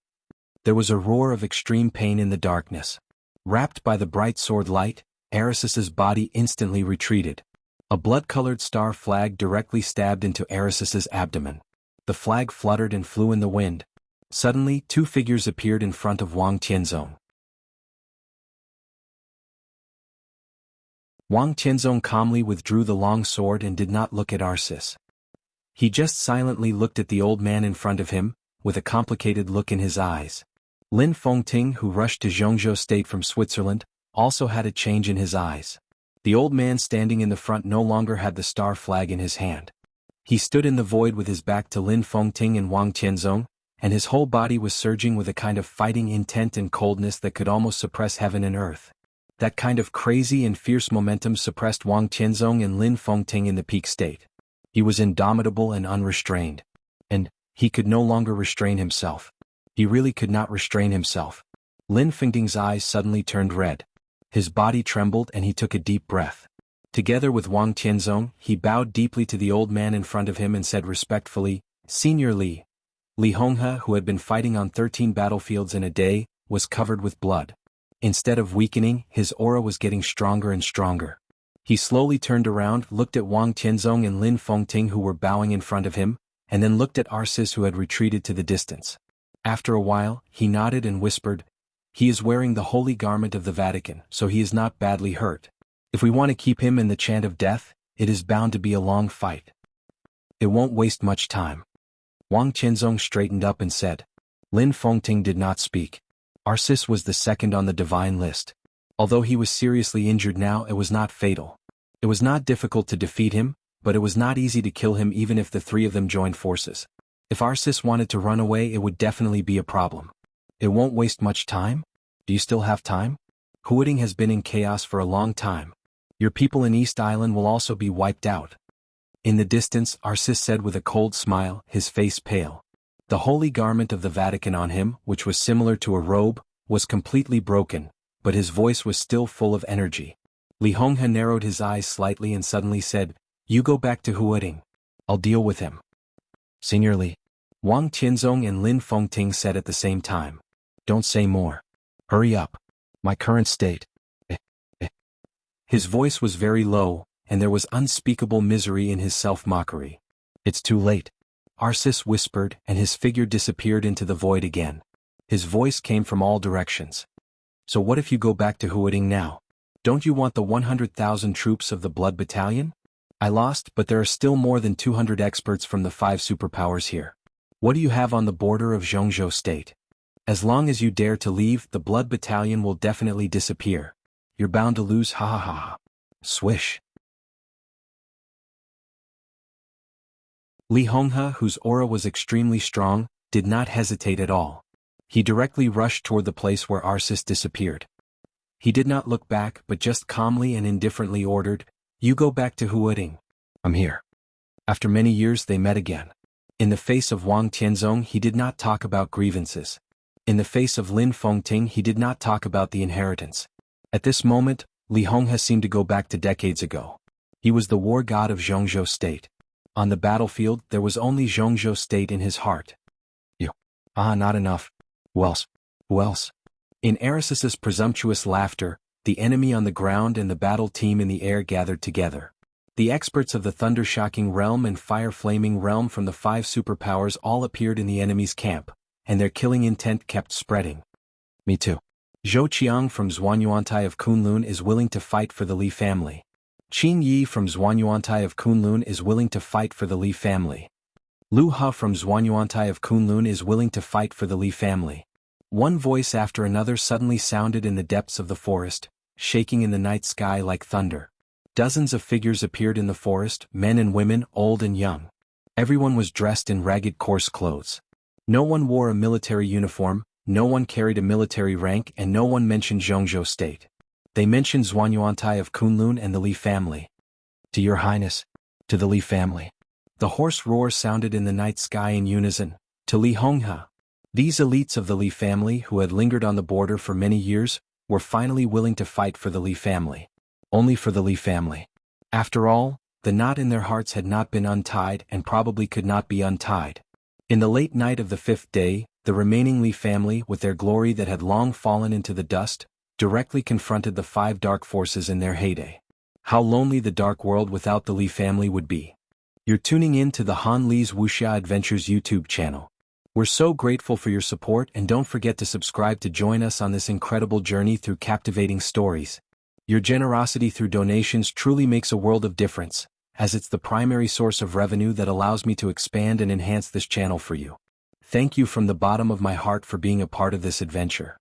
There was a roar of extreme pain in the darkness. Wrapped by the bright sword light, Aris's body instantly retreated. A blood-colored star flag directly stabbed into Aris's abdomen. The flag fluttered and flew in the wind. Suddenly, two figures appeared in front of Wang Tianzong. Wang Tianzong calmly withdrew the long sword and did not look at Arsis. He just silently looked at the old man in front of him, with a complicated look in his eyes. Lin Fengting, who rushed to Jianghu state from Switzerland, also had a change in his eyes. The old man standing in the front no longer had the star flag in his hand. He stood in the void with his back to Lin Fengting and Wang Tianzong, and his whole body was surging with a kind of fighting intent and coldness that could almost suppress heaven and earth. That kind of crazy and fierce momentum suppressed Wang Tianzong and Lin Fengting in the peak state. He was indomitable and unrestrained. And he could no longer restrain himself. He really could not restrain himself. Lin Fengting's eyes suddenly turned red. His body trembled and he took a deep breath. Together with Wang Tianzong, he bowed deeply to the old man in front of him and said respectfully, "Senior Li." Li Honghe, who had been fighting on 13 battlefields in a day, was covered with blood. Instead of weakening, his aura was getting stronger and stronger. He slowly turned around, looked at Wang Tianzong and Lin Fengting who were bowing in front of him, and then looked at Arsis who had retreated to the distance. After a while, he nodded and whispered, "He is wearing the holy garment of the Vatican, so he is not badly hurt. If we want to keep him in the chant of death, it is bound to be a long fight. It won't waste much time." Wang Tianzong straightened up and said. Lin Fengting did not speak. Arsis was the second on the divine list. Although he was seriously injured now, it was not fatal. It was not difficult to defeat him, but it was not easy to kill him even if the three of them joined forces. If Arsis wanted to run away, it would definitely be a problem. It won't waste much time? Do you still have time? Huading has been in chaos for a long time. Your people in East Island will also be wiped out. In the distance, Arsis said with a cold smile, his face pale. The holy garment of the Vatican on him, which was similar to a robe, was completely broken, but his voice was still full of energy. Li Honghe narrowed his eyes slightly and suddenly said, "You go back to Huading. I'll deal with him." "Senior Li." Wang Tianzong and Lin Fengting said at the same time. "Don't say more. Hurry up. My current state." His voice was very low, and there was unspeakable misery in his self-mockery. "It's too late." Arsis whispered, and his figure disappeared into the void again. His voice came from all directions. "So what if you go back to Huading now? Don't you want the 100,000 troops of the Blood Battalion? I lost, but there are still more than 200 experts from the 5 superpowers here. What do you have on the border of Jianghu state? As long as you dare to leave, the Blood Battalion will definitely disappear. You're bound to lose, ha ha ha. Swish. Li Honghe, whose aura was extremely strong, did not hesitate at all. He directly rushed toward the place where Arceus disappeared. He did not look back but just calmly and indifferently ordered, "You go back to Huading. I'm here." After many years they met again. In the face of Wang Tianzong he did not talk about grievances. In the face of Lin Fengting he did not talk about the inheritance. At this moment, Li Honghe seemed to go back to decades ago. He was the war god of Jianghu state. On the battlefield there was only Jianghu state in his heart. Not enough. Who else? In Arceus's presumptuous laughter, the enemy on the ground and the battle team in the air gathered together. The experts of the thunder-shocking realm and fire-flaming realm from the 5 superpowers all appeared in the enemy's camp, and their killing intent kept spreading. Me too. Zhou Qiang from Zhuanyuantai of Kunlun is willing to fight for the Li family. Qin Yi from Zhuanyuantai of Kunlun is willing to fight for the Li family. Lu He from Zhuanyuantai of Kunlun is willing to fight for the Li family. One voice after another suddenly sounded in the depths of the forest, shaking in the night sky like thunder. Dozens of figures appeared in the forest, men and women, old and young. Everyone was dressed in ragged coarse clothes. No one wore a military uniform, no one carried a military rank, and no one mentioned Jianghu state. They mentioned Zhuanyuantai of Kunlun and the Li family. "To your highness, to the Li family." The hoarse roar sounded in the night sky in unison, "To Li Honghe." These elites of the Li family who had lingered on the border for many years, were finally willing to fight for the Li family. Only for the Li family. After all, the knot in their hearts had not been untied and probably could not be untied. In the late night of the 5th day, the remaining Li family, with their glory that had long fallen into the dust, directly confronted the 5 dark forces in their heyday. How lonely the dark world without the Li family would be. You're tuning in to the Han Li's Wuxia Adventures YouTube channel. We're so grateful for your support, and don't forget to subscribe to join us on this incredible journey through captivating stories. Your generosity through donations truly makes a world of difference, as it's the primary source of revenue that allows me to expand and enhance this channel for you. Thank you from the bottom of my heart for being a part of this adventure.